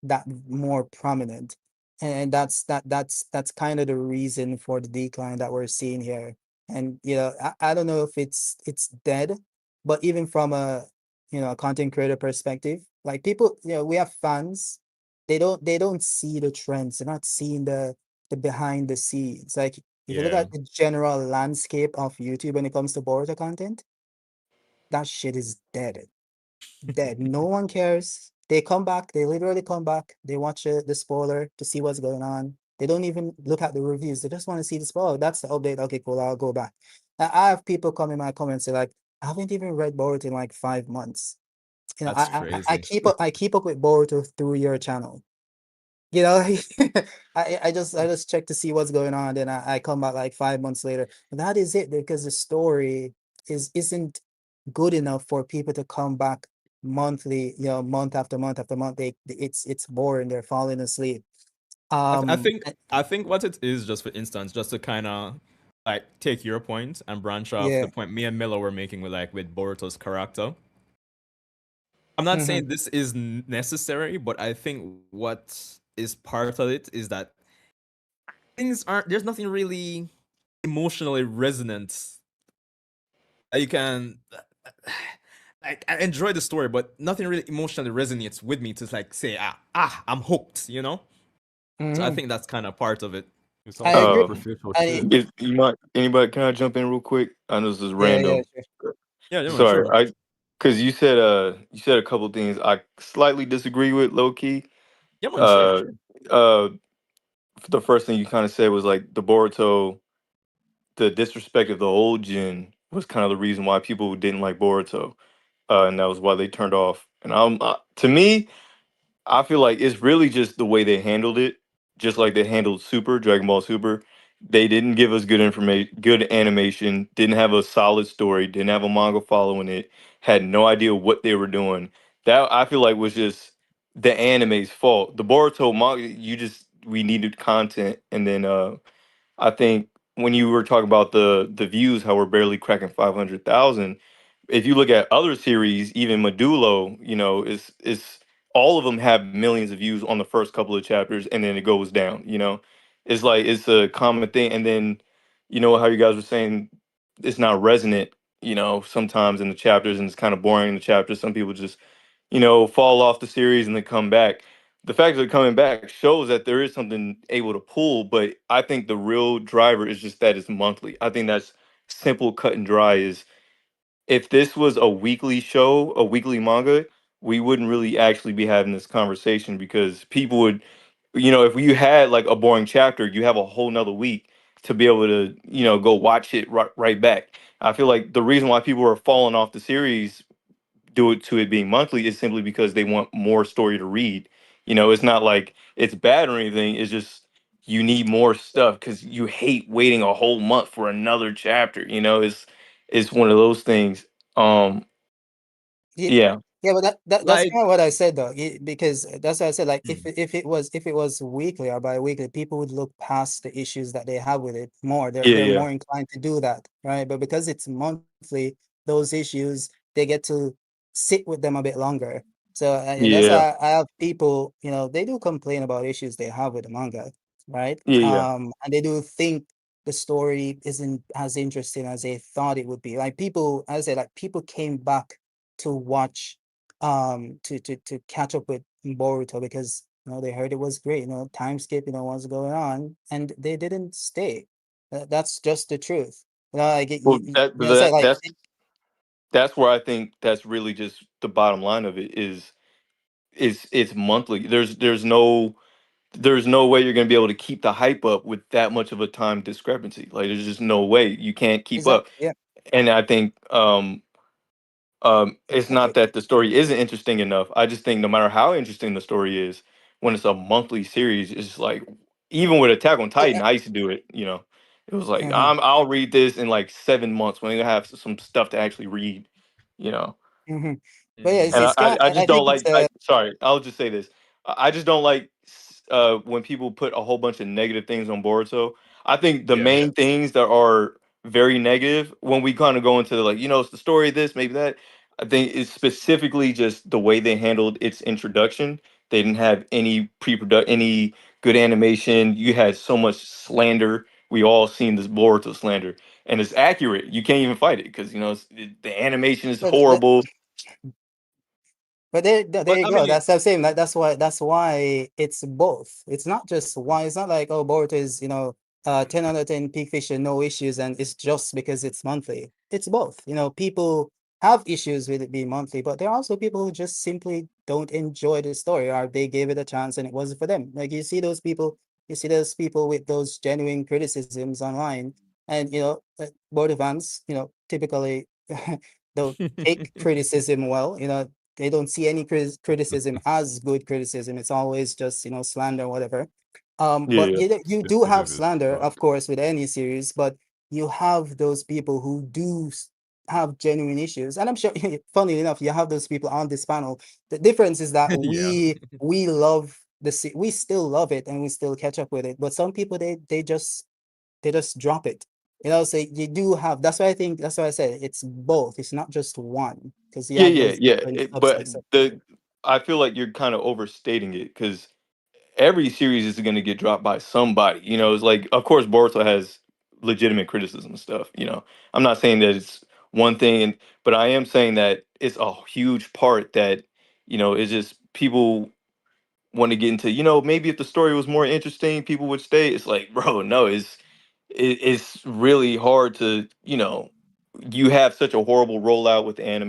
more prominent, and that's kind of the reason for the decline that we're seeing here. And I don't know if it's dead, but even from a a content creator perspective, like people, we have fans, they don't see the trends, they're not seeing the behind the scenes. Like if you look Yeah. at the general landscape of YouTube when it comes to Boruto content, that shit is dead. No one cares. They come back. They literally come back. They watch the spoiler to see what's going on. They don't even look at the reviews. They just want to see the spoiler. That's the update. Okay, cool. I'll go back. I have people come in my comments say like, I haven't even read Boruto in like 5 months. That's I crazy. keep up with Boruto through your channel. You know, I just check to see what's going on. Then I come back like 5 months later. That is it, because the story isn't good enough for people to come back monthly, month after month after month. It's boring. They're falling asleep. I Um, think and- I think what it is, just for instance, just to kind of like take your point and branch off yeah. the point me and Miller were making with Boruto's character. I'm not Mm-hmm, saying this is necessary, but I think what is part of it is that things aren't. There's nothing really emotionally resonant that you can. Like I enjoy the story, but nothing really emotionally resonates with me to like say I'm hooked, you know. So I mm-hmm. think that's kind of part of it. It's I all agree. Um, superficial I shit. if you might, anybody, can I jump in real quick? I know this is Yeah, random. sure. Yeah, yeah, man, Sorry, sure. because you said a couple things I slightly disagree with, low key. Yeah, man, sure, Uh, sure. uh, the first thing you kind of said was like the Boruto, the disrespect of the old gen was kind of the reason why people didn't like Boruto, and that was why they turned off. And to me, I feel like it's really just the way they handled it, just like they handled Super, Dragon Ball Super. They didn't give us good information, good animation, didn't have a solid story, didn't have a manga following it, had no idea what they were doing. That I feel like was just the anime's fault. The Boruto manga, we needed content, and then I think when you were talking about the views, how we're barely cracking 500,000. If you look at other series, even Medulo, is all of them have millions of views on the first couple of chapters, and then it goes down. It's like it's a common thing. And then, how you guys were saying it's not resonant. Sometimes in the chapters, and it's kind of boring in the chapters. Some people just fall off the series and then come back. The fact that they're coming back shows that there is something able to pull, but I think the real driver is just that it's monthly. I think that's simple, cut and dry. Is if this was a weekly show, a weekly manga, we wouldn't really actually be having this conversation because people would, if you had like a boring chapter, you have a whole nother week to be able to, go watch it right back. I feel like the reason why people are falling off the series do it to it being monthly is simply because they want more story to read. It's not like it's bad or anything. It's just you need more stuff because you hate waiting a whole month for another chapter. It's one of those things. Um, Yeah, yeah, yeah, but that's Like, kind of what I said though, because that's what I said. Like, if mm, it was weekly or bi-weekly, people would look past the issues that they have with it more. They're yeah, they're yeah, more inclined to do that, right? But because it's monthly, those issues they get to sit with them a bit longer. So and that's yeah, why I have people, they do complain about issues they have with the manga, right? yeah, yeah. And they do think the story isn't as interesting as they thought it would be. Like people, as I say, like people came back to watch to catch up with Boruto because they heard it was great, time skip, what's going on, and they didn't stay. That's just the truth. Like Well, say like that's where I think that's really just the bottom line of it is it's monthly. There's no way you're going to be able to keep the hype up with that much of a time discrepancy. Like there's just no way you can't keep up. exactly, yeah, And I think it's not exactly. that the story isn't interesting enough. I just think no matter how interesting the story is, when it's a monthly series, it's just like even with Attack on Yeah, Titan, I used to do it. It was like mhm, I'll read this in like 7 months when I have some stuff to actually read. You know, mhm. But yeah, it's, mm, and it's kind. I I just think don't it's like. Sorry, I'll just say this. I just don't like when people put a whole bunch of negative things on Boruto. I think the yeah, main things that are very negative. When we kind of go into like, it's the story of this, maybe that. I think it's specifically just the way they handled its introduction. They didn't have any pre-production, any good animation. You had so much slander. We all seen this Boruto slander, and it's accurate. You can't even fight it because the animation is But that, horrible. But there But you I go. mean, That's what I'm saying. That's why it's both. It's not just one. It's not like, oh, Boruto is 10 out of 10 peak fiction, no issues, and it's just because it's monthly. It's both. People have issues with it being monthly, but there are also people who just simply don't enjoy the story, or they gave it a chance and it wasn't for them. Like you see those people with those genuine criticisms online, and Boruto fans, typically don't take criticism well. They don't see any criticism as good criticism. It's always just slander or whatever. Yeah, But yeah, you do It have is. slander, of course, with any series, but you have those people who do have genuine issues, and I'm sure, funny enough, you have those people on this panel. The difference is that yeah. we love we still love it and we still catch up with it, but some people they just drop it. So you do have. That's why I think. That's why I said it's both. It's not just one, because you yeah, have yeah, those yeah. different But subsets. I feel like you're kind of overstating it because every series is going to get dropped by somebody. It's like, of course, Boruto has legitimate criticism and stuff. I'm not saying that it's one thing, but I am saying that it's a huge part that is just people want to get into. Maybe if the story was more interesting, people would stay. It's like, bro, no, it's really hard to you have such a horrible rollout with anime,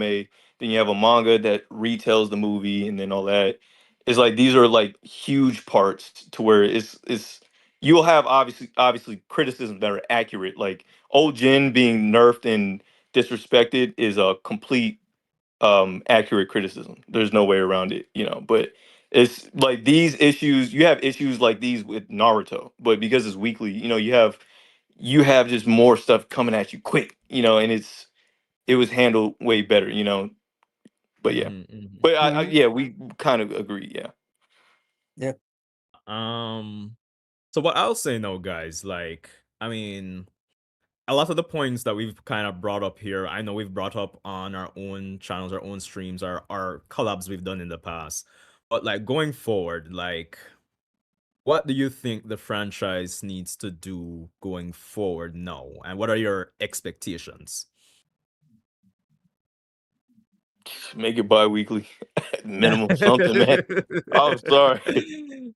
then you have a manga that retells the movie and then all that. It's like these are like huge parts to where it's you'll have obviously criticisms that are accurate, like old Jin being nerfed and disrespected is a complete accurate criticism. There's no way around it, but it's like these issues, you have issues like these with Naruto, but because it's weekly, you have just more stuff coming at you quick, and it was handled way better, but yeah. Mhm, mhm. But Mhm. yeah, we kind of agree, yeah. Yeah. Um, so what I'll say now, guys, like, I mean, a lot of the points that we've kind of brought up here, I know we've brought up on our own channels, our own streams, our collabs we've done in the past. But like going forward, like, what do you think the franchise needs to do going forward now? And what are your expectations? Make it bi-weekly minimum something, man. I'm sorry.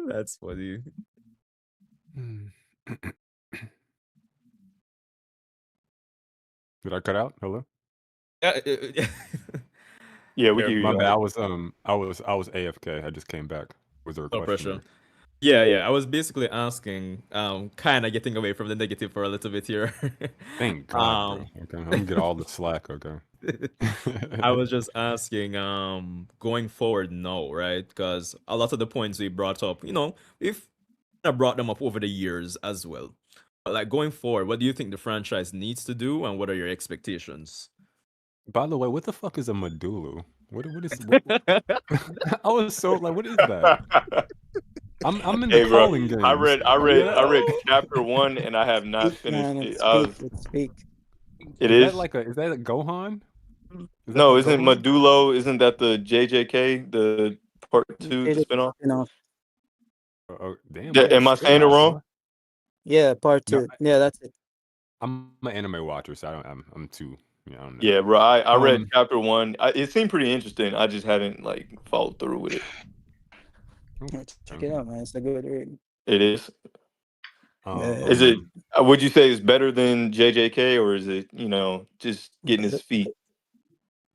That's funny. Hmm. Did I cut out? Hello? Yeah, Yeah, we yeah, can hear My you. bad. I was AFK. I just came back. Was there a no question? pressure. Yeah. I was basically asking, kind of getting away from the negative for a little bit here. Thank God, bro. um, Okay, I'm gonna get all the slack. Okay. I was just asking, going forward, no, right? Because a lot of the points we brought up, we've kind of brought them up over the years as well. But like going forward, what do you think the franchise needs to do, and what are your expectations? By the way, what the fuck is a Madulu? What is what? I was so like, what is that? I'm in the Hey, bro, calling I games. read I You read I read know? chapter 1 and I have not Speak, finished man. it. It's speak. It's speak. It Is is. that a Gohan? Is that the No, isn't Gohan? Medulo? Isn't that the JJK, the part two, the It is, spinoff? Oh, damn, Yeah, we got a am I saying it spinoff, wrong? huh? Yeah, part No, 2. Yeah, that's it. I'm an anime watcher, so I'm too. I don't know. Yeah, bro. I read Um, chapter 1. It seemed pretty interesting. I just haven't like followed through with it. Yeah, check okay. it out, man. It's a good read. It is. Yeah. Is it? Um, Would you say it's better than JJK, or is it just getting his But, feet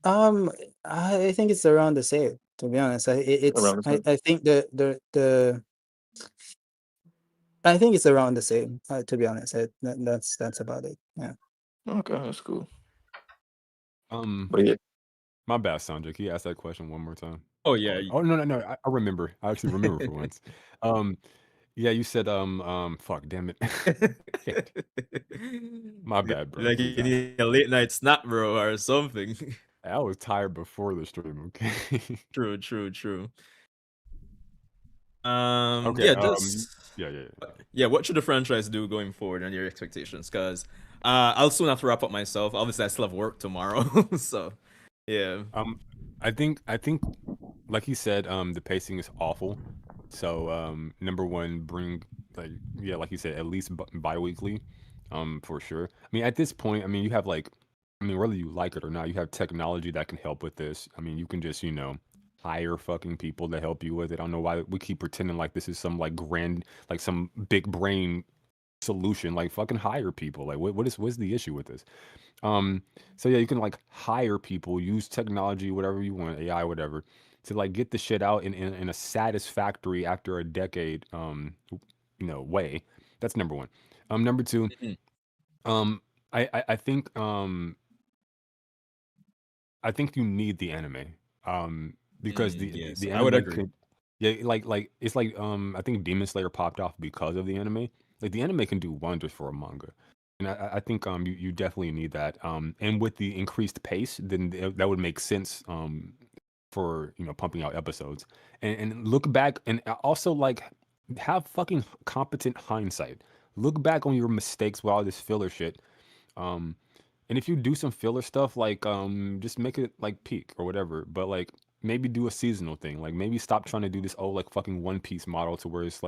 um, I think it's around the same. To be honest, around the same? I think I think it's around the same. To be honest, that's about it. Yeah. Okay, that's cool. um, But yeah, my bad, Sanjay. Can you ask that question one more time? Oh yeah. Oh no, I remember. I actually remember for once. Um, yeah, you said fuck, damn it. Shit. My bad, bro. Like Please you ask. need a late night snack, bro, or something. I was tired before the stream. Okay. True. Okay. Yeah. Yeah, what should the franchise do going forward and your expectations? Because I'll soon have to wrap up myself. Obviously, I still have work tomorrow. So, yeah. I think like he said, the pacing is awful. So number one, bring like you said, at least bi-weekly, for sure. I mean, at this point, I mean, you have whether you like it or not, you have technology that can help with this. I mean, you can just hire fucking people to help you with it. I don't know why we keep pretending like this is some some big brain solution. Like fucking hire people. Like what's the issue with this? So yeah, you can hire people, use technology, whatever you want, AI, whatever, to get the shit out in a satisfactory after a decade way. That's number one. Number two, I think I think you need the anime. Because Yes, the I would anime agree. could it's I think Demon Slayer popped off because of the anime. Like the anime can do wonders for a manga. And I think you definitely need that. And with the increased pace, then that would make sense for pumping out episodes. And look back and also have fucking competent hindsight. Look back on your mistakes with all this filler shit. Um and if you do some filler stuff, just make it peak or whatever. But maybe do a seasonal thing. Like maybe stop trying to do this fucking One Piece model to where it's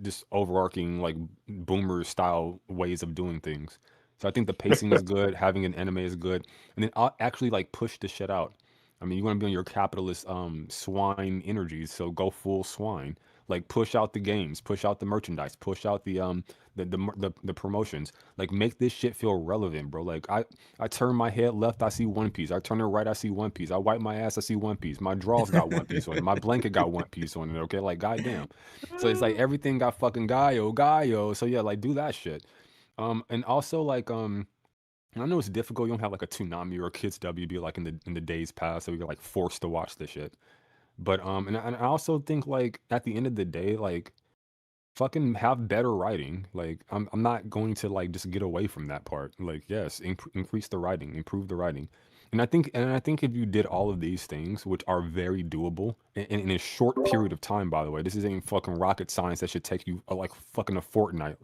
just overarching boomer style ways of doing things. So I think the pacing is good, having an anime is good, and then actually push the shit out. I mean, you want to be on your capitalist swine energies, so go full swine. Like push out the games, push out the merchandise, push out the promotions. Like make this shit feel relevant, bro. Like I turn my head left, I see One Piece. I turn it right, I see One Piece. I wipe my ass, I see One Piece. My drawers got One Piece on it. My blanket got One Piece on it. Okay, goddamn. So it's everything got fucking Gaio. So yeah, do that shit. And also I know it's difficult. You don't have a Toonami or a Kids WB in the days past, so you're forced to watch this shit. But and I also think at the end of the day, fucking have better writing. I'm not going to just get away from that part. Yes, increase the writing, improve the writing. And I think if you did all of these things, which are very doable in a short period of time, by the way, this isn't fucking rocket science that should take you fucking a fortnight.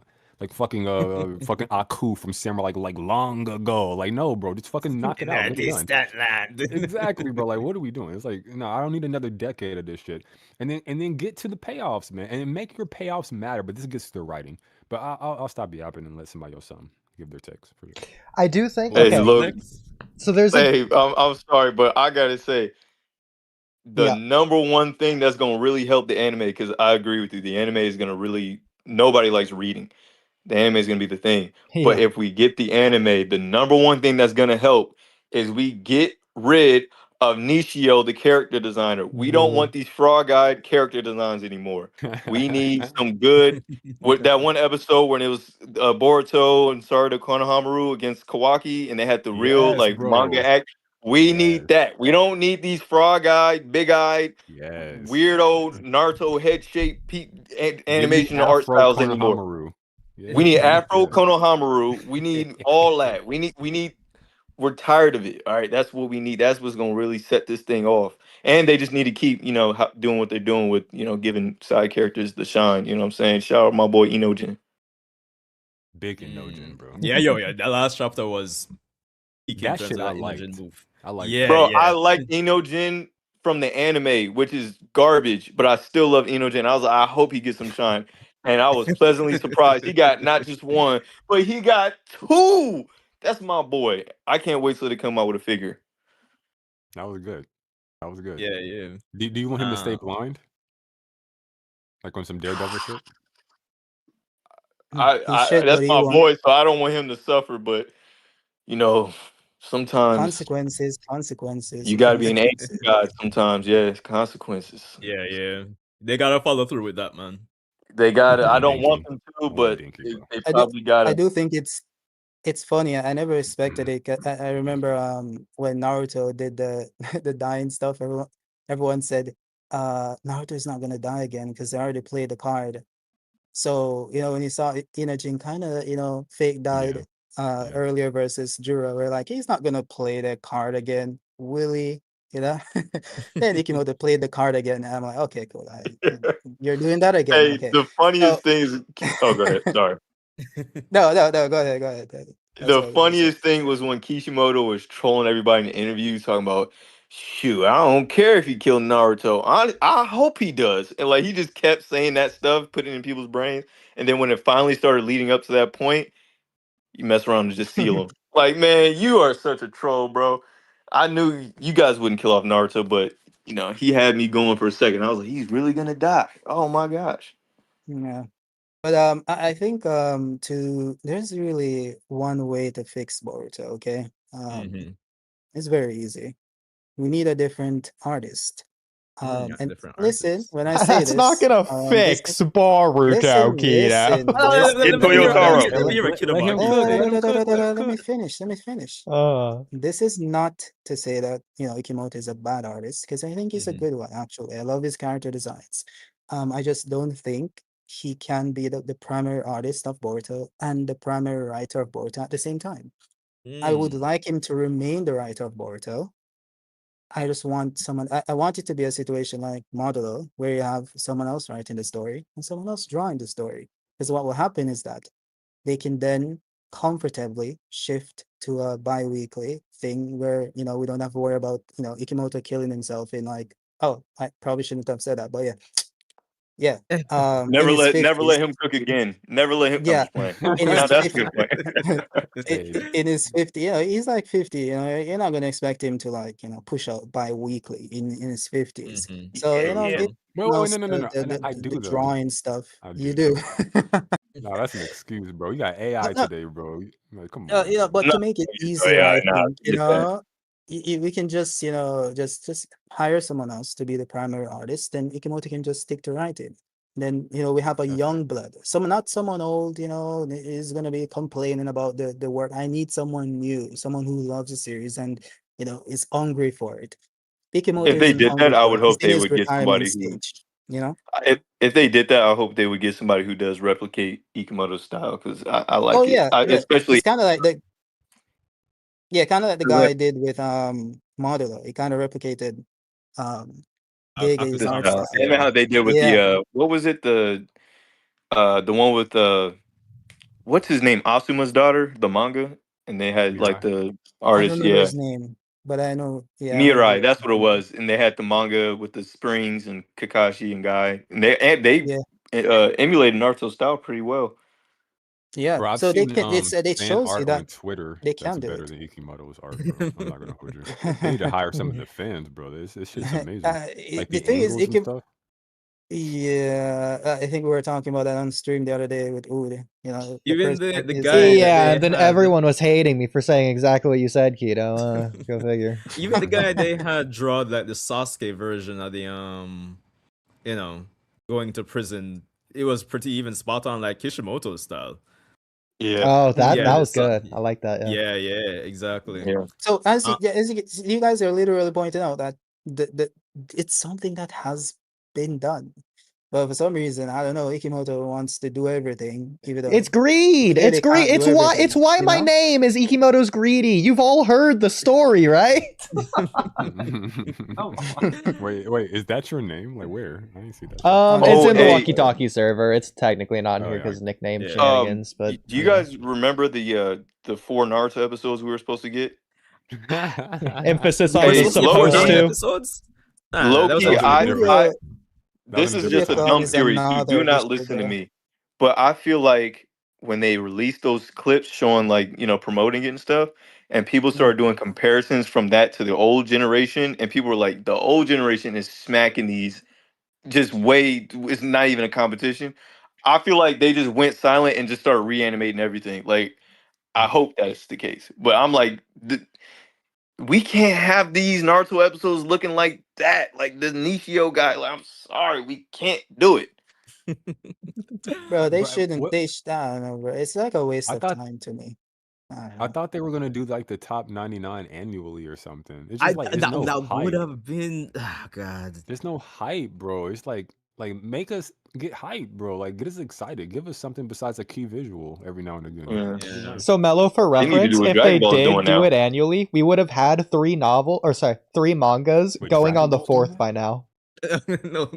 Fucking Aku from Samurai long ago. No, bro, just fucking knock it out, get it done. That land. Exactly, bro. What are we doing? It's no, I don't need another decade of this shit. And then get to the payoffs, man, and make your payoffs matter. But this gets to the writing. But I'll stop yapping and let somebody else give their takes for sure. I do think Hey, okay. look. So there's Hey, I'm sorry, but I gotta say, the number one thing that's gonna really help the anime, because I agree with you, the anime is gonna really, nobody likes reading. The anime is gonna be the thing. But if we get the anime, the number one thing that's gonna help is we get rid of Nishio, the character designer. We don't want these frog-eyed character designs anymore. We need some good. With that one episode when it was Boruto and Sarada Konohamaru against Kawaki, and they had the real Yes, manga bro. act. We need that. We don't need these frog-eyed, big-eyed, Yes. weirdo Naruto head-shaped Give me animation art Afro styles anymore. Konohamaru. Yeah, We need Afro yeah. Konohamaru. We need all that. We're tired of it. All right, that's what we need. That's what's gonna really set this thing off. And they just need to keep, doing what they're doing with, giving side characters the shine. You know what I'm saying? Shout out my boy Inojin. Big Inojin, bro. Yeah. That last chapter was peak in That terms shit of I that liked. Inogen move. I liked Yeah, Bro, I yeah. like Inojin from the anime, which is garbage, but I still love Inojin. I was like, I hope he gets some shine. And I was pleasantly surprised. He got not just one, but he got two. That's my boy. I can't wait till they come out with a figure. That was good. That was good. Yeah. Do you want him to stay blind? Like on some Daredevil shit? He should, That's but he my won't. boy, so I don't want him to suffer. But sometimes Consequences. you gotta be an angry Consequences. god. Sometimes, yeah, it's consequences. Yeah. They gotta follow through with that, man. They gotta. I One don't want dinky. them to, One but dinky, they, bro. they I do. probably gotta. I do think it's funny. I never expected it. I remember when Naruto did the the dying stuff. Everyone said Naruto's not gonna die again because they already played the card. So when you saw Inojin kind of fake died Yeah. earlier versus Juro, we're like he's not gonna play that card again, will he? you know. Then Ikimoto played the card again. And I'm like, okay, cool. You're doing that again. Hey, Okay. the funniest thing is. Oh, go ahead. Sorry. No, go ahead. That's The what I was gonna say. funniest thing was when Kishimoto was trolling everybody in the interviews, talking about, "Shoot, I don't care if he killed Naruto. I hope he does." And like he just kept saying that stuff, putting it in people's brains. And then when it finally started leading up to that point, you mess around and just seal him. Like, man, you are such a troll, bro. I knew you guys wouldn't kill off Naruto, but he had me going for a second. I was like, he's really gonna die. Oh my gosh. Yeah. But I think there's really one way to fix Boruto, okay? It's very easy. We need a different artist. Yeah, And different listen, artists. when I say That's not this, gonna this fix Boruto, listen, Keto. Get listen, Toyotaro. Let me hear what Kido Let about. him Go cook. ahead. Let him cook. Let him let me cook. finish. Let me finish. Uh, This is not to say that, Ikimoto is a bad artist, because I think he's a good one, actually. I love his character designs. I just don't think he can be the primary artist of Boruto and the primary writer of Boruto at the same time. I would like him to remain the writer of Boruto. I just want I want it to be a situation like Modulo, where you have someone else writing the story and someone else drawing the story. Because what will happen is that they can then comfortably shift to a bi-weekly thing where, we don't have to worry about, Ikimoto killing himself in like, oh, I probably shouldn't have said that, but yeah. Yeah. In Never his let never 50s. let him cook again. Never let him. I'm Yeah. just playing. In No, his that's a 50, good point. Hey, in his 50, he's like 50, you're not gonna expect him to like, push out bi-weekly in his 50s. So, Yeah. give wait, else no. I the do though. drawing stuff. I You do do. though. No, that's an excuse, bro. You got AI No, today, bro. Like, come on, but No, to make it easier, yeah, I nah, think, get that. we can just, just hire someone else to be the primary artist. Then Ikimoto can just stick to writing. Then, we have a That's young blood. Not someone old, is gonna be complaining about the work. I need someone new, someone who loves the series and, is hungry for it. Ikimoto If they isn't did that, hungry I for would it. He's hope in they his would get retirement somebody who. stage, you know? If they did that, I hope they would get somebody who does replicate Ikemoto's style because I Oh like it. yeah, Especially it's kind of like kind of like the guy did with Modulo. He kind of replicated um Gege's the art style. style. Akusa's, Same yeah. how they did with Yeah, the what was it the one with what's his name, Asuma's daughter, the manga, and they had like Mirai. the I artist, don't know yeah, his name, but I know. Yeah, I know who Mirai. you're That's what it talking about. was, and they had the manga with the springs and Kakashi and Guy, and they Yeah, emulated Naruto's style pretty well. yeah. Bro, I've So they seen can. It fan shows you art on that Twitter they that's can do better it. than Ikimoto's art, bro. I'm not gonna hold you. They need to hire some of the fans, bro. This shit's amazing. Like The the thing is, angles it and can. stuff. Yeah, I think we were talking about that on stream the other day with Oodie. The Even the perspectives guy and that yeah, they and then had, everyone was hating me for saying exactly what you said, Keto. Go figure. even the guy they had draw like the Sasuke version of the you know, going to prison. It was pretty even spot on like Kishimoto's style. Yeah, Oh, that Yeah, Mhm. was good. I like that. Yeah. yeah, exactly. yeah. So Uh, you guys are literally pointing out that the it's something that has been done, but for some reason I don't know. Ikimoto wants to do everything, even though It's greed. It's clearly greed. can't do It's everything. why my name is Ikimoto's greedy. You've all heard the story, right? Wait, is that your name? Like where? I didn't see that shit. On It's Oh, in the Discord. hey, Walky Talky server. It's technically not in Oh here yeah. because nickname yeah. shenanigans, but do you guys remember the 4 Naruto episodes we were supposed to get? emphasis We on were the Hey, Supposed to get supposed four to supposed Naruto get to. episodes? Nah, that was That Loki, was in a actually different. I Studio That was this in a is different just a Club dumb timeline. is theory, so do another not issue, listen to bro. me. But I feel like when they released those clips showing like, promoting it and stuff, and people started Mm. doing comparisons from that to the old generation, and people were like, the old generation is smacking these just way, it's not even a competition. I feel like they just went silent and just started reanimating everything. Like, I hope that's the case. But I'm like, we can't have these Naruto episodes looking like that. Like the Nishio guy. Like, I'm sorry, we can't do it. Bro, they But shouldn't. what? I don't know, bro. It's like a waste I of thought time to me. I don't I know. thought they were gonna do like the top 99 annually or something. It's I just like it's that no that would hype. have been God. There's no hype, bro. It's like like make us get hyped, bro. Like get us excited. Give us something besides a key visual every now and again. Yeah. That'd be nice. So Mello, for They need to reference, do what if Dragon they Ball is doing did do now. it annually, we would have had 3 mangas Wait, going on Dragon the Ball's doing 4th that? by now. No.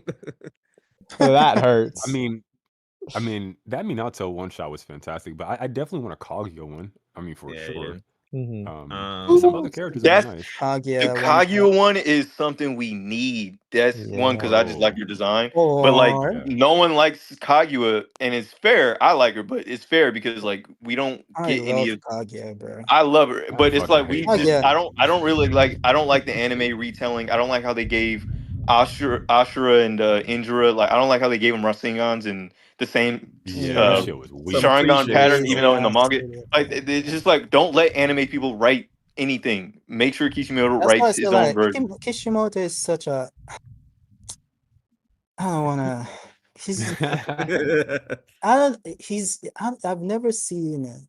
That hurts. I mean, that Minato one shot was fantastic, but I definitely want a Kaguya one. I mean, for sure. Some other characters would be That's nice. the Kaguya one is something we need. That's one because I just like your design. But like Or no one likes Kaguya, and it's fair. I like her, but it's fair because like we don't I get any love of. Kaguya, bro. I love her, I but it's fucking like we hate just. Kaguya. Kaguya. I don't really like. I don't like the anime retelling. I don't like how they gave Ashura and Indra. Like I don't like how they gave them Rasengans and the same Yeah, that shit was Some weak. Sharingan pattern, cliches. even though in the manga, Yeah. like it's just like don't let anime people write anything. Make sure Kishimoto That's why I writes feel his own like version. Kishimoto is such a. I don't wanna. He's. I don't. He's. I've never seen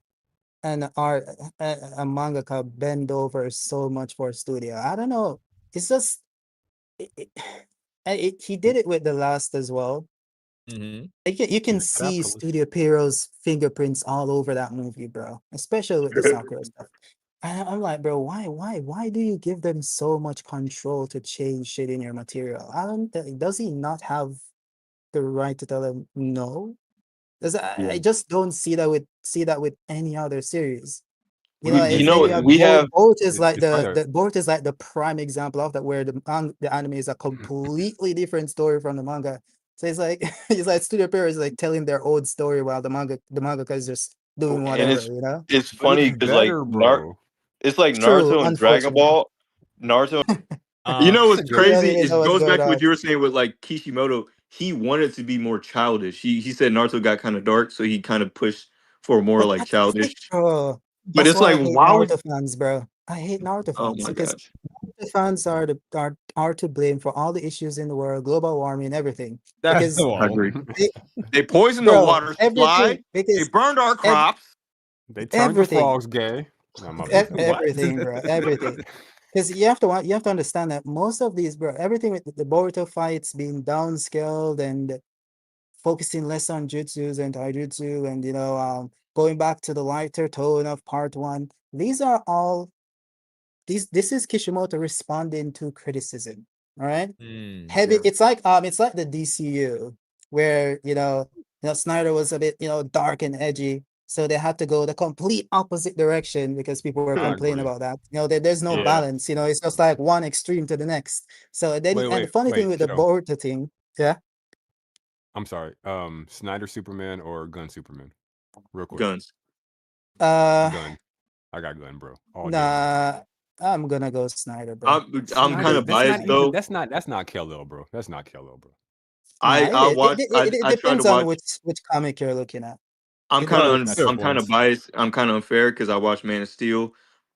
an art a mangaka bend over so much for a studio. I don't know. It's just. He did it with the last as well. You can He's see capitalist. Studio Pierrot's fingerprints all over that movie, bro. Especially with the Sakura stuff. And I'm like, bro, why do you give them so much control to change shit in your material? I don't. Does he not have the right to tell them no? Because I just don't see that with any other series. You know, You It's know then you what have we have? Boruto is like it's either the Boruto is like the prime example of that, where the anime is a completely different story from the manga. So it's like it's like Studio Pierrot is like telling their old story while the mangaka is just doing And whatever, you know. it's but it's funny because like better, bro. it's like True, Naruto and Dragon unfortunately. Ball. Naruto. You Um, know It's a what's good. You don't crazy? even know It what's goes going back to what on. you were saying with like Kishimoto. He wanted to be more childish. He said Naruto got kind of dark, so he kind of pushed for more But like I childish. think, bro, But that's it's why I like, hate why would? Naruto fans, bro. I hate Naruto Oh fans my because gosh! Naruto fans are to blame for all the issues in the world, global warming, everything. that's Because I wow. agree. they, They poisoned the bro, water supply. everything, They because burned our ev- crops. They turned the everything, frogs gay. No, my bad. That was What? everything, bro, everything. Because you have to understand that most of these, bro, everything with the Boruto fights being downscaled and focusing less on jutsus and taijutsu, and going back to the lighter tone of part one. These are all this is Kishimoto responding to criticism. All right, heavy. Yeah. It's like the DCU, where Snyder was a bit dark and edgy, so they had to go the complete opposite direction because people were I complaining agree. about that. There's no Yeah. balance. It's just like one extreme to the next. So then, and the funny thing with the Kiddo. Boruto thing, yeah. I'm sorry. Snyder Superman or Gun Superman? Real quick. Guns. Gun. I got Gun, bro. All day. Nah, I'm gonna go Snyder, bro. I'm kind of That's not biased even. though. That's not Kal-El, bro. That's not Kal-El, bro. Nah, I watched. it I tried to depends on watch. which comic you're looking at. I'm It kind Well, depends. fair of I'm kind point. of biased. I'm kind of unfair because I watched Man of Steel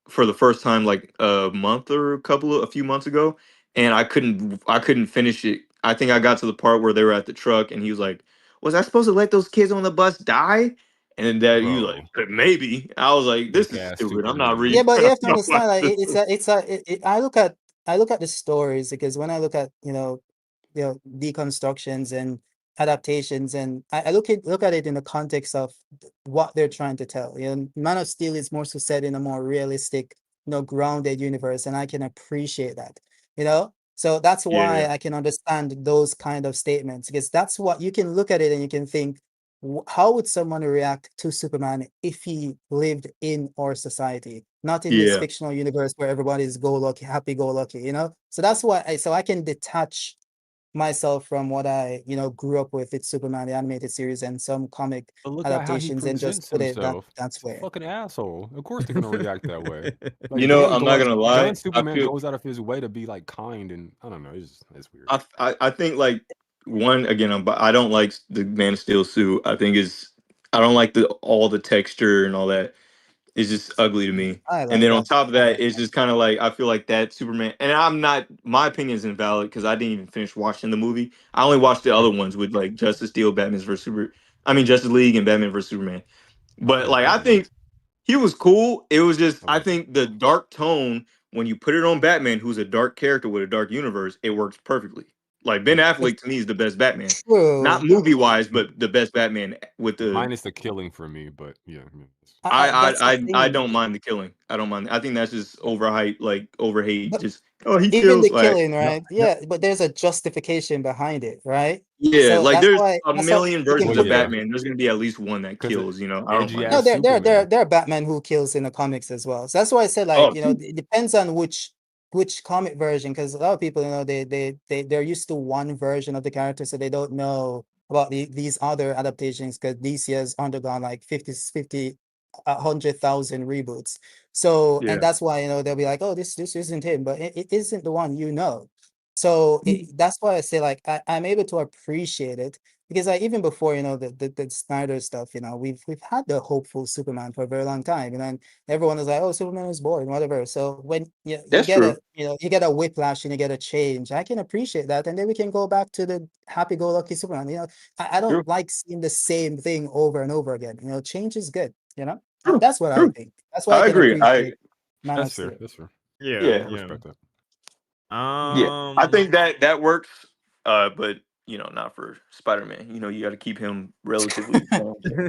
for the first time like a month or a few months ago, and I couldn't finish it. I think I got to the part where they were at the truck, and he was like, "Was I supposed to let those kids on the bus die?" And that he was Bro, like, "Maybe." I was like, "This fake is ass stupid. I'm not Superman, Yeah, reading." but you I'm have to not understand, watching like this. I look at the stories, because when I look at deconstructions and adaptations, and I look at it in the context of what they're trying to tell. Man of Steel is more so set in a more realistic, grounded universe, and I can appreciate that. So that's Yeah, why I can understand those kind of statements, because that's what you can look at it and you can think, how would someone react to Superman if he lived in our society, not in this yeah. fictional universe where everybody's go lucky, happy go lucky, So that's why I can detach myself from what I grew up with. It's Superman the animated series and some comic but look at how he adaptations, and just presents put it himself. that's He's a where. fucking asshole. Of course they're gonna react that way. You Like know, Gun, I'm not gonna Gun lie. I Superman feel goes out of his way to be like kind, and I don't know. It's weird. I think like one again. I don't like the Man of Steel suit. I don't like all the texture and all that. It's just ugly to me. I And like then on that. top of I that, like it's just kind of like I feel like that Superman. And I'm not. My opinion is invalid because I didn't even finish watching the movie. I only watched the other ones with like Justice Steel, Batman's versus Super. I mean Justice League and Batman versus Superman. But Yeah, like those I are nice. think he was cool. It was just I I like them. think the dark tone when you put it on Batman, who's a dark character with a dark universe, it works perfectly. Like Ben Affleck to me is the best Batman. True. Not movie wise, but the best Batman with the. Minus the killing for me, but yeah. That's the I thing. don't mind the killing. I don't mind. I think that's just overhyped, like overhate. But Just he even the kills. Like killing, No, right? no. Yeah, but there's a justification behind it, right? yeah, So like that's there's why a million you can versions Well, of keep it. yeah, Batman. There's gonna be at least one that because kills. You know, I don't edgy mind No, that. ass there Superman. are Batman who kills in the comics as well. So that's why I said, Oh, like, it depends on which comic version, because a lot of people, they're used to one version of the character, so they don't know about these other adaptations, because DC has undergone like 100,000 reboots. So, and yeah. that's why, they'll be like, oh, this isn't him, but it isn't the one, So that's why I say, like, I'm able to appreciate it, because even before, the Snyder stuff, we've had the hopeful Superman for a very long time, and everyone is like, oh, Superman is boring, whatever. So when you That's get true. you get a whiplash and you get a change, I can appreciate that, and then we can go back to the happy-go-lucky Superman. I True. don't like seeing the same thing over and over again. Change is good. True. That's what I True. think. That's why I I can agree. appreciate Man of That's fair. Steel. That's fair. Yeah, Yeah. I yeah. respect that. Yeah. I Um, think that works. But not for Spider-Man. You got to keep him relatively.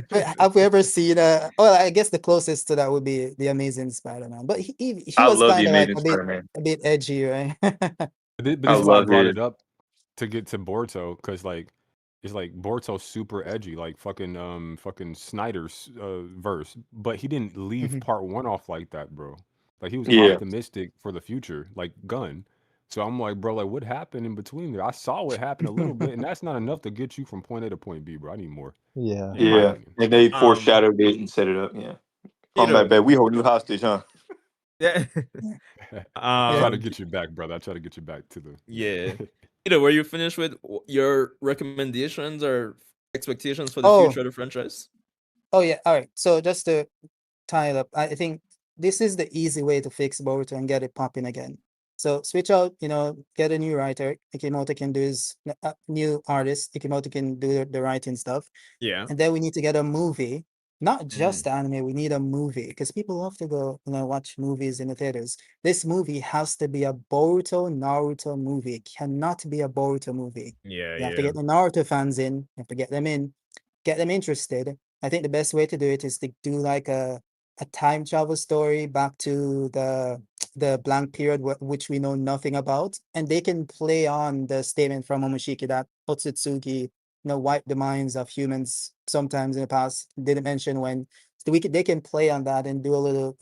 But have we ever seen well, I guess the closest to that would be the Amazing Spider-Man, but he I was love the kind of like Amazing Spider-Man. a bit edgy, right? But I this is why I love brought his. it up to get to Boruto, because it's like Boruto's super edgy, like fucking Snyder's verse, but he didn't leave Mhm. part 1 off like that, bro. Like he was Yeah. optimistic for the future, like Gun. So I'm like, bro, like what happened in between there? I saw what happened a little bit, and that's not enough to get you from point A to point B, bro. I need more, Yeah. in my Yeah. opinion. And they um, foreshadowed it and set it up. Yeah. Combat Ito, bad. We hold you hostage, huh? yeah. I try to Um, get you back, brother. I try to get you back to the yeah. Ito, were you finished with your recommendations or expectations for the Oh, future of the franchise? oh yeah. All right. So just to tie it up, I think this is the easy way to fix Boruto and get it popping again. So switch out, get a new writer. Ikimoto can do his new artist. Ikimoto can do the writing stuff. Yeah. And then we need to get a movie, not just Mm. anime. We need a movie, because people love to go, watch movies in the theaters. This movie has to be a Boruto Naruto movie. It cannot be a Boruto movie. Yeah, You have to yeah. get the Naruto fans in. You have to get them in, get them interested. I think the best way to do it is to do like a time travel story back to the blank period which we know nothing about, and they can play on the statement from Momoshiki that Otsutsuki wipe the minds of humans sometimes in the past. Didn't mention when. So they can play on that and do a little,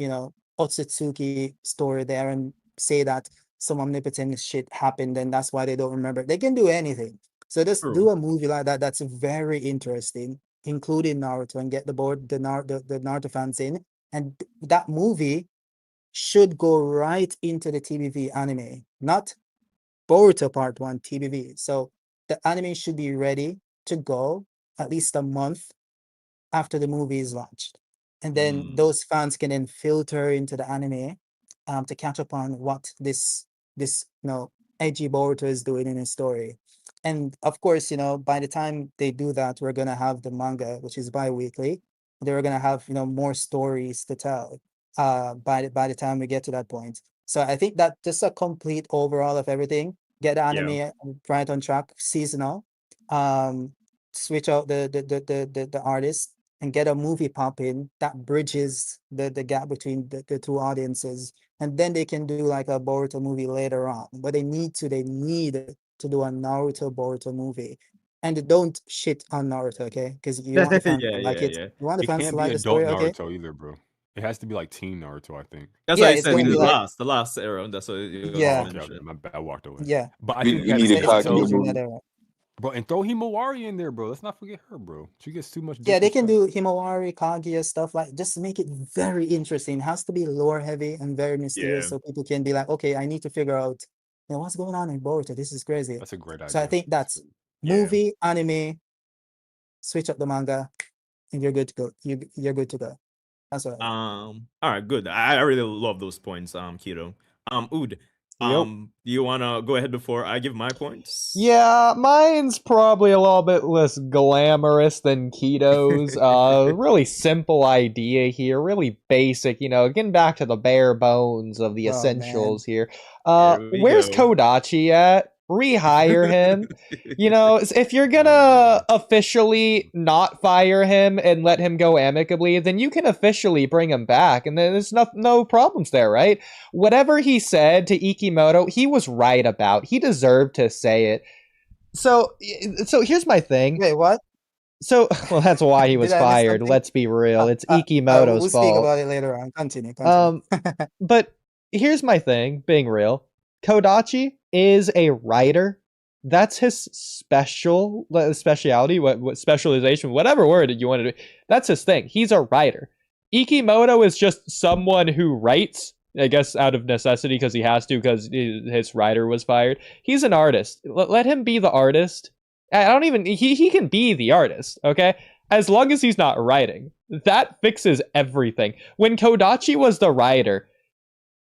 Otsutsuki story there and say that some omnipotent shit happened and that's why they don't remember. They can do anything. So just True. do a movie like that that's very interesting, including Naruto, and get the Naruto fans in. And that movie should go right into the TBV anime, not Boruto Part 1 TBV. So the anime should be ready to go at least a month after the movie is launched. And then Mm. those fans can then filter into the anime to catch up on what this edgy Boruto is doing in his story. And of course, by the time they do that, we're gonna have the manga, which is bi-weekly. They're gonna have more stories to tell by the time we get to that point. So I think that just a complete overall of everything. Get the Yeah. anime right on track, seasonal. Um, switch out the artist and get a movie pop in that bridges the gap between the two audiences, and then they can do like a Boruto movie later on. But they need to do a Naruto Boruto movie, and don't shit on Naruto, okay? Because you want the fans Yeah, to like yeah, it. yeah. You want the It fans to can't be like the adult story, okay? Naruto either, bro. It has to be like teen Naruto, I think. That's Yeah, why I it's said We gonna be need like the last era. That's what it was Oh, yeah, okay, mentioned. my bad. I walked away. yeah. But I we, think we at need a It's Kaguya changing Boruto, that movie. era. bro, and throw Himawari in there, bro. Let's not forget her, bro. She gets too much Yeah, they can disrespect. do Himawari, Kaguya stuff like just make it very interesting. It has to be lore heavy and very mysterious, Yeah. so people can be like, okay, I need to figure out, what's going on in Boruto. This is crazy. That's a great So I idea. think that's Yeah. movie, anime, switch up the manga, and you're good to go. You're good to go. That's what I think. All right, good. I really love those points, Keto. Ood, Yep. do you wanna go ahead before I give my points? Yeah, mine's probably a little bit less glamorous than Keto's. Really simple idea here, really basic, getting back to the bare bones of the Oh man, essentials here. Here we Where's go. Kodachi at? rehire him. If you're gonna officially not fire him and let him go amicably, then you can officially bring him back, and then there's no problems there, right? Whatever he said to Ikimoto, he was right about. He deserved to say it. So here's my thing. Wait, what? So, well, that's why he was Did I miss fired. something? Let's be real. It's Ikimoto's We'll speak fault. about it later on. Continue. But here's my thing, being real. Kodachi is a writer. That's his speciality, what specialization, whatever word you want to do. That's his thing. He's a writer. Ikimoto is just someone who writes, I guess out of necessity because he has to, because his writer was fired. He's an artist. Let him be the artist. He can be the artist, okay? As long as he's not writing. That fixes everything. When Kodachi was the writer,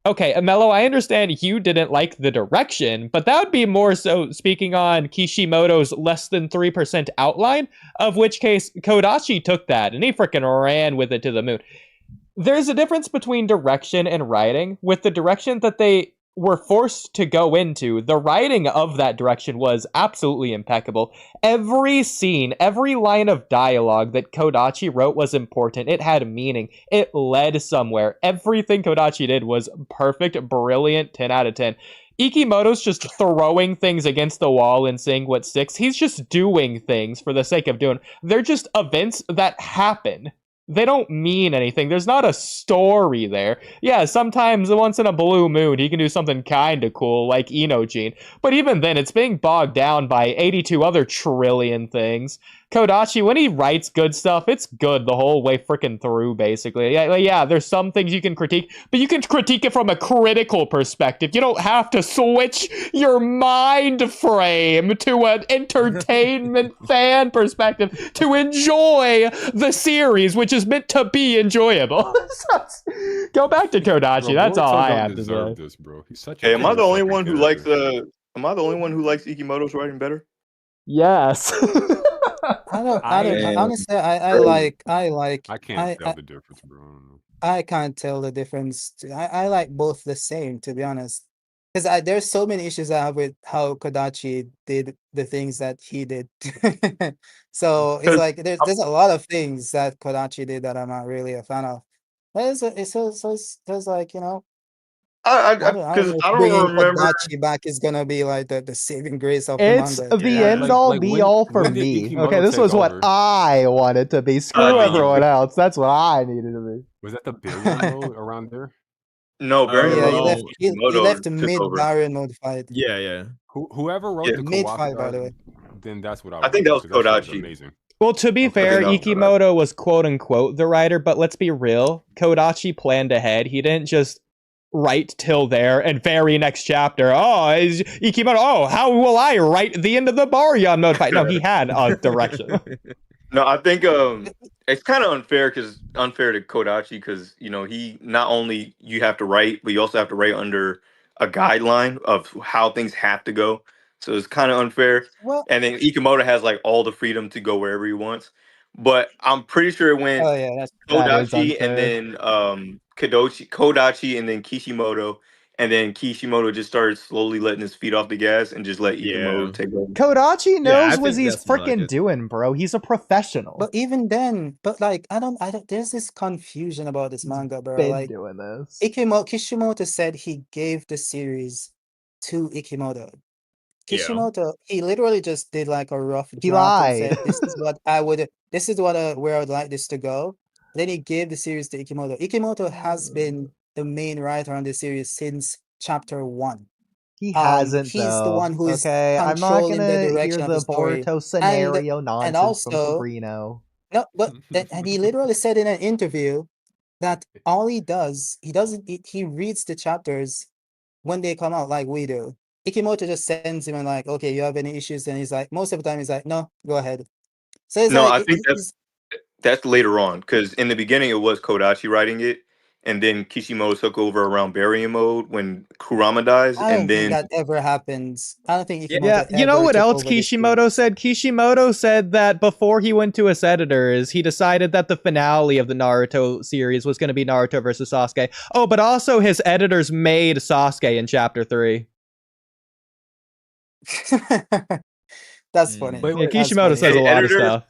okay, Mello, I understand you didn't like the direction, but that would be more so speaking on Kishimoto's less than 3% outline, of which case Kodachi took that and he freaking ran with it to the moon. There's a difference between direction and writing. With the direction that they were forced to go into, the writing of that direction was absolutely impeccable. Every scene, every line of dialogue that Kodachi wrote was important. It had meaning. It led somewhere. Everything Kodachi did was perfect, brilliant, 10 out of 10. Ikimoto's just throwing things against the wall and seeing what sticks. He's just doing things for the sake of doing. They're just events that happen. They don't mean anything. There's not a story there. Yeah, sometimes once in a blue moon, he can do something kind of cool, like Inojin. But even then, it's being bogged down by 82 other trillion things. Kodachi, when he writes good stuff, it's good the whole way freaking through, basically. Yeah, there's some things you can critique, but you can critique it from a critical perspective. You don't have to switch your mind frame to an entertainment fan perspective to enjoy the series, which is meant to be enjoyable. Go back to Kodachi. Bro, that's all Boruto I don't have to deserve say. this, bro. He's such a Hey, am I the only fucking one who likes character. Am I the only one who likes Ikimoto's writing better? Yes. Honestly, I can't tell the difference, bro. I don't know. I can't tell the difference. I like both the same, to be honest. Because there's so many issues I have with how Kodachi did the things that he did. So it's like there's a lot of things that Kodachi did that I'm not really a fan of. But it's like, I don't Because know if I bringing don't remember. Kodachi back is gonna be like the saving grace of the It's manga. the end all be all for when did me. Ikimoto Okay, this take was what over? I wanted to be. Screw no, everyone else. That's what I needed to be. Was that the billion mode around there? No, Barry Yeah, Mode. he left took mid over. Baryon mode fight. Yeah. Whoever wrote Yeah. the Mid Kawaki fight, by the way. arc, then that's what I I would think do, that was 'cause shit was Kodachi. amazing. Well, to be Okay. fair, No, Ikimoto was quote unquote the writer, but let's be real. Kodachi planned ahead. He didn't just write till there and very next chapter. Oh, is Ikimoto? Oh, how will I write the end of the Baryon mode fight? No, he had a direction. No, I think it's kind of unfair to Kodachi because he not only you have to write, but you also have to write under a guideline of how things have to go. So it's kind of unfair. Well, And then Ikimoto has like all the freedom to go wherever he wants. But I'm pretty sure it went oh yeah, that's That is Kodachi and unfair. then Kodachi and then Kishimoto. And then Kishimoto just started slowly letting his feet off the gas and just let Ikimoto Yeah. take over. Kodachi Yeah, I knows what think he's that's more like freaking it. doing, bro. He's a professional. But even then, like I don't. There's this confusion about this manga, bro. Been Like doing this. Kishimoto said he gave the series to Ikimoto. Yeah. Kishimoto, he literally just did like a rough He draft and lied. said, "This is what I would. This is what where I would like this to go." Then he gave the series to Ikimoto. Ikimoto has been the main writer on the series since chapter 1. He hasn't He's the though. one who is Okay, I'm not controlling the gonna hear direction of the the story. Boruto scenario And nonsense from also, Sabrino. no, but and he literally said in an interview that all he does, he reads the chapters when they come out like we do. Ikimoto just sends him and like, okay, you have any issues? And he's like, most of the time he's like, no, go ahead. So it's No, like I think that's later on because in the beginning it was Kodachi writing it, and then Kishimoto took over around Baryon mode when Kurama dies, I don't and think then that ever happens. I don't think Ikimoto Yeah, you know ever what took else over the Kishimoto series. said? Kishimoto said that before he went to his editors, he decided that the finale of the Naruto series was going to be Naruto versus Sasuke. Oh, but also his editors made Sasuke in chapter 3. That's funny. Wait, Yeah, wait. That's Kishimoto funny. says a Hey, lot of stuff.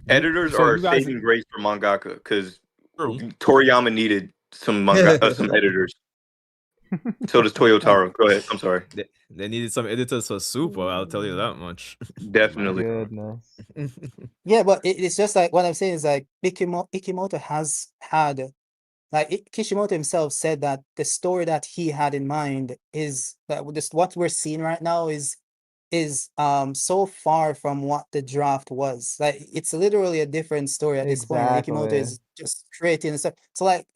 editors So are you guys, saving grace for mangaka because True. Toriyama needed some some editors. So does Toyotaro. Go ahead. I'm sorry. They needed some editors for Super, I'll tell you that much. Definitely. Goodness. Yeah, but it's just like what I'm saying is like Ikimoto has had like Kishimoto himself said that the story that he had in mind is that just what we're seeing right now is so far from what the draft was. Like it's literally a different story at this point. Ikimoto Exactly. is just creating stuff. So like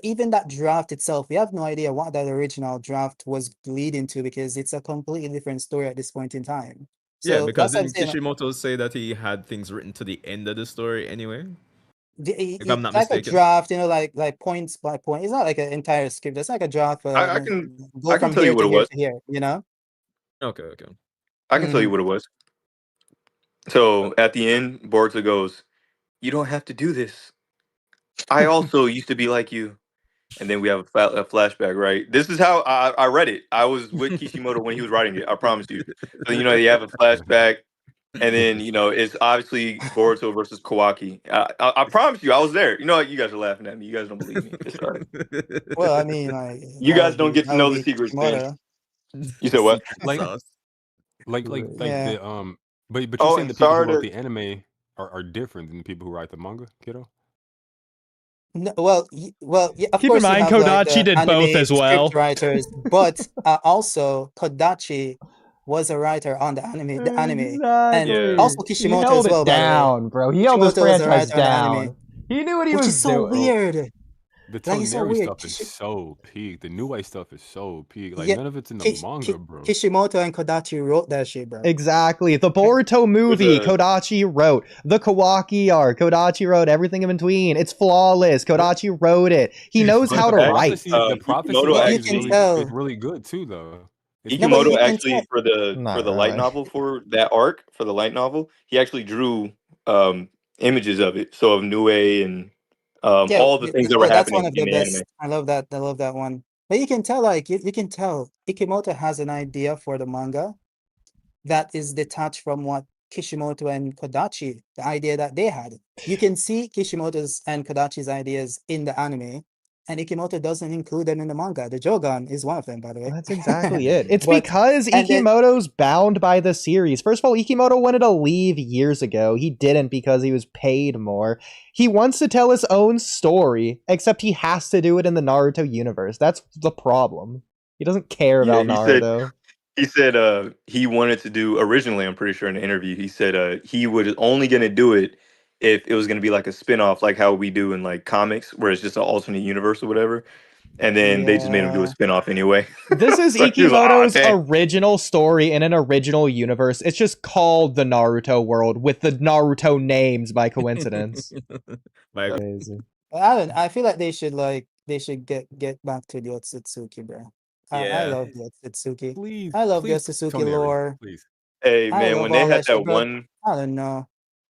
even that draft itself, we have no idea what that original draft was leading to because it's a completely different story at this point in time. Yeah, So because that's what I'm didn't saying. Kishimoto say that he had things written to the end of the story anyway? If I'm It's not like a mistaken. draft, like points by point. It's not like an entire script. It's like a draft. I Go from tell you here what to it here was. to here. You know. Okay, okay. I can tell you what it was. So at the end, Boruto goes, "You don't have to do this. I also used to be like you." And then we have a flashback, right? This is how I read it. I was with Kishimoto when he was writing it. I promise you. So you have a flashback, and then it's obviously Boruto versus Kawaki. I promise you, I was there. You know what? You guys are laughing at me. You guys don't believe me. It's all right. Well, I mean, like You guys don't get to that would know the be secrets, man. Kishimoto. You said what? Secret like, sauce. like Yeah. the but you're Oh, saying and the people who sorry wrote to. the anime are different than the people who write the manga, kiddo? No, well, yeah, of Keep in course you mind, have like Kodachi the did both anime as script well. writers, but also Kodachi was a writer on the anime, and Yeah. also Exactly. He Kishimoto held as well. it By the way, down, bro. He held this Kishimoto was a franchise writer on the anime, down. He knew what he which was is so doing. weird. The Like it's so Toneri weird. stuff is so peak. The New Age stuff is so peak. Like Yeah, none of it's in the manga, bro. Kishimoto and Kodachi wrote that shit, bro. Exactly. The Boruto movie, Kodachi wrote. The Kawaki arc, Kodachi wrote. Everything in between. It's flawless. Kodachi wrote it. He knows But how to write. the prophecy Ikimoto arc You is can actually tell. really good too, though. It's No, but really Ikimoto you good. can tell. actually for Not the light really. novel for that arc for the light novel, he actually drew images of it. So of Nue and Yeah, all the things that were that's one happening of in the the anime. best. I love that. I love that one. But you can tell, like you can tell, Ikimoto has an idea for the manga that is detached from what Kishimoto and Kodachi, the idea that they had. You can see Kishimoto's and Kodachi's ideas in the anime, and Ikimoto doesn't include them in the manga. The Jogan is one of them, by the way. That's exactly it. It's But because and then Ikimoto's bound by the series. First of all, Ikimoto wanted to leave years ago. He didn't because he was paid more. He wants to tell his own story, except he has to do it in the Naruto universe. That's the problem. He doesn't care Yeah, about Naruto. he said he wanted to do originally, I'm pretty sure in the interview, he said he was only gonna do it if it was gonna be like a spin-off, like how we do in like comics, where it's just an alternate universe or whatever. And then they just made him do a yeah. spin-off anyway. This is So he was like, "Ah, Ikimoto's dang." original story in an original universe. It's just called the Naruto world with the Naruto names by coincidence. Like, Crazy. I feel like they should get back to the Otsutsuki, bro. I yeah. love the Otsutsuki. Please, I love the please, Otsutsuki Toneri, lore. please. Hey I man, love when they all had that shit, that but one I don't know.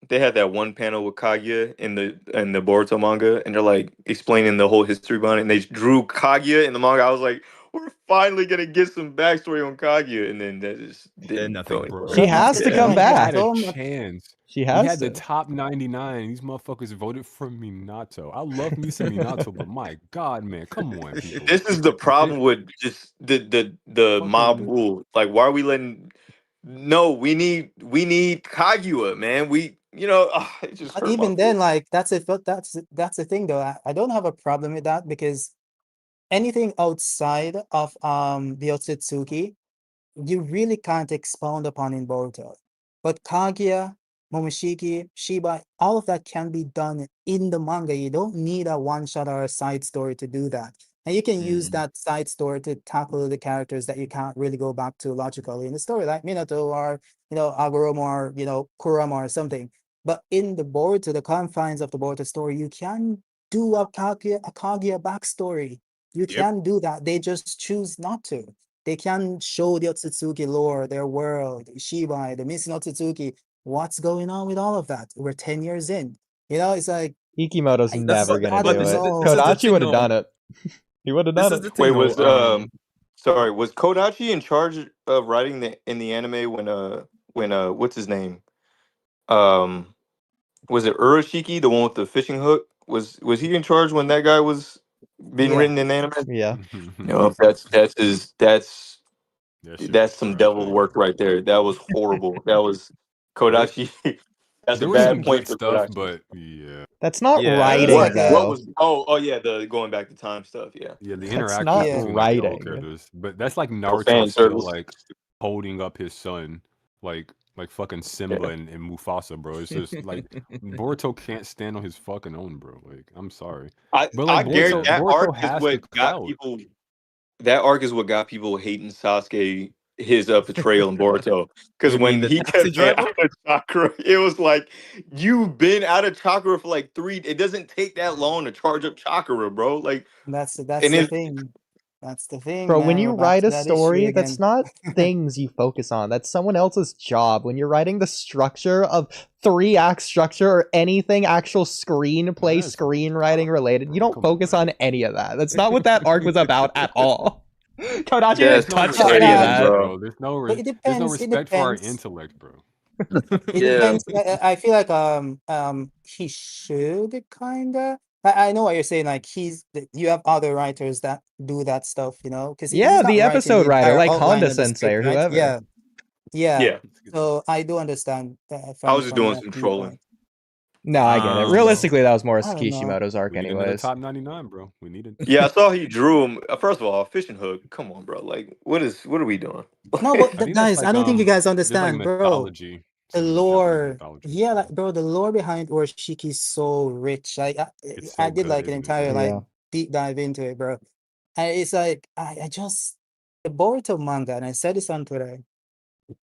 they had that one panel with Kaguya in the Boruto manga, and they're like explaining the whole history behind it, and they drew Kaguya in the manga. I was like, we're finally gonna get some backstory on Kaguya, and then that just And didn't go nothing. anywhere. She But that's has the to thing, come like He there's had back. a so much. chance. She He has had the to. top 99. These motherfuckers voted for Minato. I love me some Minato, but my God, man, come on, people. This is the problem with just the mob Fucking rule. Like, why are we letting? No, we need Kaguya, man. It just But hurt my even then, feelings. like that's it. But that's the thing, though. I don't have a problem with that because anything outside of the Otsutsuki, you really can't expound upon in Boruto. But Kaguya, Momoshiki, Shiba, all of that can be done in the manga. You don't need a one shot or a side story to do that. And you can use that side story to tackle the characters that you can't really go back to logically in the story, like Minato or Agoromo or Kurama or something. But in the Boruto, the confines of the Boruto story, you can do a Kaguya backstory. You Yep. can do that. They just choose not to. They can show the Otsutsuki lore, their world, Ishibai, the missing Otsutsuki. What's going on with all of that? We're 10 years in. It's like Ikimoto's I That's never but gonna gotta but do this it. this know. is the Kodachi thing would have though. done it. He would have This done is it. the Wait, thing was though. Sorry, was Kodachi in charge of writing the anime when what's his name? Um, was it Urashiki, the one with the fishing hook? Was he in charge when that guy was being Yeah. written in anime? Yeah. No, that's That shit was that's some trash, devil bro. work right there. That was horrible. That was There, Kodachi. That's a there was bad some point good for stuff, Kodachi. but yeah, That's not Yeah. writing, What though. was? Oh yeah, the going back to time stuff. Yeah. yeah, the That's interactions not Yeah. between like the old writing. characters. But that's like Oh, Naruto fan still service. like holding up his son, like fucking Simba Yeah. and Mufasa, bro. It's just like Boruto can't stand on his fucking own, bro. Like, I'm sorry, I but I like guarantee Boruto, that arc Boruto is has the what got clout. people. That arc is what got people hating Sasuke his portrayal in Boruto. Because You mean when the he taxi kept saying driver? out of chakra, it was like you've been out of chakra for like 3. It doesn't take that long to charge up chakra, bro. Like, That's and the it, thing. That's the thing, Bro, when man. We're you back write to a that issue story, that's again. not things you focus on. That's someone else's job. When you're writing the structure of 3-act structure or anything actual screenplay, That's screenwriting related, you bro. don't Come on, focus on man. any of that. That's not what that arc was about at all. Kodachi There's that's didn't no touch Yeah, any of crazy, that. bro. bro. but it There's no depends. It respect for our depends. intellect, bro. It Yeah, depends. I feel like he should kinda. I know what you're saying. Like you have other writers that do that stuff, you know, because Yeah, he's not the writing the episode writer, entire like outline Honda of the Sensei script, or right? whoever. Yeah, yeah. yeah. So I do understand I was just from doing that some trolling. viewpoint. No, I get it. Um, Realistically, that was more I don't know. Kishimoto's arc We need another anyways. top 99, bro. We need it. Yeah, I saw he drew him. First of all, fishing hook. Come on, bro. Like, what are we doing? No, but I think that's guys, I don't think you guys there's like understand, bro. mythology, The some Japanese lore, mythology yeah, behind like it. bro, the lore behind Urashiki is so rich. Like It's I so did good, like an isn't it? entire like Yeah. deep dive into it, bro. And it's like I just the Boruto manga, and I said this on Twitter.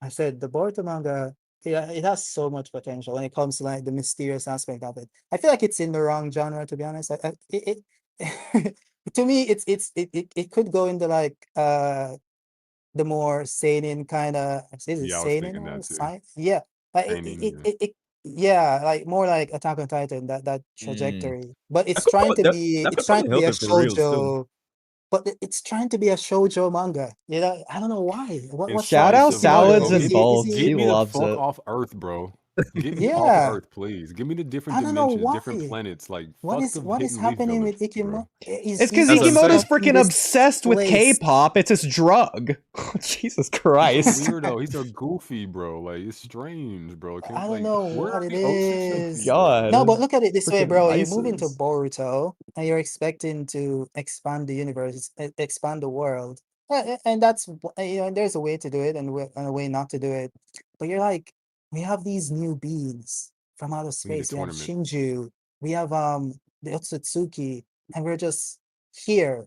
I said the Boruto manga, yeah, it has so much potential when it comes to like the mysterious aspect of it. I feel like it's in the wrong genre, to be honest. To me, it could go into like the more seinen kind of, is it Yeah, I was seinen thinking or that too. science? Yeah, like Painting, yeah. yeah, like more like Attack on Titan, that mm, trajectory. But that could that it's could trying probably to be help a him for reals too. shoujo, but it's trying to be a shoujo manga. You know, I don't know why. What's wrong Shout with out Incisive, bro. Kishimoto? Salads Bro, and Is Balls. he? She get me the loves fuck it. off Earth, bro. Get me off Yeah, Earth, please. Give me the different I don't know dimensions, different why. planets. Like, fuck the What is Hidden Leaf happening Village, with bro. Ikimoto? It's because He's That's what I'm just Ikimoto's saying. stuck in freaking this obsessed with place. K-pop. It's his drug. Jesus He's a Christ. weirdo. He's a goofy, bro. Like, it's strange, bro. I don't Like, know where what are it the Otsutsuki, is. bro? No, God. but look at it this way, Freaking bro. You move into vices. Boruto and you're expecting to expand the universe, expand the world. And that's, you know, there's a way to do it and a way not to do it. But you're like, we have these new beings from outer We need a space. We have tournament. Shinju, we have the Otsutsuki, and we're just here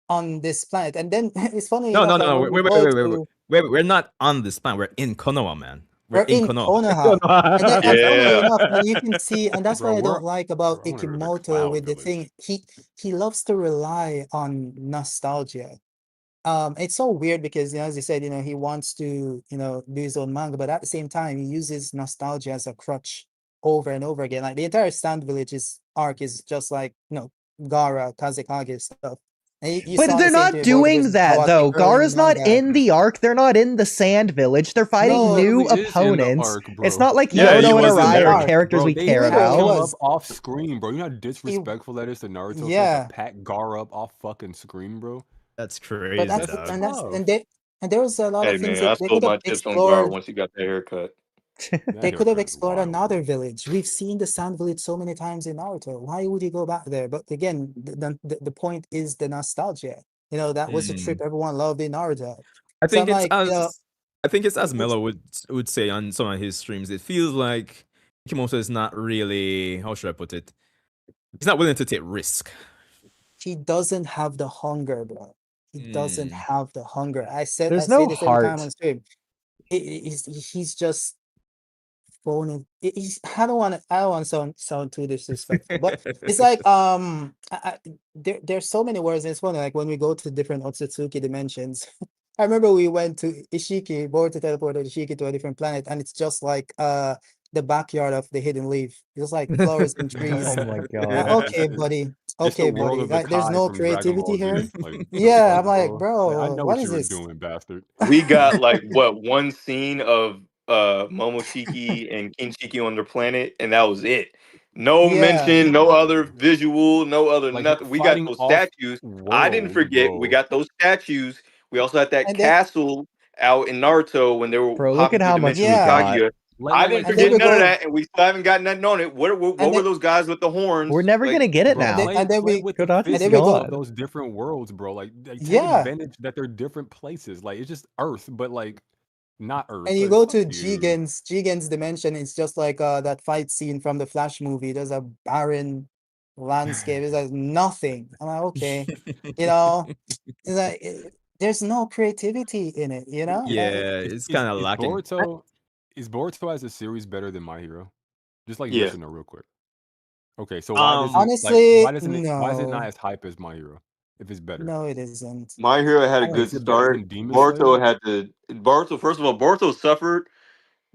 on this planet. And then it's funny No, enough, no, no, like no. when Wait, we wait, wait, go wait, wait, wait. to Wait, we're not on this planet. We're in Konoha, man. We're we're in in Konoha. Konoha. And funnily Yeah, enough, and you can see, and that's Bro, what I don't like about I want to go to the Ikimoto Cloud with the Village. thing. He loves to rely on nostalgia. It's so weird because, you know, as you said, you know, he wants to, you know, do his own manga, but at the same time, he uses nostalgia as a crutch over and over again. Like the entire Stand Village's arc is just like, you know, Gara, Kazekage stuff. And you But saw the they're same thing not with Boruto doing versus that, Kawaki though. early in the Gara's not manga. in the arc. They're not in the Sand Village. They're He fighting No, new literally is in the opponents. arc, It's bro. not like no, yeah. He he Yodo and was was in in the Arai are there. arc. characters Bro, we they care Yeah, packed he him about. up was. off screen, bro. You know how He, disrespectful that is to Naruto for us to yeah. pack Gar up off fucking screen, bro? That's But crazy, Like, that's dog. tough. and there was a lot Hey of things man, that I they sold could have my chips on Gar explored. once he got that haircut. That They could have haircut is explored wild, another bro. village. We've seen the Sand Village so many times in Naruto. Why would you go back there? But again, the point is the nostalgia. You know, that was the trip Mm. everyone loved in Naruto. I So think I'm it's like, you know, as I think it's as it's Mello would say on some of his streams. It feels like Kimoto is not really, how should I put it? He's not willing to take risk. he doesn't have the hunger, bro. He doesn't Mm. have the hunger. I There's say no this every time on heart. stream. He's just phoning. I don't want to sound too disrespectful, but it's like there's so many words. And it's funny, like when we go to different Otsutsuki dimensions. I remember we went to Ishiki, Boruto teleported Ishiki to a different planet, and it's just like the backyard of the Hidden Leaf, just like flowers and trees. Oh my god. Okay, buddy. It's the Okay, world buddy. of the Like, there's Kai no from Dragon creativity Ball Z. here. Like, the Yeah, fuck, I'm like, bro. Like, I bro, know what what is you were this? doing, bastard. We got like what one scene of Momoshiki and Kinshiki on their planet, and that was it. No Yeah, mention, no other visual, no other Like they're nothing. We got fighting those off statues. I didn't worlds, forget. We bro. got those statues. We also had that and then castle out in Naruto when they were Bro, look hopping at through how much dimensions we with yeah, got. Kaguya. I didn't and then forget we none of go, that, and we still haven't got nothing on it. What and were then those guys with the We're horns? never Like, gonna get it Bro, now. and then play we with the and Kodachi's then we physics go, of gone. those different worlds, bro. Like take yeah. advantage that they're different places. Like it's just Earth, but like not Earth. And you Like go fuck to you. Jigen's dimension, it's just like that fight scene from the Flash movie. There's a barren landscape. It's like nothing. I'm like, okay, you know, it's like there's no creativity in it, you know? Yeah, it's kind of Is lacking. Boruto as a series better than My Hero? Just like yeah, yes or no, real quick. Okay, so why doesn't Honestly, why is it not no. as hype as My Hero if it's better? No, it isn't. My Hero had a I, good Is it better start. than Demon Slayer? Boruto had to. Boruto, first of all, Boruto suffered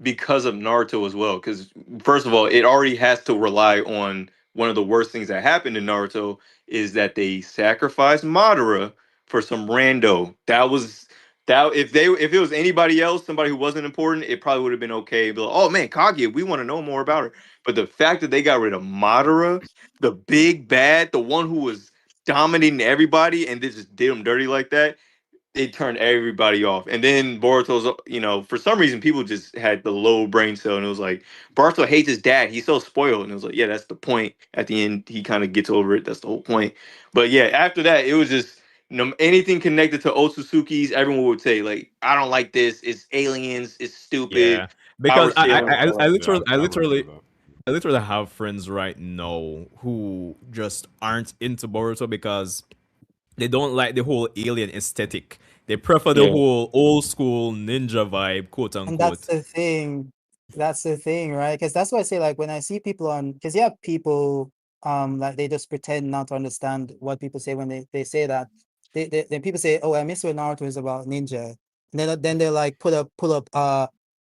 because of Naruto as well. Because first of all, it already has to rely on one of the worst things that happened in Naruto is that they sacrificed Madara for some rando. That was that if it was anybody else, somebody who wasn't important, it probably would have been okay. But oh man, Kaguya, we want to know more about her. But the fact that they got rid of Madara, the big bad, the one who was dominating everybody, and they just did him dirty like that, it turned everybody off. And then Boruto's, for some reason, people just had the low brain cell, and it was like Boruto hates his dad. He's so spoiled, and it was like, yeah, that's the point. At the end, he kind of gets over it. That's the whole point. But yeah, after that, it was just anything connected to Otsutsuki's. Everyone would say like, I don't like this. It's aliens. It's stupid. Yeah, because Power scaling. Yeah, I I remember that. literally have friends right now who just aren't into Boruto because they don't like the whole alien aesthetic. They prefer the Yeah, whole old school ninja vibe, quote and that's unquote. the thing. That's the thing, right? Because that's why I say, like, when I see people on, because you have people, like they just pretend not to understand what people say when they say that. Then people say, "Oh, I miss when Naruto is about ninja," and then they like pull up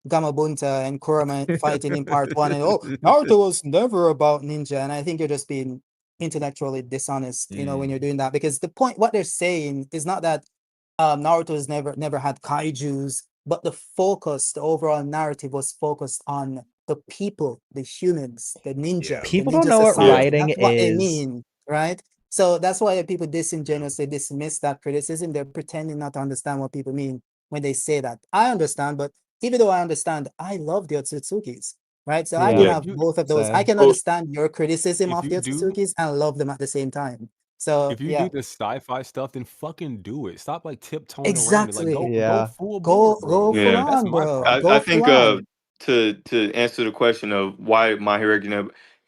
Gamabunta and Kurama fighting in part one, and oh, Naruto was never about ninja. And I think you're just being intellectually dishonest, when you're doing that, because the point, what they're saying is not that Naruto has never had kaijus, but the overall narrative was focused on the people, the humans, the Yeah. People don't ninja know what yeah, society. writing That's what they is. mean, right? So that's why people disingenuously dismiss that criticism. They're pretending not to understand what people mean when they say that. I understand, but even though I understand, I love the Otsutsukis, right? So I can Yeah, Yeah, have both of those. I same. can well, understand your criticism if of you the do Otsutsukis and love them at the same time. So if you yeah, do the sci-fi stuff, then fucking do it. Stop like tiptoeing around it. Like exactly. go Yeah. full Go board, go bro. full yeah. Like that's on, my bro. problem. I Go full think on. to answer the question of why My Hero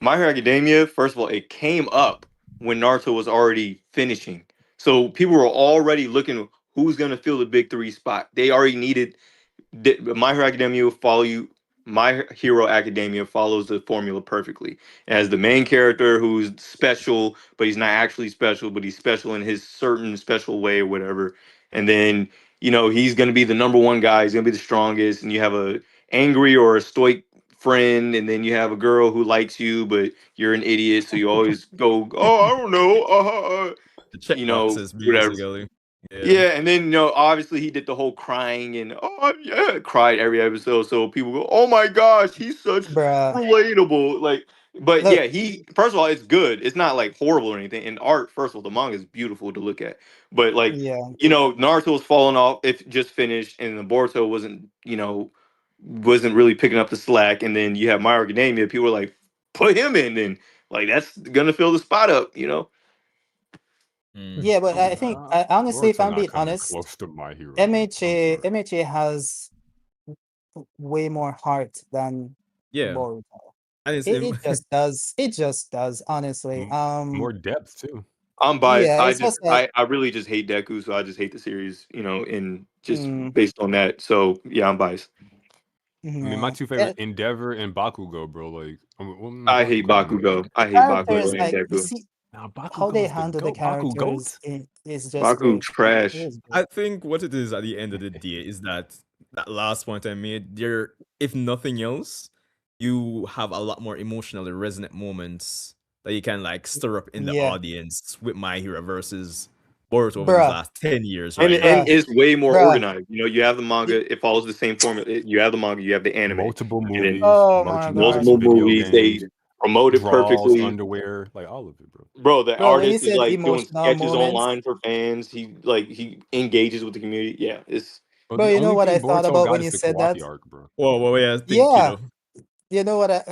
Academia, first of all, it came up when Naruto was already finishing. So people were already looking who's gonna fill the big three spot. They already needed My Hero Academia will follow you. My Hero Academia follows the formula perfectly. It has the main character who's special, but he's not actually special, but he's special in his certain special way or whatever. And then, he's gonna be the number one guy, he's gonna be the strongest, and you have a angry or a stoic friend, and then you have a girl who likes you, but you're an idiot, so you always go, oh, I don't know, The check boxes, whatever. basically. Yeah. Yeah, and then obviously he did the whole crying and oh yeah, cried every episode. So people go, "Oh my gosh, he's such Bruh. relatable." Like, but Look, yeah, he first of all, it's good. It's not like horrible or anything. And art, first of all, the manga is beautiful to look at. But like, yeah. Naruto's falling off. If just finished, and the Boruto wasn't really picking up the slack. And then you have My Hero Academia. People were like, "Put him in," and like that's gonna fill the spot up. Mm. Yeah, but I think honestly, if Boruto I'm not being coming honest, close to My Hero, bro. I'm MHA sorry. MHA has way more heart than Yeah. Boruto. And it's It just does. It just does, honestly. More depth too. I'm biased. Yeah, it's just that I really just hate Deku, so I just hate the series, and just mm, based on that. So yeah, I'm biased. I mean, my yeah. two favorite Endeavor and Bakugo, bro. Like, I hate Bakugo and Bakugo. I hate Characters, Bakugo and like, you Deku. see now how they Bakugo's the handle the goat. Baku characters goat. is just Baku great. It trash. is I great. think what it is at the end of the day is that last point I made, there, if nothing else, you have a lot more emotionally resonant moments that you can like stir up in the Yeah, audience with My Hero versus Boruto over these bruh, last 10 years, And right? bruh, it's way more bruh. organized. You know, you have the manga. It follows the same formula. You have the manga. You have the anime, Multiple and then movies, Oh my god, merchandise, multiple video movies. They games, promote it draws, perfectly. underwear, like all of it, bro. Bro, the bro. When you artist is said like doing emotional sketches moments, online for fans. He engages with the community. Yeah, it's But bro, the you know only what I thing thought Boruto about got when is you the said that? Kawaki arc, bro. Whoa, yeah, thank you Yeah, though. you know what I,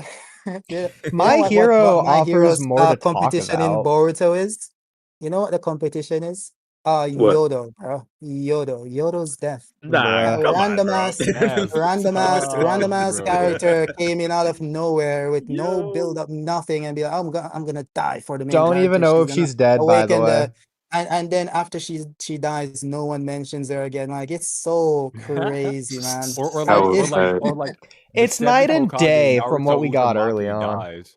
you know My what Hero my offers hero's more to talk competition in about. Boruto is? You know what the competition is? what? Yodo, bro. Yodo's death. Nah, Bruh. That come on, random bro. ass, That's random tough, ass bro. character came in out of nowhere with no build Yo. up, nothing, and be like, I'm gonna die for the main Don't even character. know She's if gonna she's dead, by the awaken way. the, and then after she dies, no one mentions her again. Like it's so crazy, man. or That like Like was or it, like bad. or like the It's seventh night and Hokage day from what we Naruto got early Uzumaki on. dies.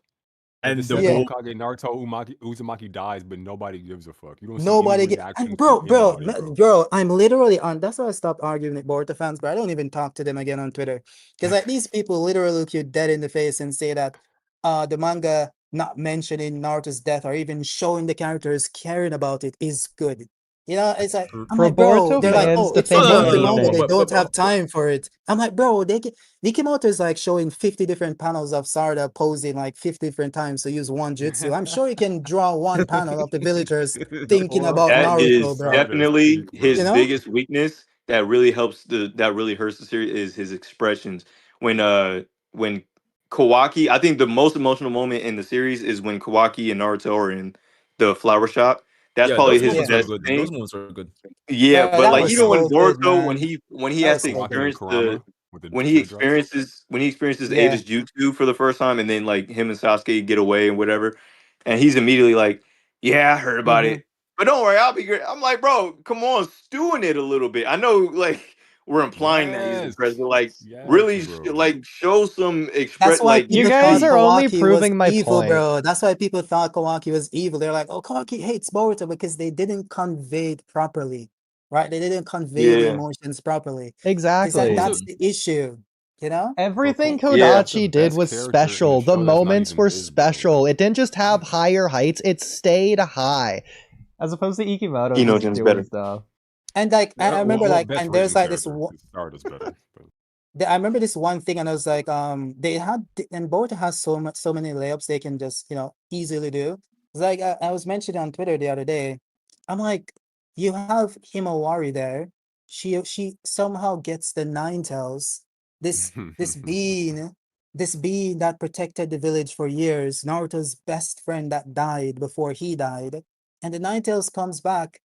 Like the And the seventh yeah. whole Hokage Naruto Uzumaki dies, but nobody gives a fuck. You don't see any Nobody get and reaction from anybody, bro. bro, I'm literally on. That's why I stopped arguing with Boruto fans, but I don't even talk to them again on Twitter because like these people literally look you dead in the face and say that the manga not mentioning Naruto's death or even showing the characters caring about it is good. You know, it's like I'm For like, bro, Boruto they're like, no, fans oh, to it's a think monthly manga. anything. They don't have but time for it. I'm like, bro, Nikimoto is like showing 50 different panels of Sarada posing like 50 different times to use one jutsu. I'm sure you can draw one panel of the villagers thinking Four about That panels of Naruto, is bro. Sarda's definitely peak, his You bro. know? biggest weakness. That really hurts the series is his expressions. When Kawaki, I think the most emotional moment in the series is when Kawaki and Naruto are in the flower shop. That's yeah, probably those his moments are Yeah. best good. Those thing. moments are good. Yeah, Bro, but that like was even when so good, Boruto, man. when he That has was to so Kawaki good. and experience the Kurama with the teardrops. when he experiences Yeah. Ada's jutsu for the first time, and then like him and Sasuke get away and whatever, and he's immediately like, "Yeah, I heard about Mm-hmm. it, but don't worry, I'll be great." I'm like, "Bro, come on, stew in it a little bit." I know, like we're implying that he's Yes. depressed, but like Yes, really, bro. like show some That's express, why like You people guys thought are only Kawaki was proving my evil, point. bro. That's why people thought Kawaki was evil. They're like, oh, Kawaki hates Boruto because they didn't convey it properly, right? They didn't convey the yeah, emotions properly. Is that Exactly. Who's a that's the issue, you know? bro? Everything yeah. Kawaki is the Kodachi did best was character in a special. The show that's not moments even were his, bro. special. It didn't just have higher heights, it stayed high. As opposed to Ikimoto just Inogen's doing better. stuff. And like I remember Well, like best and there's written like this character. Sarda's better. But I remember this one thing, and I was like, they had, and Boruto has so many layups they can just, easily do. It's like I was mentioning on Twitter the other day. I'm like, you have Himawari there. She somehow gets the nine tails. This this being, this being that protected the village for years. Naruto's best friend that died before he died, and the nine tails comes back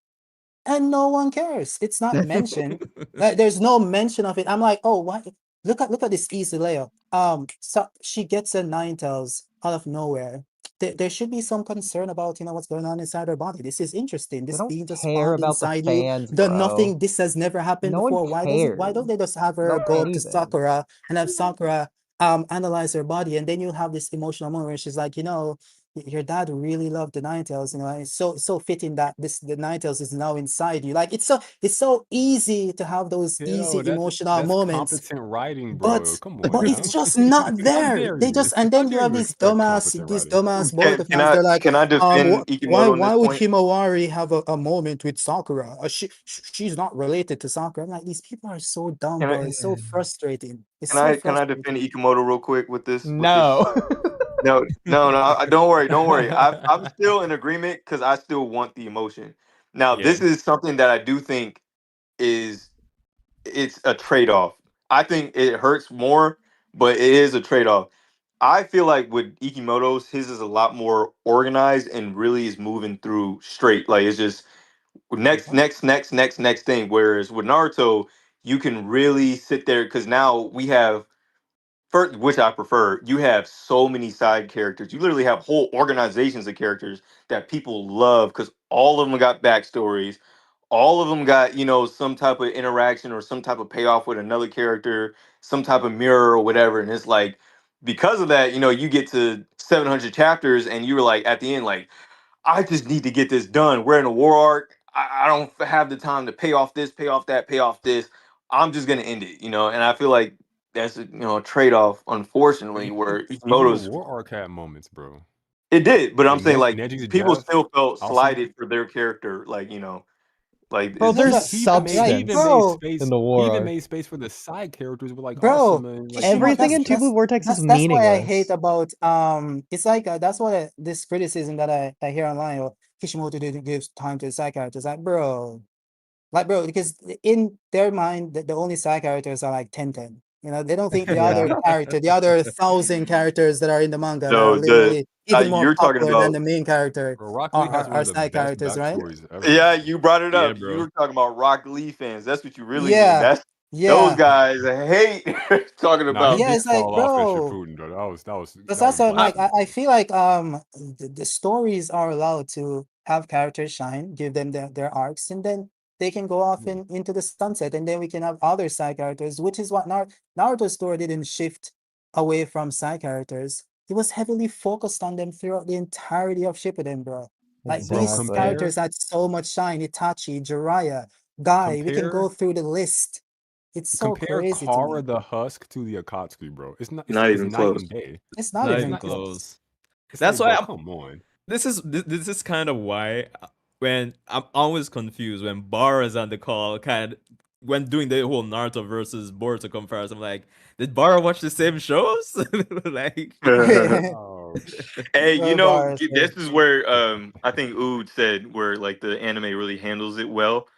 and no one cares. It's not mentioned. Like there's no mention of it. I'm like, oh, what? Look at this easy layout. So she gets a nine tails out of nowhere. There should be some concern about what's going on inside her body. This is interesting. They This don't being just care spawned about the inside you. fans, The bro. nothing. This has never happened No one before. Why don't cares they just have her about go up to anything. Sakura and have Sakura analyze her body, and then you have this emotional moment where she's like, your dad really loved the Ninetales, it's so fitting that the Ninetales is now inside you. Like it's so easy to have those easy yo, emotional that's moments, competent writing, bro. but Come on but it's now. just not How there. dare They you? just and How then you dare have you these expect competent writing? dumbass Can, Boruto can fans. I They're like, can I defend why Ikimoto on why this would point? Himawari have a moment with Sakura? She's not related to Sakura. I'm like, these people are so dumb, Can I bro. It's so frustrating. It's can so I can I defend frustrating. Ikimoto real quick with this No. No, no, no. Don't worry, don't worry. I'm still in agreement because I still want the emotion. Now, Yeah. this is something that I do think is it's a trade off. I think it hurts more, but it is a trade off. I feel like with Ikimoto's, his is a lot more organized and really is moving through straight. Like it's just next, next, next, next, next thing. Whereas with Naruto, you can really sit there because now we have first, which I prefer, you have so many side characters. You literally have whole organizations of characters that people love because all of them got backstories. All of them got, some type of interaction or some type of payoff with another character, some type of mirror or whatever. And it's like, because of that, you get to 700 chapters and you're like, at the end, like, I just need to get this done. We're in a war arc. I don't have the time to pay off this, pay off that, pay off this. I'm just going to end it, And I feel like that's a trade-off, unfortunately, where Even the Ikemoto's War Arc had moments, bro. it did, but I'm Like saying like Neji's people death. still felt I'll say, slighted for their character, like like Bro, it's No, there's but he even made like, substance space. in the He war even arc. made space for the side characters with like bro, Asuma and like Kishimoto. Everything in Two Blue Vortex is That's why I hate meaningless. about it's like that's what this criticism that I hear online. Or Kishimoto didn't give time to the side characters. Like bro, because in their mind, the only side characters are like 10. You know, they don't think the Yeah. the other 1,000 characters that are in the manga that are no the literally even more you're talking popular than about the main character bro, Rock Lee has one are of the side best characters, right? backstories ever. yeah, you brought it Yeah, up. You bro. were talking about Rock Lee fans. That's what you really mean. Yeah, That's those yeah, guys hate talking Nah, he about yeah. did It's like, fall off in bro. Shippuden, though. But That was also, bullshit. like, I feel like the stories are allowed to have characters shine, give them their arcs, and then they can go off into the sunset, and then we can have other side characters, which is what Naruto's story didn't shift away from side characters. It was heavily focused on them throughout the entirety of Shippuden, bro. Like Bro, these Exactly. characters had so much shine. Itachi, Jiraiya, Guy. We can go through the list. It's so compare crazy to me. Kara the Husk to the Akatsuki, bro. It's not. not It's even night close. and day. It's not Not even even close. close. It's That's like, why bro, come on. this is kind of why when I'm always confused when Bar is on the call, kind of when doing the whole Naruto versus Boruto comparison. I'm like, did Bara watch the same shows? Like, Oh, Hey, Bars, this is where I think Ood said where like the anime really handles it well,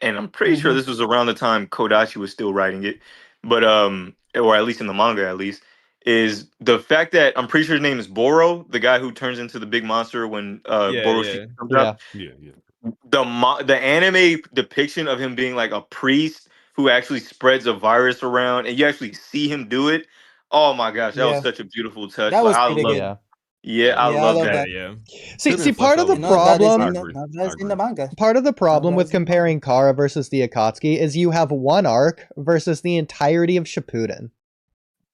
and I'm pretty sure Mhm. this was around the time Kodachi was still writing it, but or at least in the manga, at least, is the fact that I'm pretty sure his name is Boro, the guy who turns into the big monster when yeah, Boroshi yeah. comes Yeah. out. yeah. The anime depiction of him being like a priest who actually spreads a virus around, and you actually see him do it. Oh my gosh, that was Yeah, such a beautiful touch. that Like was I pretty love, good. Yeah. yeah, I Yeah, I love love Yeah, that. that. yeah. See, Could've been part fleshed of out a the little more. That is problem, I in agree. that's in the manga. part of the problem that with is in the manga. comparing Kara versus the Akatsuki is you have one arc versus the entirety of Shippuden.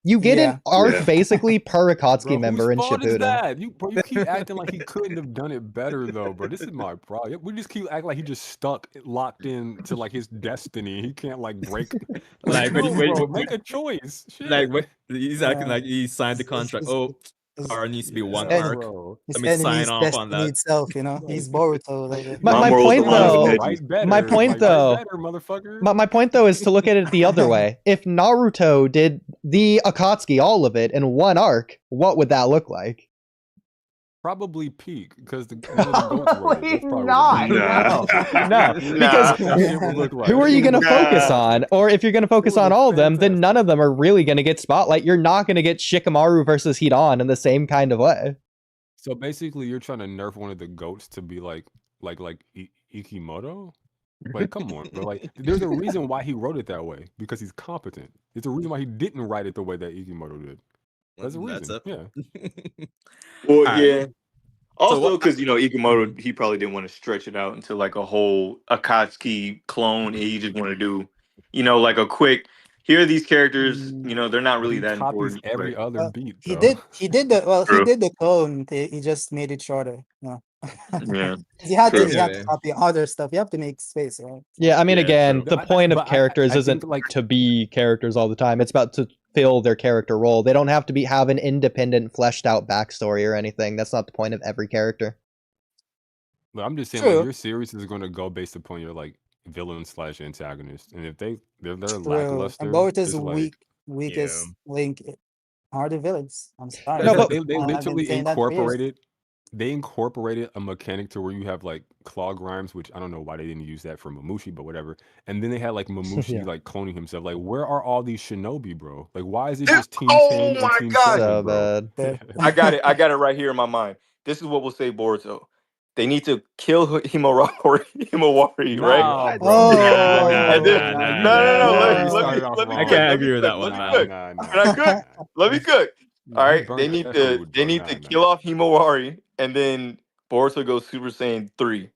You get Yeah. an arc Yeah. basically per Akatsuki Bro, whose member in fault is Shippuden. that? You keep acting like he couldn't have done it better, though, bro. This is my problem. We just keep acting like he just stuck, locked in to like his destiny. He can't like break. Like No, bro, make a choice. like Shit. when he's acting Yeah. like he signed the contract. Oh, His, Kara needs to be one Yeah, en- arc. bro. his Let me sign enemy's off on destiny that. itself, you know? He's Boruto. My, My my morals point align with though, Neji's. Write better. my point Like, though, write better, motherfucker. my point though is to look at it the other way. If Naruto did the Akatsuki, all of it, in one arc, what would that look like? Probably peak because the goats wrote it. That's probably Not. what it would be. No, because That shit would look like. who are you going to focus Nah. on? Or if you're going to focus would on look all of them, then fantastic. none of them are really going to get spotlight. You're not going to get Shikamaru versus Hidan in the same kind of way. So basically, you're trying to nerf one of the goats to be like Ikimoto. Like, come on, bro. Like, there's a reason why he wrote it that way because he's competent. There's a reason why he didn't write it the way that Ikimoto did. There's a reason. That's Yeah. Well, Alright. yeah. Also, what- because Ikemoto, he probably didn't want to stretch it out into like a whole Akatsuki clone. He just want to do, like a quick. Here are these characters. They're not But really he that copies important. every But other beat, He though. did he True. did the clone. He just made it shorter. You yeah, know? He had True. to Yeah. copy other stuff. You have to make space, right? Yeah, I mean, Yeah, again, true. the point of But characters I isn't think, like, to be characters all the time. It's about to fill their character role. They don't have to have an independent, fleshed out backstory or anything. That's not the point of every character. but I'm just saying, True. like, your series is going to go based upon your like villain / antagonist, and if they're True. lackluster, And Boruto's it's like weakest link are the villains. I'm sorry. No, it's like but- they I've been literally saying that for years. incorporated a mechanic to where you have like clog rhymes, which I don't know why they didn't use that for Mamushi, but whatever. And then they had like Mamushi Yeah. like cloning himself. Like, where are all these shinobi, bro? Like, why is it just Team Oh 10 and my Team God. 7, So bro? bad. I got it. I got it right here in my mind. This is what will save Boruto. They need to kill Himawari, right? Nah, bro. Oh, Nah, And then, nah, no, nah, no, nah, let nah. me started off let me wrong. cook. can't Let me agree with cook. that one, Let me man. cook. Can I cook? Let me cook. All You right. burnt They need that to food, they bro. need Nah, to nah. kill off Himawari, and then Boruto goes Super Saiyan 3.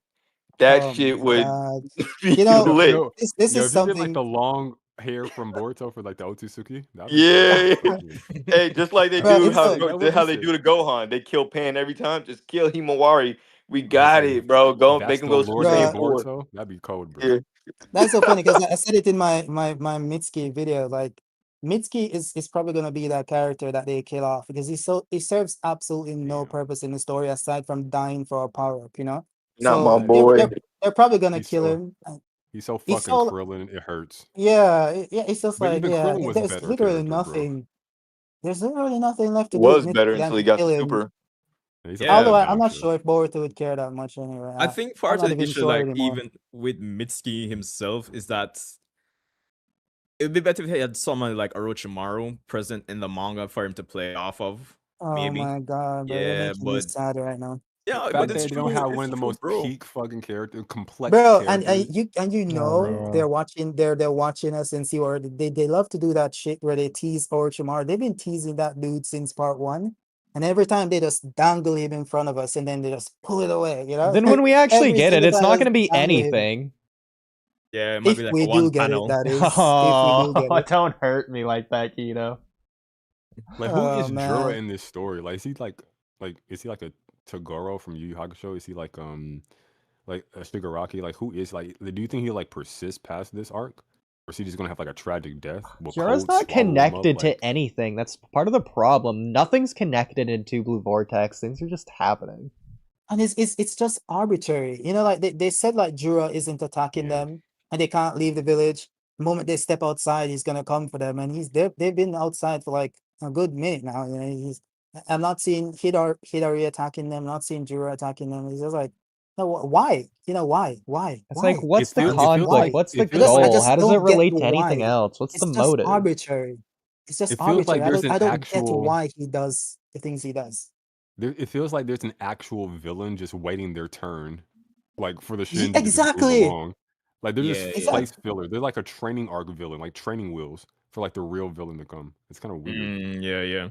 That Oh shit my would God. be You know, lit. this Yo, is if you did like something. the long hair from Boruto for like the Otsutsuki, that'd be Yeah. crazy. Hey, just like they Bro, do it's how so That would be they sick. do to Gohan. They kill Pan every time. Just kill Himawari. We got it, bro. Go That's make him the go Super Lord Day Saiyan Bruh. 4. Boruto. That'd be cold, bro. Yeah. That's so funny because I said it in my Mitsuki video. Like Mitsuki is probably gonna be that character that they kill off because he serves absolutely no purpose in the story aside from dying for a power up, you know. Not So my boy. they're probably gonna He's kill so him. he's so He's fucking so Krillin, it hurts. yeah. It's just But like even yeah. Krillin was a There's better literally character, bro. nothing. There's literally nothing left to do with Was better Mitsuki than until he to got kill the him. super. He's a Yeah, Although man, I'm I'm not sure. sure if Boruto would care that much anyway. I think I'm part of not the even issue, sure like anymore. even with Mitsuki himself, is that it'd be better if he had someone like Orochimaru present in the manga for him to play off of. Oh Maybe. my god, bro, you're Yeah, making me but sad right now. The yeah, but fact it's that they don't true. have one It's of the true, most bro. peak fucking character, complex Bro, characters. you know bro. they're watching they're watching us and see or they love to do that shit where they tease Orochimaru. They've been teasing that dude since part 1. And every time they just dangle him in front of us and then they just pull it away, you know? Then when we actually Every get it, single it's time not just going to be dangle him. anything. Yeah, it might be If like a we one do get it, panel. that is. If we do get it. Don't hurt me like that, Kino. Like, who Oh is Jura man. in this story? Like, is he is he like a Toguro from Yu Yu Hakusho? Is he like a Shigaraki? Like, who is like? Do you think he'll like persist past this arc, or is he just gonna have like a tragic death? Will Jura's Cold not swallow him up? connected Like, to anything. That's part of the problem. Nothing's connected in Two Blue Vortex. Things are just happening. And it's just arbitrary. You know, like they said like Jura isn't attacking yeah, them and they can't leave the village. The moment they step outside, he's gonna come for them. And they've been outside for like a good minute now. You know, I'm not seeing Hidari attacking them, not seeing Jura attacking them. He's just like, no, why? You know, why? It's like, Why? what's the it feels Why? conflict? like What's the it feels I like goal? How just does it don't get relate the to anything why. else? What's the It's just motive? arbitrary. It's just it feels like arbitrary. there's an I don't get actual. why he does the things he does. It feels like there's an actual villain just waiting their turn, like for the Shinji to just move Exactly. along. Like they're just Yeah, Exactly. place filler. They're like a training arc villain, like training wheels for like the real villain to come. It's kind of weird. yeah.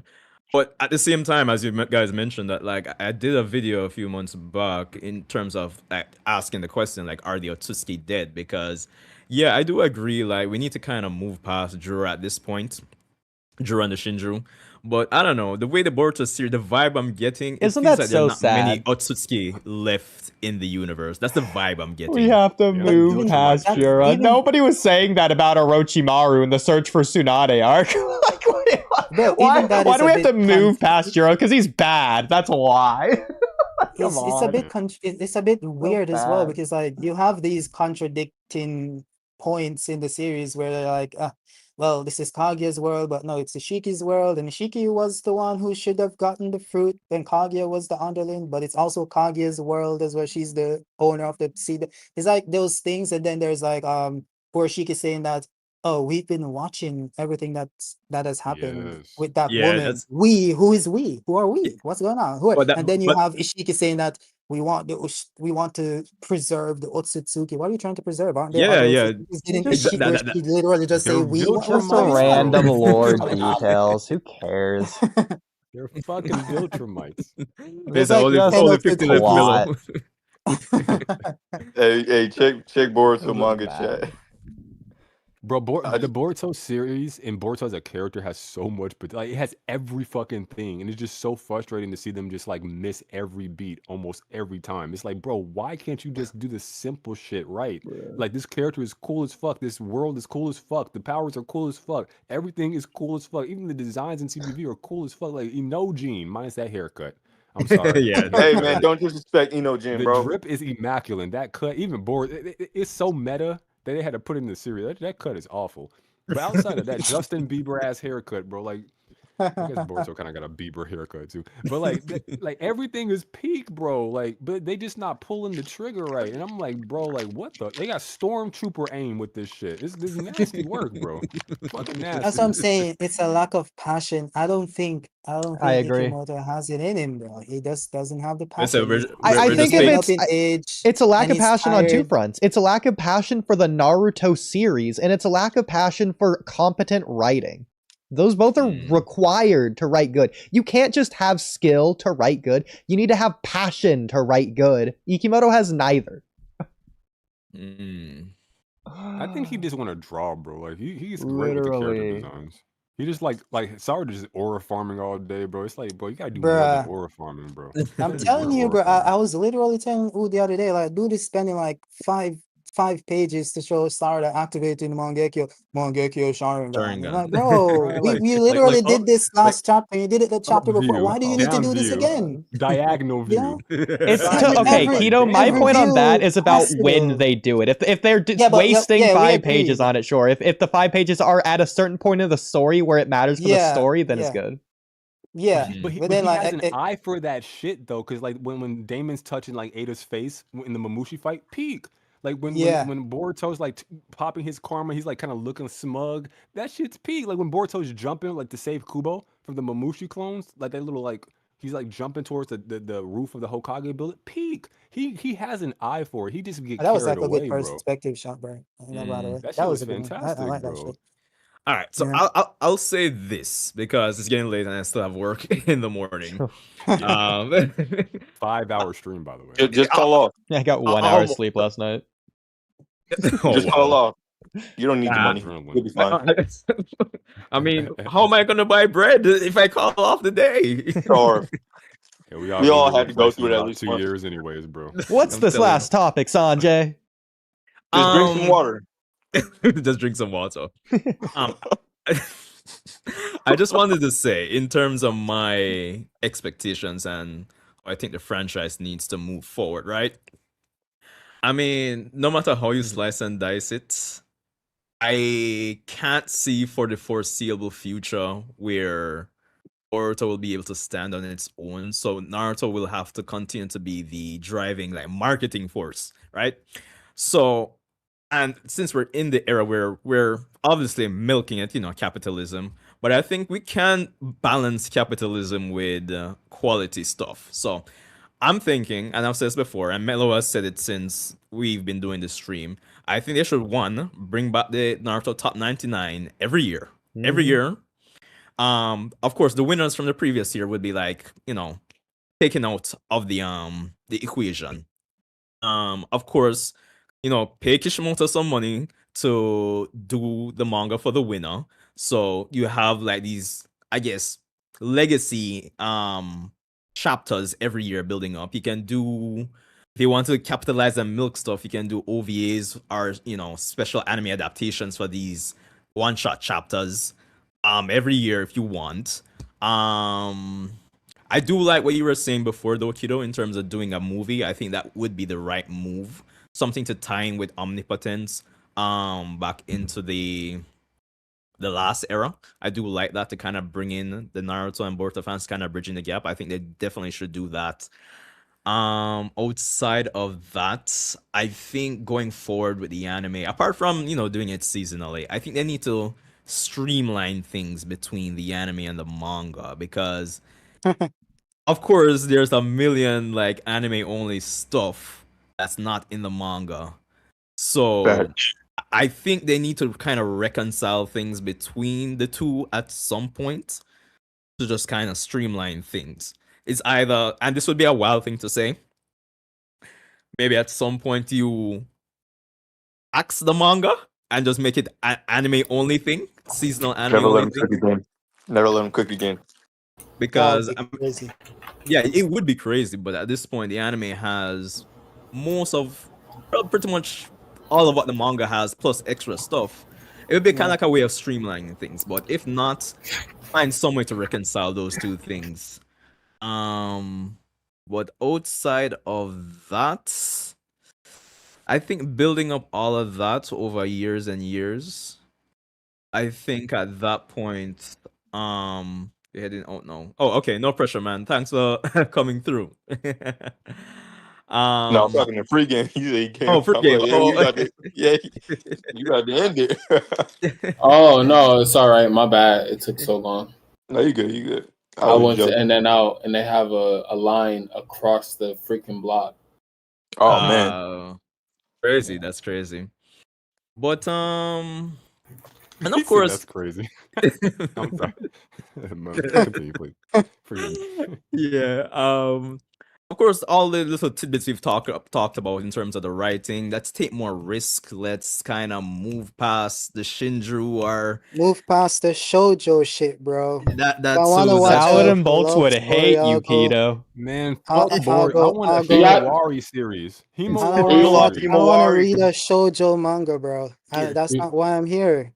But at the same time, as you guys mentioned, that like I did a video a few months back in terms of like asking the question like, are the Otsuki dead? Because yeah, I do agree. Like we need to kind of move past Jura at this point, Jura and the Shinju. But I don't know the way the Boruto series, the vibe I'm getting, it Isn't feels that like there are so not many sad? Otsuki left in the universe. That's the vibe I'm getting. We have to Yeah, But move even past that's Jura. even Nobody was saying that about Orochimaru in the Search for Tsunade arc. Like, bro, why even that why is do a we have bit to move past Jura? Because he's bad. That's why. Come it's a on. bit it's a bit So weird as well bad. because like you have these contradicting points in the series where they're like well, this is Kaguya's world, but no, it's Ishiki's world, and Ishiki was the one who should have gotten the fruit, then Kaguya was the underling, but it's also Kaguya's world as well. She's the owner of the seed. It's like those things, and then there's like poor Ishiki saying that, oh, we've been watching everything that has happened Yes. with that Yeah, woman. that's Who is we? Who are we? What's going on? but that And then you but have Ishiki saying that we want to preserve the Otsutsuki. What are you trying to preserve? Aren't there other yeah. Otsutsuki? He Didn't just Exactly. she where she literally just say They're we? just a What is Viltrumites, that? random bro. lore What is details. Who cares? They're fucking Viltrumites. There's There's like only Just 10 only 50 left, Otsutsuki. plot. Mello. Hey, check Boruto This is manga bad. chat. Bro, I the just, Boruto series and Boruto as a character has so much, but like it has every fucking thing, and it's just so frustrating to see them just like miss every beat almost every time. It's like, bro, why can't you just do the simple shit right? Like this character is cool as fuck. This world is cool as fuck. The powers are cool as fuck. Everything is cool as fuck. Even the designs in CBV are cool as fuck. Like Gene minus that haircut. I'm sorry. Yeah, The, hey that's man, right. don't disrespect Jin, the bro. drip is immaculate. That cut, even it's so meta that they had to put it in the series. That cut is awful. But outside of that, Justin Bieber ass haircut, bro. Like, I guess Boruto kind of got a Bieber haircut too. But like everything is peak, bro. Like, but they just not pulling the trigger right. And I'm like, bro, like what the? They got stormtrooper aim with this shit. This nasty work, bro. Fucking That's what I'm nasty. saying. It's a lack of passion. I don't think I agree. Ikimoto has it in him, bro. He just doesn't have the Listen, passion. He's, I we're he's just think if moving fake. up in age it's a lack and of he's passion on two tired. fronts. It's a lack of passion for the Naruto series, and it's a lack of passion for competent writing. Those both are required to write good. You can't just have skill to write good. You need to have passion to write good. Ikimoto has neither. I think he just want to draw, bro. Like he's great with the character Literally. designs. He just like Sour just aura farming all day, bro. It's like, bro, you gotta do more than Bruh. aura farming, bro. I'm You gotta do more telling than you, aura bro. I farming. was literally telling Oodie the other day, like, dude is spending like 5 pages to show Sarada activating Mangekyo Sharingan. I'm Sharingan. like, bro, Right, we like literally up, did this like last chapter. You did it the up chapter before. view, Why do you need to down do this view, again? diagonal You know? view. It's Every, okay, every, Keto. My every point on that view is about has when to. they do it. If they're Yeah, but wasting yeah, we 5 pages agree. on it, sure. If the 5 pages are at a certain point of the story where it matters for the Yeah, story, then it's yeah, good. yeah. Mhm. But But then he has like, an eye for that shit though, because like when Damon's touching like Ada's face in the Mamushi fight, peak. Like yeah, when Boruto's like popping his karma, he's like kind of looking smug. That shit's peak. Like when Boruto's jumping like to save Kubo from the Mamushi clones, like that little like he's like jumping towards the roof of the Hokage building. Peak. He has an eye for it. He just get that was carried like a good away, bro. perspective shot, bro. You know, by the way, That that shit was was a good one. I fantastic, like that bro. shit. All right, so Yeah. I'll say this because it's getting late and I still have work in the morning. Yeah. Um, 5-hour stream, by the way. Just call off. I got 1 I'll- hour sleep last night. oh, Just call wow. off. You don't need the Nah. money. You'll be fine. I mean, how am I gonna buy bread if I call off the day? Or Yeah, we gonna all get had to go replaced in through it at about least 2 once. years, anyways, bro. What's I'm this telling you. last topic, Sanjay? Just drink some water. Just drink some water. Um, I just wanted to say, in terms of my expectations and I think the franchise needs to move forward, right? I mean, no matter how you slice and dice it, I can't see for the foreseeable future where Boruto will be able to stand on its own. So Naruto will have to continue to be the driving like marketing force, right? So, and since we're in the era where we're obviously milking it, capitalism, but I think we can balance capitalism with quality stuff. So I'm thinking, and I've said this before, and Mello has said it since we've been doing this stream. I think they should bring back the Naruto top 99 every year. Every year. Of course, the winners from the previous year would be like, taken out of the equation. Of course, pay Kishimoto some money to do the manga for the winner. So you have like these, I guess, legacy chapters every year building up. You can do, if you want to capitalize on milk stuff, you can do OVAs or special anime adaptations for these one-shot chapters every year if you want. I do like what you were saying before though, Kido, in terms of doing a movie. I think that would be the right move. Something to tie in with Omnipotence back into the last era. I do like that to kind of bring in the Naruto and Boruto fans kind of bridging the gap. I think they definitely should do that. Outside of that, I think going forward with the anime, apart from doing it seasonally, I think they need to streamline things between the anime and the manga because of course there's a million like anime only stuff that's not in the manga. So I think they need to kind of reconcile things between the two at some point to just kind of streamline things. It's either, and this would be a wild thing to say, maybe at some point you axe the manga and just make it an anime only thing, seasonal anime Never let only him cook thing. again. Never let him cook again. Because That would be crazy. yeah, it would be crazy, but at this point the anime has most of, well, pretty much all of what the manga has plus extra stuff. It would be kind of like a way of streamlining things, but if not, find some way to reconcile those two things. But outside of that, I think building up all of that over years and years, I think at that point, they heading out now. Oh, okay, no pressure, man. Thanks for coming through. No, I'm talking the free game. You say he came. Oh, free I'm game. like, yeah, Oh, you got to, yeah, you got to end it. Oh no, it's all right. My bad. It took so long. No, you good. You good. I was went to joking. In and Out, and they have a line across the freaking block. Oh man, crazy. That's crazy. But and He of said course, that's crazy. I'm sorry. Continue, please. Forgive me. yeah. of course, all the little tidbits we've talked about in terms of the writing. Let's take more risk. Let's kind of move past the Shinju or Move past the shoujo shit, bro. that I wanna Susan. watch Salad a and Bolts love would story. hate you, Keto. Man, I'll, fuck I'll board. I go. want a I'll Do y'all, go. Himawari series. I Do don't you want to Himawari want watch. series. I don't want to Himawari? read a shoujo manga, bro. That's do, not why I'm here.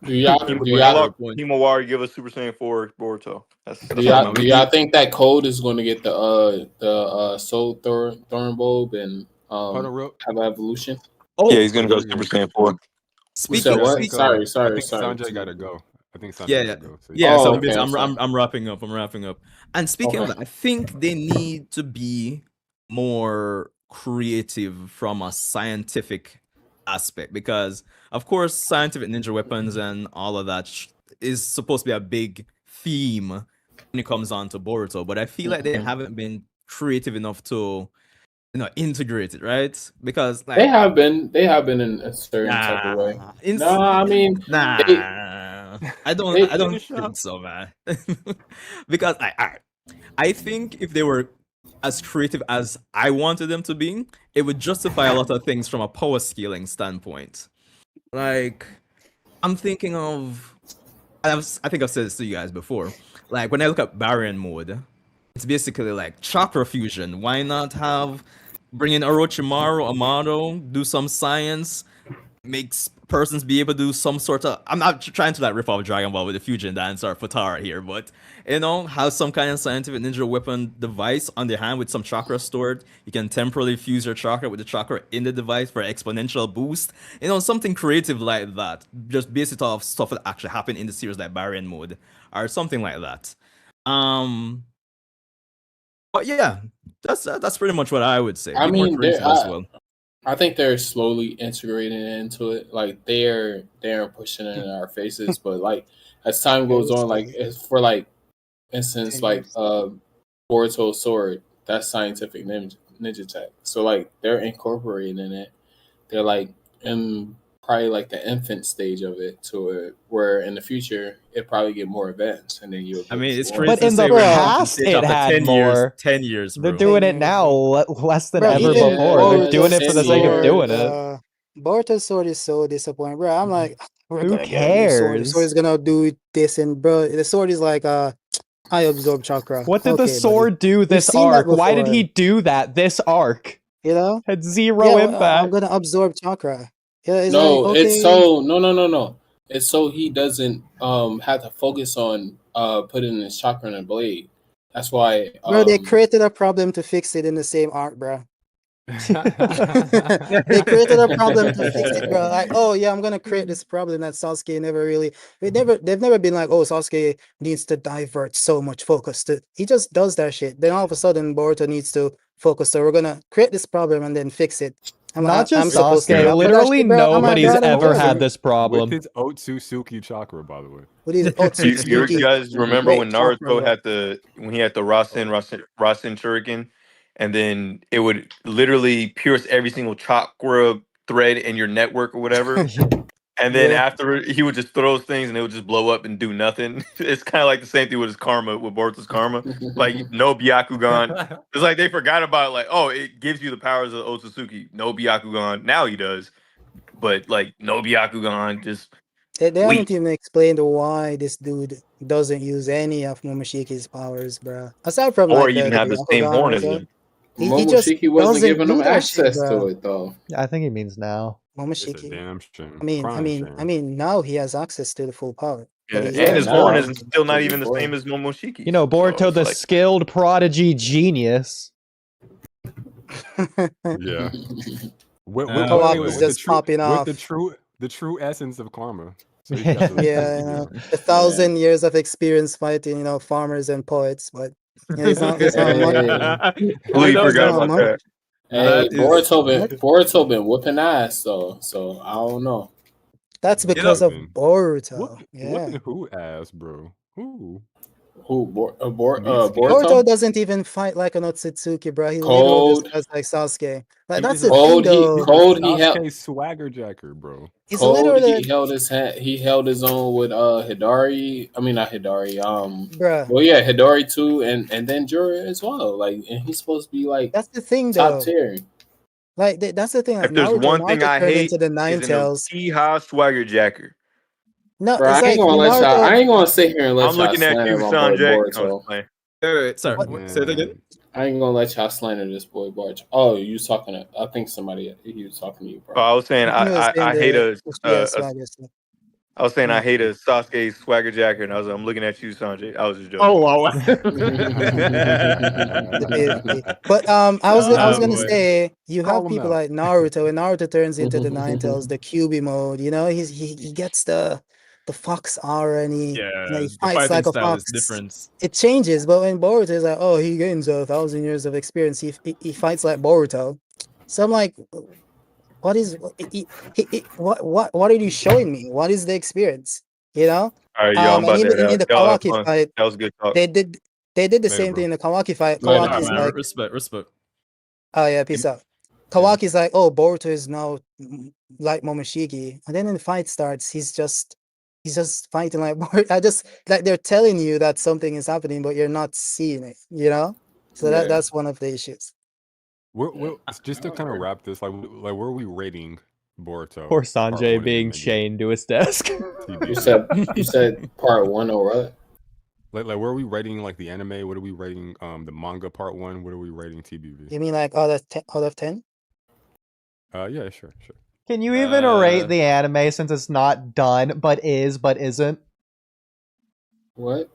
do y'all, do Fair y'all, point. Himawari give us Super Saiyan 4 Boruto. That's do what y'all, I'm do y'all think that Code is going to get the Soul Thorn Bulb and Hold on, real. have an evolution? Yeah, Oh, he's gonna go Super Saiyan 4. Who said speaking Yeah, I what? think. speak. Sorry, I sorry, think sorry. Sanjay got to go. I think Sanjay got Yeah, to go. So yeah. Oh, So okay. basically, I'm sorry. I'm wrapping up. I'm wrapping up. And speaking of Okay. that, I think they need to be more creative from a scientific aspect because, of course, scientific ninja weapons and all of that is supposed to be a big theme when it comes on to Boruto. But I feel like they haven't been creative enough to, integrate it, right? Because They like, have been in a certain type of way. No, I mean they nah, I don't they finish think up. so, man. Because I think if they were as creative as I wanted them to be, it would justify a lot of things from a power scaling standpoint. Like, I'm thinking of, I think I've said this to you guys before. Like, when I look at Baryon mode, it's basically like chakra fusion. Why not bring in Orochimaru, Amado, do some science, makes persons be able to do some sort of. I'm not trying to like rip off Dragon Ball with the fusion dance or Futara here, but have some kind of scientific ninja weapon device on their hand with some chakra stored. You can temporarily fuse your chakra with the chakra in the device for exponential boost. Something creative like that. Just base it off stuff that actually happened in the series, like Baryon mode or something like that. But yeah, that's pretty much what I would say. I Be more mean creative as well. I think they're slowly integrating it into it. Like they're pushing it in our faces, but like as time goes Very on, like slowly. it's for like instance, 10 like years. Boruto sword, that's scientific ninja tech. So like they're incorporating in it. They're like in probably like the infant stage of it to it, where in the future it probably get more advanced, and then you'll I get mean, it's more crazy But to in advanced. the say we're in the Bro, infant past, stage it after had 10 years. more. 10 years, They're bro. doing 10 it years, now bro. less than Bro, ever even before. They're Boruto doing it for the sake of sword, doing it. Boruto sword is so disappointing, bro. I'm like, we're Who gonna get a new sword. The sword cares? is gonna do this, and bro, the sword is like, I absorb chakra. What did the Okay, buddy. sword do We've this seen that arc? Why did before, he do that this arc? you know? Had zero Yeah, I'm impact. gonna absorb chakra. Yeah, it's like, No, it's okay, so no. It's so he doesn't have to focus on putting his chakra in a blade. That's why bro, they created a problem to fix it in the same arc, bro. They created a problem to fix it, bro. Like, oh yeah, I'm gonna create this problem that Sasuke never really. They've never been like, oh, Sasuke needs to divert so much focus. He just does that shit. Then all of a sudden, Boruto needs to focus. So we're gonna create this problem and then fix it. Not I'm just supposed to Sasuke. laugh at that Literally shit, bro. I'm like, nobody's bro, I don't ever care, had bro. this with problem. his Otsutsuki chakra, by the way. What is You Otsutsuki? guys remember Wait, when chakra, Naruto what? had when he had the Rasen Shuriken, and then it would literally pierce every single chakra thread in your network or whatever. And then Yeah. after he would just throw those things and it would just blow up and do nothing. It's kind of like the same thing with his karma, with Boruto's karma. Like no Byakugan. It's like they forgot about like, oh, it gives you the powers of Otsutsuki. No Byakugan. Now he does. But like no Byakugan, just They haven't weak. even explained why this dude doesn't use any of Momoshiki's powers, bro. Aside from Or like even the have the same Byakugan horn or as so, him. he just Momoshiki wasn't doesn't giving them do that shit, access bro. to it though. I think he means now. It's a Momoshiki. damn shame. I mean, I Crying mean, I shame. mean, now he has access to the full power, but Yeah, he's and Yeah, his never horn now. is used still not But even the before. same as Momoshiki's. You know, So Boruto, it's the like skilled prodigy genius. Yeah. Co-op Wait, is with the just true, popping with off. the true essence of karma. So he's got the Yeah, true karma. 1,000 years of experience fighting, farmers and poets, but it's not much, Hey, bro. completely It's forgot not about much. that. hey, That is, Boruto been whooping ass though, so I don't know. That's you know, because of Whooping. Boruto. Whooping Yeah. who ass, bro? Who? Who? Mitsuki. Boruto Boruto? doesn't even fight like an Otsutsuki, bro. He literally just Cold. does like Sasuke. Like that's He's a the thing, Cold. He though. cold. He held. Sasuke swagger jacker, bro. He's Cold. literally, He held his hand. He held his own with Hidari. I mean, not Hidari. bruh. Well, yeah, Hidari too, and then Jura as well. Like, and he's supposed to be like That's the thing, top though. tier. Like that's the thing. Like If there's one thing Naruto I turned hate, into the is Nine an Tails. Uchiha swagger jacker. No, Bro, I it's ain't like gonna let y'all. Naruto. I ain't gonna sit here and let I'm y'all looking at slander you, my boy Sanjay. I'm just Boruto. playing. Wait, sorry. What? Say it again. I ain't gonna let y'all slander this boy Barge. Oh, you was talking to? I think somebody he was talking to you, Oh, bro. I was saying I think it was saying I hate the a swagger stuff. I was saying I Mm. hate a Sasuke swagger jacker, and I'm looking at you, Sanjay. I was just joking. Oh wow. The PvP. But I was Ah, gonna boy. say you Call have him people out. like Naruto, and Naruto turns into the Nine Tails, the QB mode. You know, he gets the fox aura, and Yeah, he the fights fighting like a style is fox. different. It changes, but when Boruto is like, oh, he gains 1,000 years of experience, he fights like Boruto. So I'm like, what is what are you showing me? What is the experience? You know? All right, yo, I'm And about to even head in out. the Y'all have Kawaki fun. fight, That was good talk. they did the Later, same bro. thing in the Kawaki fight. Later, Nah, Kawaki's man. like, Respect. oh yeah, peace out. Kawaki's like, oh, Boruto is now like Momoshiki, and then when the fight starts, he's just fighting like Boruto. I just like they're telling you that something is happening, but you're not seeing it. You know, so Yeah. that's one of the issues. We're just to kind of wrap this, like where are we rating Boruto? Poor Part Sanjay 1 being anime? chained to his desk. You said part 1 or what? Like where are we rating like the anime? What are we rating the manga part 1? What are we rating TBV? You mean like out of 10? Yeah, sure. Can you even rate the anime since it's not done, but isn't? What?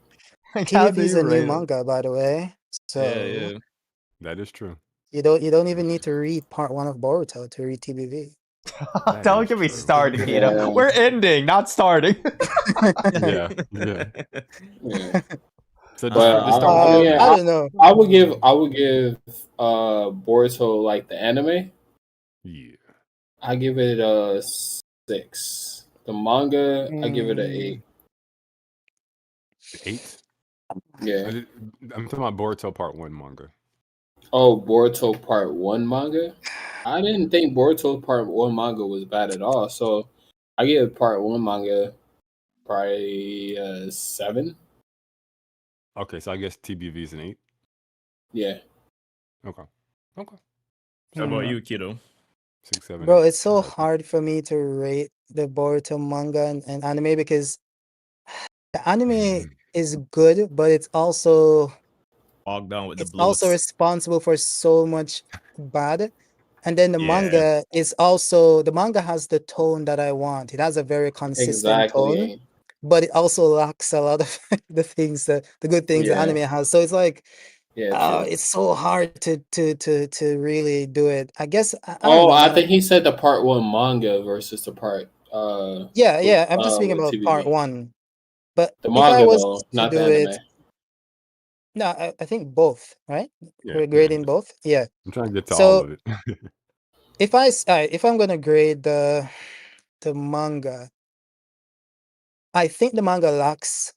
Like, how TBV do is you a new rate it? manga, by the way. So Yeah. That is true. you don't even need to read part 1 of Boruto to read TBV. That Don't is get me true. started, Keto. Yeah. We're ending, not starting. Yeah. Yeah. So But just start I with mean, anime. I don't know. I would give Boruto like the anime. Yeah. I give it a 6. The manga, I give it an 8. 8? Yeah. I'm talking about Boruto part 1 manga. Oh, Boruto Part 1 manga? I didn't think Boruto Part 1 manga was bad at all. So I give Part 1 manga probably 7. Okay, so I guess TBV is an 8. Yeah. Okay. How about you, Kido? 6, 7, Bro, 8. it's so hard for me to rate the Boruto manga and anime because the anime is good, but it's also Bogged down with the also bloats. responsible for so much bad. And then the Yeah. manga is also the manga has the tone that I want. It has a very consistent tone, Exactly. but it also lacks a lot of the good things the Yeah. anime has. So it's like Yeah, true. it's so hard to really do it. I guess I don't Oh, know, I man. think he said the Part 1 manga versus the part Yeah, I'm just speaking with about part TBV. 1. But The if I manga was though, to not the do it, anime. no, I think both, right? Yeah, We're grading both. Yeah. I'm trying to get to all So of it. if I'm gonna grade the manga, I think the manga lacks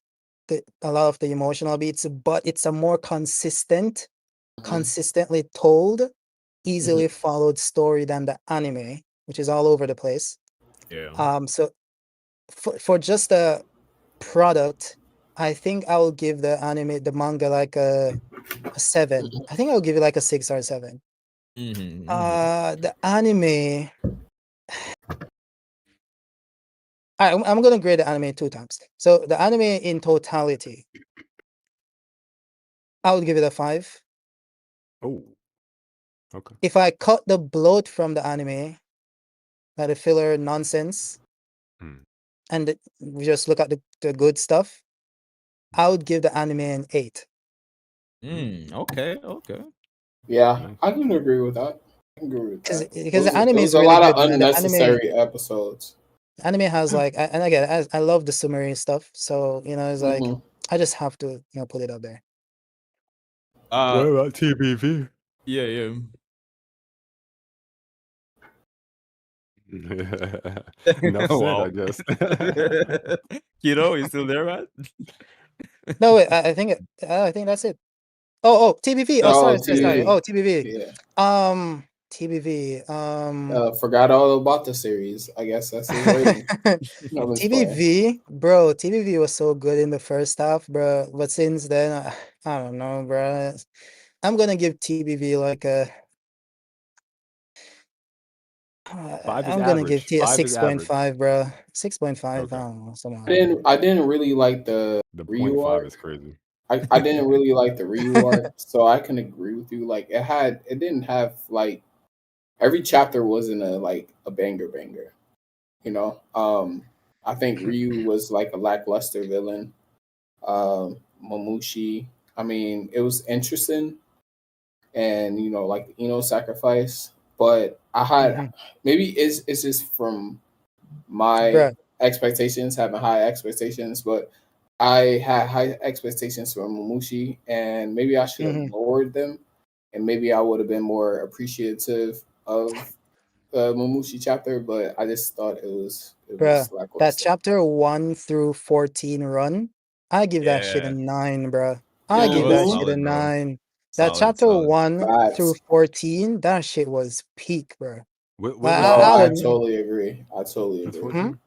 a lot of the emotional beats, but it's a more consistently told, easily followed story than the anime, which is all over the place. Yeah. So for just the product, I think I will give the manga like a 7. I think I'll give it like a 6 or a 7. The anime, I'm gonna grade the anime 2 times. So the anime in totality, I would give it a 5. Oh. Okay. If I cut the bloat from the anime, like the filler nonsense, and we just look at the good stuff, I would give the anime an 8. Okay. Yeah, Nice. I can agree with that. I can agree with that. Because the anime It is was a really lot of good, man. unnecessary episodes. The anime has like, and again, I love the summary stuff. So it's like I just have to put it up there. What about TBV? Yeah. Enough said, Wow. I guess. Kido, you still there, man? No, wait, I think that's it. Oh, TBV. Oh, Oh, sorry. TV. Oh, TBV. Yeah. TBV. Forgot all about the series. I guess that's his rating. No, I'm just playing. TBV, bro. TBV was so good in the first half, bro. But since then, I don't know, bro. I'm gonna give TBV like a. Five is I'm gonna give average. T a 5 is average. 6.5, bro. 6.5. I Okay. don't know, something I like that. didn't really like the The Ryu 0.5 arc. is crazy. I didn't really like the Ryu arc, so I can agree with you. Like it didn't have like every chapter wasn't a banger banger. You know, I think Ryu was like a lackluster villain. Mamushi, I mean, it was interesting, and like the Ino sacrifice. But I had maybe it's just from my Bruh. expectations, having high expectations, but I had high expectations for Mamushi, and maybe I should have lowered them, and maybe I would have been more appreciative of the Mamushi chapter. But I just thought it was Bruh, that lackluster. chapter 1 through 14 run, I give that shit a Yeah. 9, bruh. I Yeah, it give was that shit a solid, bro. 9. That Solid, chapter solid. 1 through Facts. 14, that shit was peak, bruh. What was No, I I 14? don't know. totally agree. I totally What's agree. 14?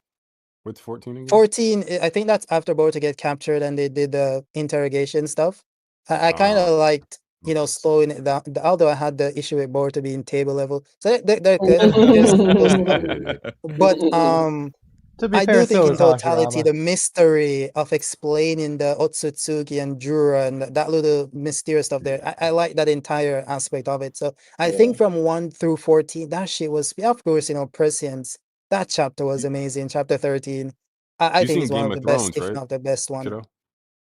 What's 14 again? 14, I think that's after Boruto get captured and they did the interrogation stuff. I kind of liked, Okay. slowing it down. Although I had the issue with Boruto being table level, so they're good. There's those stuff. But To be I fair, do think so in is totality, Hashirama. the mystery of explaining the Otsutsuki and Jura and that little mysterious stuff there, I like that entire aspect of it. So I Yeah. think from 1 through 14, that shit was, of course, Prescience. That chapter was amazing. Chapter 13, I You think seen is one Game of of the best, Thrones, if right, not the best one. kiddo?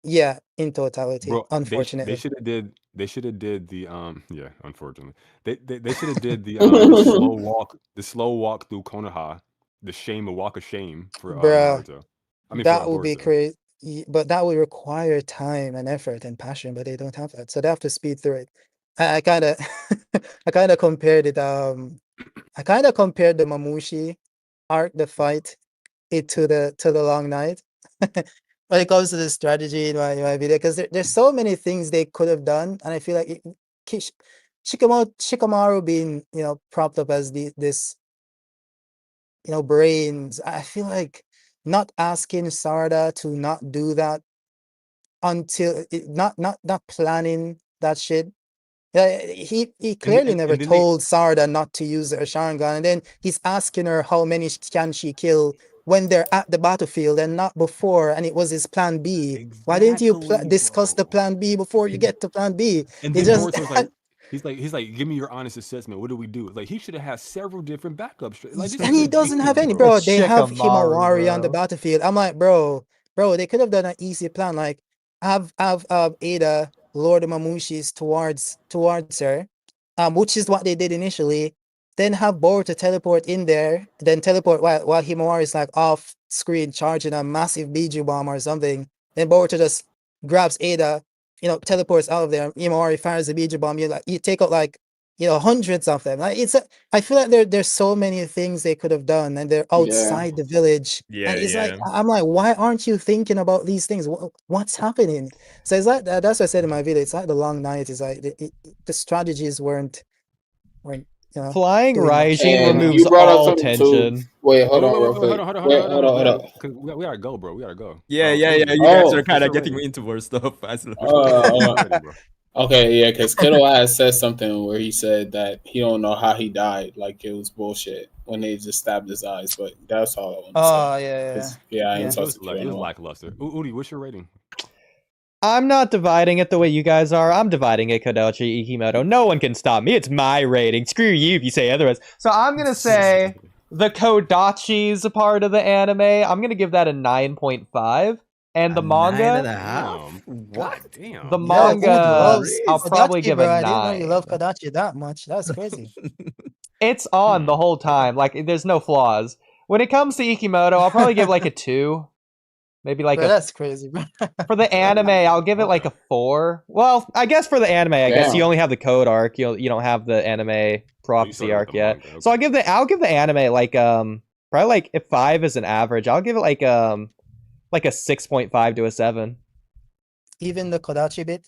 Yeah, in totality, Bro, they unfortunately. should have did the yeah, unfortunately. They should have did the slow walk through Konoha, the shame of walk of shame for Bruh, Naruto. I mean for that would be Boruto. crazy. But that would require time and effort and passion, but they don't have that. So they have to speed through it. I kind of I kind of compared it I kind of compared the Mamushi arc, the fight, it to the long night. When it comes to the strategy in my video, because there's so many things they could have done, and I feel like Shikamaru being propped up as this brains. I feel like not asking Sarda to not do that until not planning that shit. Yeah, he And clearly and, never and then they told Sarda not to use her Sharingan, and then he's asking her how many can she kill when they're at the battlefield and not before, and it was his plan B. Why didn't you exactly, discuss the bro. plan B before you get to plan B? And He then just Boruto's like he's like, give me your honest assessment. What do we do? Like he should have had several different backups. Like this is he doesn't have ridiculous, any, bro. bro. It's They have Shikamaru, Himawari on the bro. battlefield. I'm like, bro, they could have done an easy plan, like have Ada lure the Mamushis towards her, which is what they did initially. Then have Boruto teleport in there, then teleport while Himawari is like off screen charging a massive Biju bomb or something. Then Boruto just grabs Ada, teleports out of there. Himawari fires the Biju bomb. You take out like hundreds of them. Like I feel like there's so many things they could have done, and they're Yeah. outside the village. Yeah, And it's like yeah. I'm like, why aren't you thinking about these things? What's happening? So it's like that's what I said in my video. It's like the long night. It's like the strategies weren't Flying doing much. Raijin And removes you brought up all something too. tension. Wait, Wait, hold wait, on, wait, real wait, hold quick. on, hold on, hold on, Wait, hold hold on, on, hold hold on. on. Because we gotta go, bro. We gotta go. Yeah, yeah, yeah. Oodie, You guys are Oh, kind what's of your getting rating? into more stuff. What's your uh, rating, bro? okay, yeah, because Kiddo has said something where he said that he don't know how he died, like it was bullshit when they just stabbed his eyes. But that's all I want to say. Oh yeah. 'Cause, yeah, I ain't Yeah. talked to Kiddo It in a was while. lackluster. Oodie, what's your rating? I'm not dividing it the way you guys are. I'm dividing it, Kodachi Ikimoto. No one can stop me. It's my rating. Screw you if you say otherwise. So I'm gonna say the Kodachi's a part of the anime. I'm gonna give that a 9.5. And the manga, half? Damn. What? God damn. the Yo, Ood manga, loves I'll Crazy. probably Kodachi, give a bro. I didn't know you 9. love Kodachi that much. That's crazy. It's on the Hmm. whole time. Like, there's no flaws. When it comes to Ikimoto, I'll probably give like a 2. Maybe like Bro, a that's crazy, bro. for the anime, I'll give it like Okay. a 4. Well, I guess for the anime, I guess you Damn. only have the code arc. You don't have the anime Oh, you prophecy started with arc the yet. manga. So Okay. I'll give the anime like probably like if 5 is an average, I'll give it like a 6.5 to a 7. even the Kodachi bit.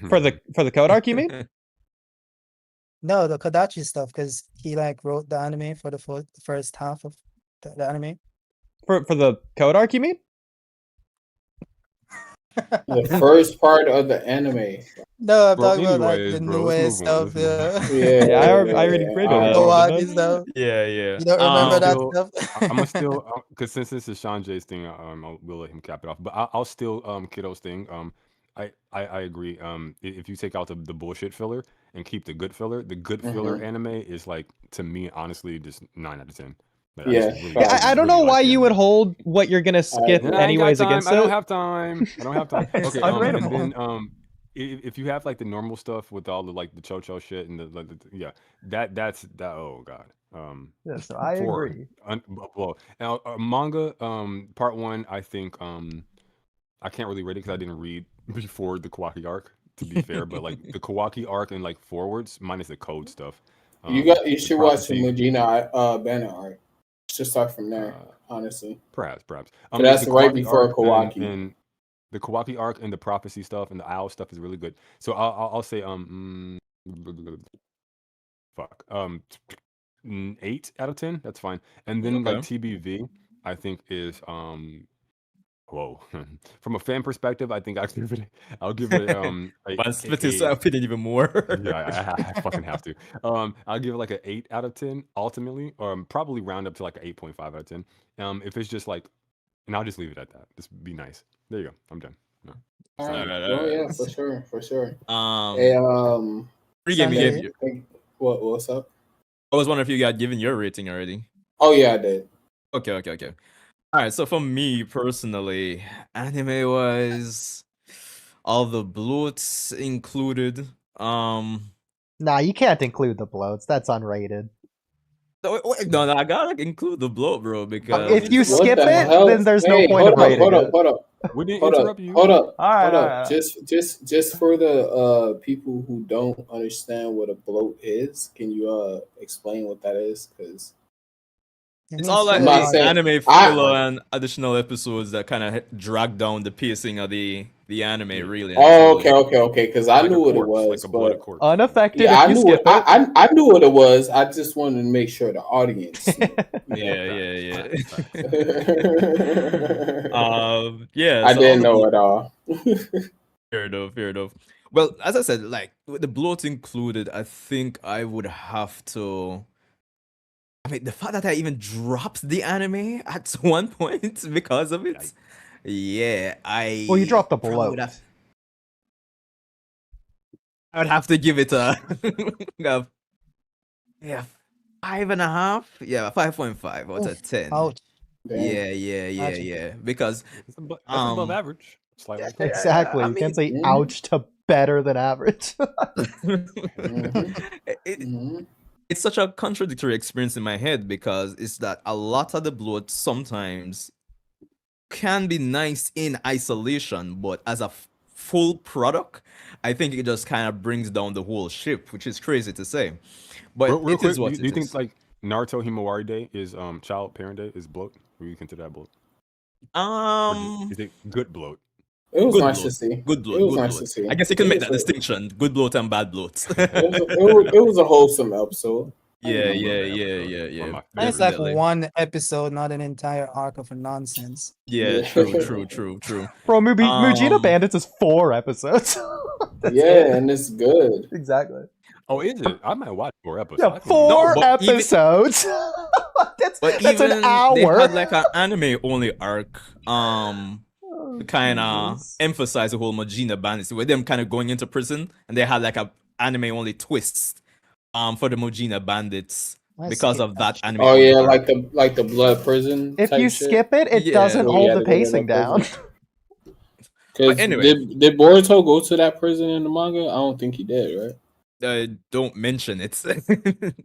For the code arc, you mean? No, the Kodachi stuff, because he like wrote the anime for the first half of the anime. For the code arc, you mean? The first part of the anime. No, I'm Bro, talking about like anyways, the bro, let's newest move on. stuff. Let's move Yeah. on. Yeah, I already created that. Kawaki didn't I? stuff. Yeah, yeah. You don't remember that Still, stuff? I'm gonna still, because since this is Sanjae's thing, we'll let him cap it off. But I'll still, Kiddo's thing. I agree. If you take out the bullshit filler and keep the good filler, the good filler anime is like, to me, honestly, just 9 out of 10. Like, Yeah, really, Yeah, I don't know really why like the you would anime. hold what you're gonna skip Yeah, I ain't got anyways time. against I don't it. have time. I don't have time. It's Okay, and unrateable. then if you have like the normal stuff with all the like the cho shit and yeah, that's that. Oh god. Yeah, so I For agree. well, now manga part 1, I think I can't really rate it because I didn't read before the Kawaki arc, to be fair, but like the Kawaki arc and like forwards minus the code stuff. You The should watch the prophecy, Mujina banner art. Should start from there, honestly. perhaps. But The that's right Kawaki before arc Kawaki. and the Kawaki arc and the prophecy stuff and the owl stuff is really good. So I'll say fuck 8 out of 10. That's fine. And then like Okay. TBV, I think is whoa. From a fan perspective, I think I'll give it Man, split his opinion even more. yeah, I fucking have to. I'll give it like an 8 out of 10 ultimately, or probably round up to like an 8.5 out of 10. If it's just like, and I'll just leave it at that. Just be nice. There you go. I'm done. No. All right. Alright, Oh yeah, alright. for sure. Hey, Hey, Pre-game, you Sanjay. gave. what's up? I was wondering if you got given your rating already. Oh yeah, I did. Okay. All right, so for me personally, anime wise, all the bloats included. Nah, you can't include the bloats. That's unrated. No, I gotta include the bloat, bro, because If you What skip the it, hell? then there's no Hey, point of rating it. hold up. We didn't Hold interrupt up, you. hold up. Alright. Just for the people who don't understand what a bloat is, can you explain what that is? Because it's all like I'm not the saying- anime I- filler and additional episodes that kind of drag down the pacing of the anime, really. Oh, actually. okay. Because I Like knew a what it corpse, was, like a bloated but corpse. Unaffected yeah, I if you knew skip it. I knew what it was. I just wanted to make sure the audience. Yeah. Facts. Yeah. I So didn't know it all. Fair enough. Well, as I said, like with the bloat included, I think I would have to. I mean, the fact that I even dropped the anime at one point because of it. Yeah, Well, you dropped the probably bloat. would have- I would have to give it a, a 5.5. Yeah, 5.5 out of 10. Ouch. Yeah. Gotcha. Because That's above average. Slightly. Exactly. I You can't say Mhm. ouch to better than average. it- it's such a contradictory experience in my head because it's that a lot of the bloat sometimes can be nice in isolation, but as a full product, I think it just kind of brings down the whole ship, which is crazy to say. But Real it quick, is what do you it think is. like Naruto Himawari Day is child parent day is bloat? Or you consider that bloat? Or is it good bloat? It was Good nice bloat. to see. Good bloat. It was Good nice bloat. to see. I guess you can It make was that a- distinction: good bloat and bad bloat. It was a wholesome episode. Yeah. One of my And it's like Definitely. one episode, not an entire arc of nonsense. Yeah, true. Bro, Mujina Um, Bandits is 4 episodes. That's Yeah, it. and it's good. Exactly. Oh, is it? I might watch 4 episodes. Yeah, I think- 4 but even- episodes. that's But that's even an hour. they had like an anime only arc, Oh, to kind of Jesus. emphasize the whole Majina Bandits, with them kind of going into prison, and they had like a anime only twist, for the Majina Bandits I because skip of that anime. Oh only yeah, arc. like the blood prison. If type you shit. skip it, it Yeah. doesn't Well, you hold had the to go to pacing that down. prison. Because anyway. did Boruto go to that prison in the manga? I don't think he did, right? Don't mention it.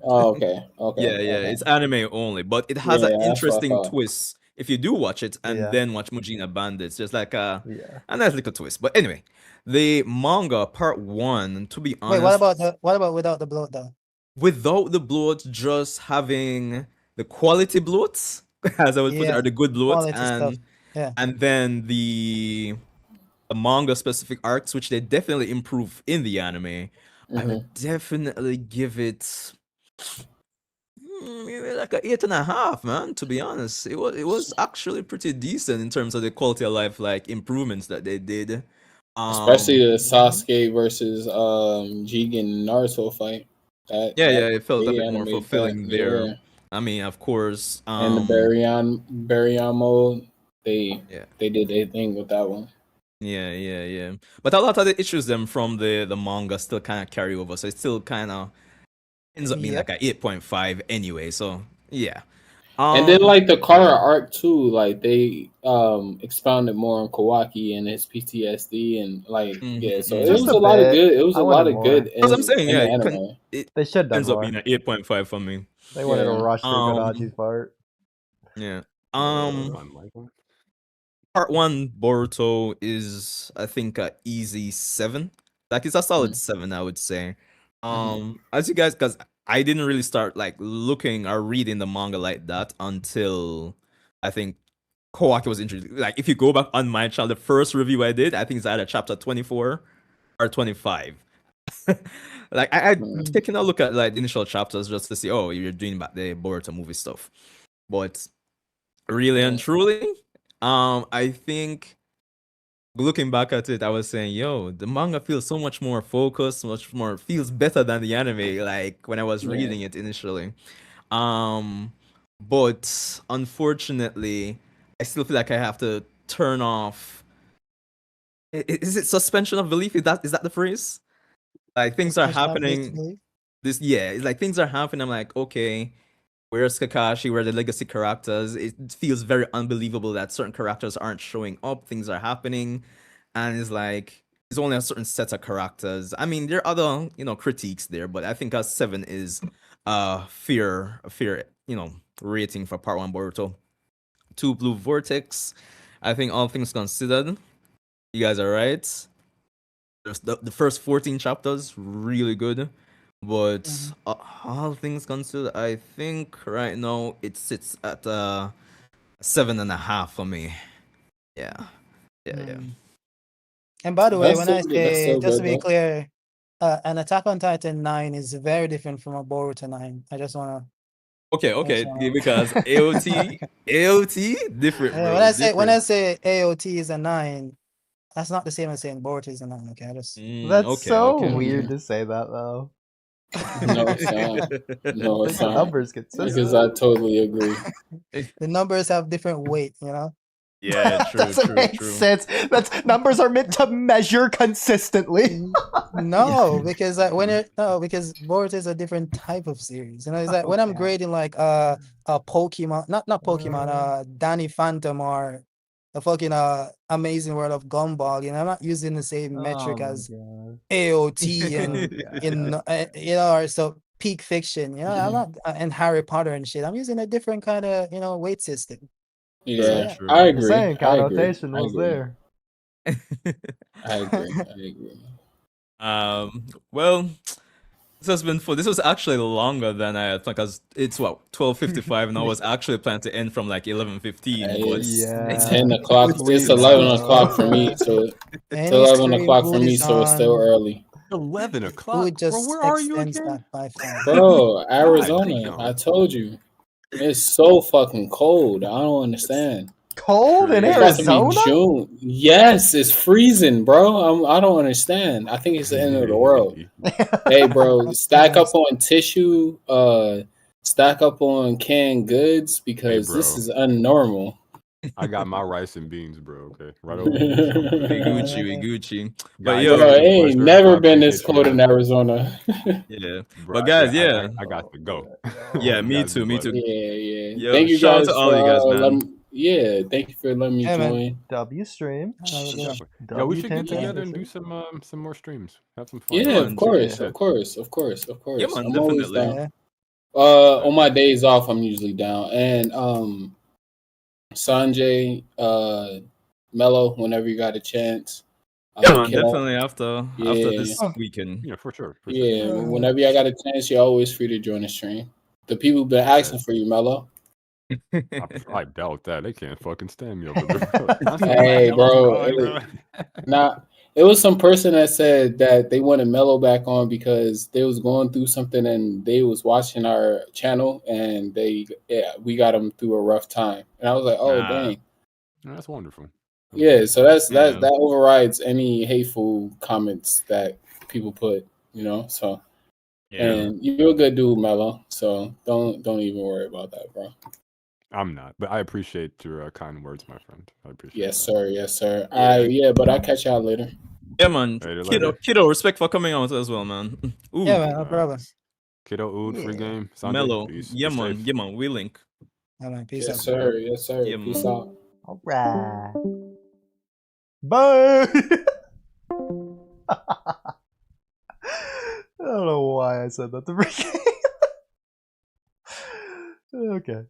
Oh, okay. Yeah, Okay. it's anime only, but it has Yeah, an that's what I interesting thought. twist if you do watch it and Yeah. then watch Mujina Bandits. Just like a Yeah. nice little twist. But anyway, the manga part 1, to be honest, Wait, what about without the bloat though? without the bloats, just having the quality bloats, as I would put it, Yeah, are the good bloats, quality stuff. Yeah. and then the manga specific arcs, which they definitely improve in the anime, I Mhm. would definitely give it maybe like a 8.5, man. To be honest, it was actually pretty decent in terms of the quality of life like improvements that they did. Especially Um, the Sasuke versus Jigen Naruto fight. yeah, That it felt a they bit more animated that, fulfilling there. yeah. I mean, of course, And the Baryon mode, they yeah. they did their thing with that one. Yeah. But a lot of the issues them from the manga still kind of carry over, so it still kind of ends up being Yep. like a 8.5 anyway. So yeah. And then Um. like the Kara arc too, like they expounded more on Kawaki and his PTSD and like yeah, so it Just was a a lot of bit. good. It was I a lot wanted of good more. As I'm saying, in yeah, the anime. it They should have done ends up being more. an 8.5 for me. They wanted to Yeah. rush through Godachi's part. Yeah. Hold on, Michael. Part one Boruto is I think a easy 7. Like it's a solid 7, I would say. As you guys, because I didn't really start like looking or reading the manga like that until I think Kawaki was introduced. Like if you go back on my channel, the first review I did, I think it's either chapter 24 or 25. Like I taking a look at like the initial chapters just to see, oh, you're doing about the Boruto movie stuff. But really and truly, I think looking back at it, I was saying, yo, the manga feels so much more focused, much more feels better than the anime, like when I was Yeah. reading it initially. Um, but unfortunately, I still feel like I have to turn off. Is it suspension of belief? Is that the phrase? Like things are Suspension of happening. disbelief. It's like things are happening. I'm like, okay, where's Kakashi? Where are the legacy characters? It feels very unbelievable that certain characters aren't showing up. Things are happening, and it's like it's only a certain set of characters. I mean, there are other critiques there, but I think a 7 is fair rating for part one Boruto. 2 Blue Vortex. I think all things considered, you guys are right. The first 14 chapters really good, but all things considered, I think right now it sits at 7.5 for me. Yeah. And by the way, That's when still I good. That's say, still just to good be though. clear, an Attack on Titan 9 is very different from a Boruto 9. I just wanna Okay, because AOT different, yeah, bro, when I different. say AOT is a 9, that's not the same as saying Boruto is a 9. Okay, I just That's so Okay. weird to say that though. No, it's not. No, it's The not. numbers Because I consistent. totally agree. the numbers have different weight, you know. Yeah, true, Doesn't make sense. That's numbers are meant to measure consistently. No, because because Boruto is a different type of series. You know, it's like when I'm Okay. grading like a Pokemon, not Pokemon, Danny Phantom or the fucking Amazing World of Gumball. You know, I'm not using the same metric Oh my as god. AOT and or so peak fiction. You know, I'm not and Harry Potter and shit. I'm using a different kind of weight system. So Yeah, yeah. I Just agree. saying, I agree. connotation I was agree. there. I agree. I agree. Well, this has been fun. This was actually longer than I thought, because it's 12:55, and I was actually planning to end from like 11:15, but It's Yeah. 10 o'clock. It's Sweet 11 o'clock for Mellow. me. So it's Any 11 o'clock stream for Ood me. is So it's still on, 11 Ood o'clock? Bro, just where are you extends again? that by 5. bro. God Arizona. I damn. told you. It's so fucking cold. I don't understand. Cold in It's about to be Arizona? June. Yes, it's freezing, bro. I don't understand. I think it's the end of the world. Hey, bro, stack up on tissue. Stack up on canned goods Hey, because this bro. is unnormal. I got my rice and beans, bro. Okay, right over here. So I'm good. we Gucci. But Guys, yo, it's Bro, it been a ain't pleasure. So never I been this appreciate you cold guys. in Arizona. yeah. Bro, But guys, I, yeah. I got to go. Yeah, You me guys too, be me blessed. too. Yeah. Yo, Thank you shout out to guys all for you guys, man. thank you for letting me Yeah, man. join. W stream. Have a good one. Definitely. Yo, we should get W10th together and do anniversary. some more streams. Have some fun. Yeah, Yeah, of man, true. course, Yeah. of course, of course, of Yeah, course. man, I'm always definitely. down. Yeah. On my days off, I'm usually down. And Sanjay, Mello, whenever you got a chance. Yeah, man, Kill. definitely after Yeah. this weekend. Yeah, for sure. For sure. Yeah. Whenever y'all got a chance, you're always free to join the stream. The people been asking for you, Mello. I doubt that. They can't fucking stand me over there. That's why Hey, Mello's bro. gone, Nah, it was some person that said that they wanted Mello back on because they was going through something and they was watching our channel and we got them through a rough time. And I was like, oh dang. That's wonderful. Yeah, so that Yeah. that overrides any hateful comments that people put, So Yeah. and you're a good dude, Mello. So don't even worry about that, bro. I'm not, but I appreciate your kind words, my friend. I appreciate Yes, that. sir. Yes, sir. Yeah. But I'll catch y'all later. Yeah, man. Later. Kiddo, respect for coming out as well, man. Ooh, Yeah, man, no problem. Kiddo, Ood, free Yeah. game. Sanjay, Mello. peace. Yeah, Be man. safe. Yeah, man. We link. Yeah, man, peace Yes, out. sir. Yes, sir. Yeah, Peace man. out. All right. Bye. I don't know why I said that to begin. Okay.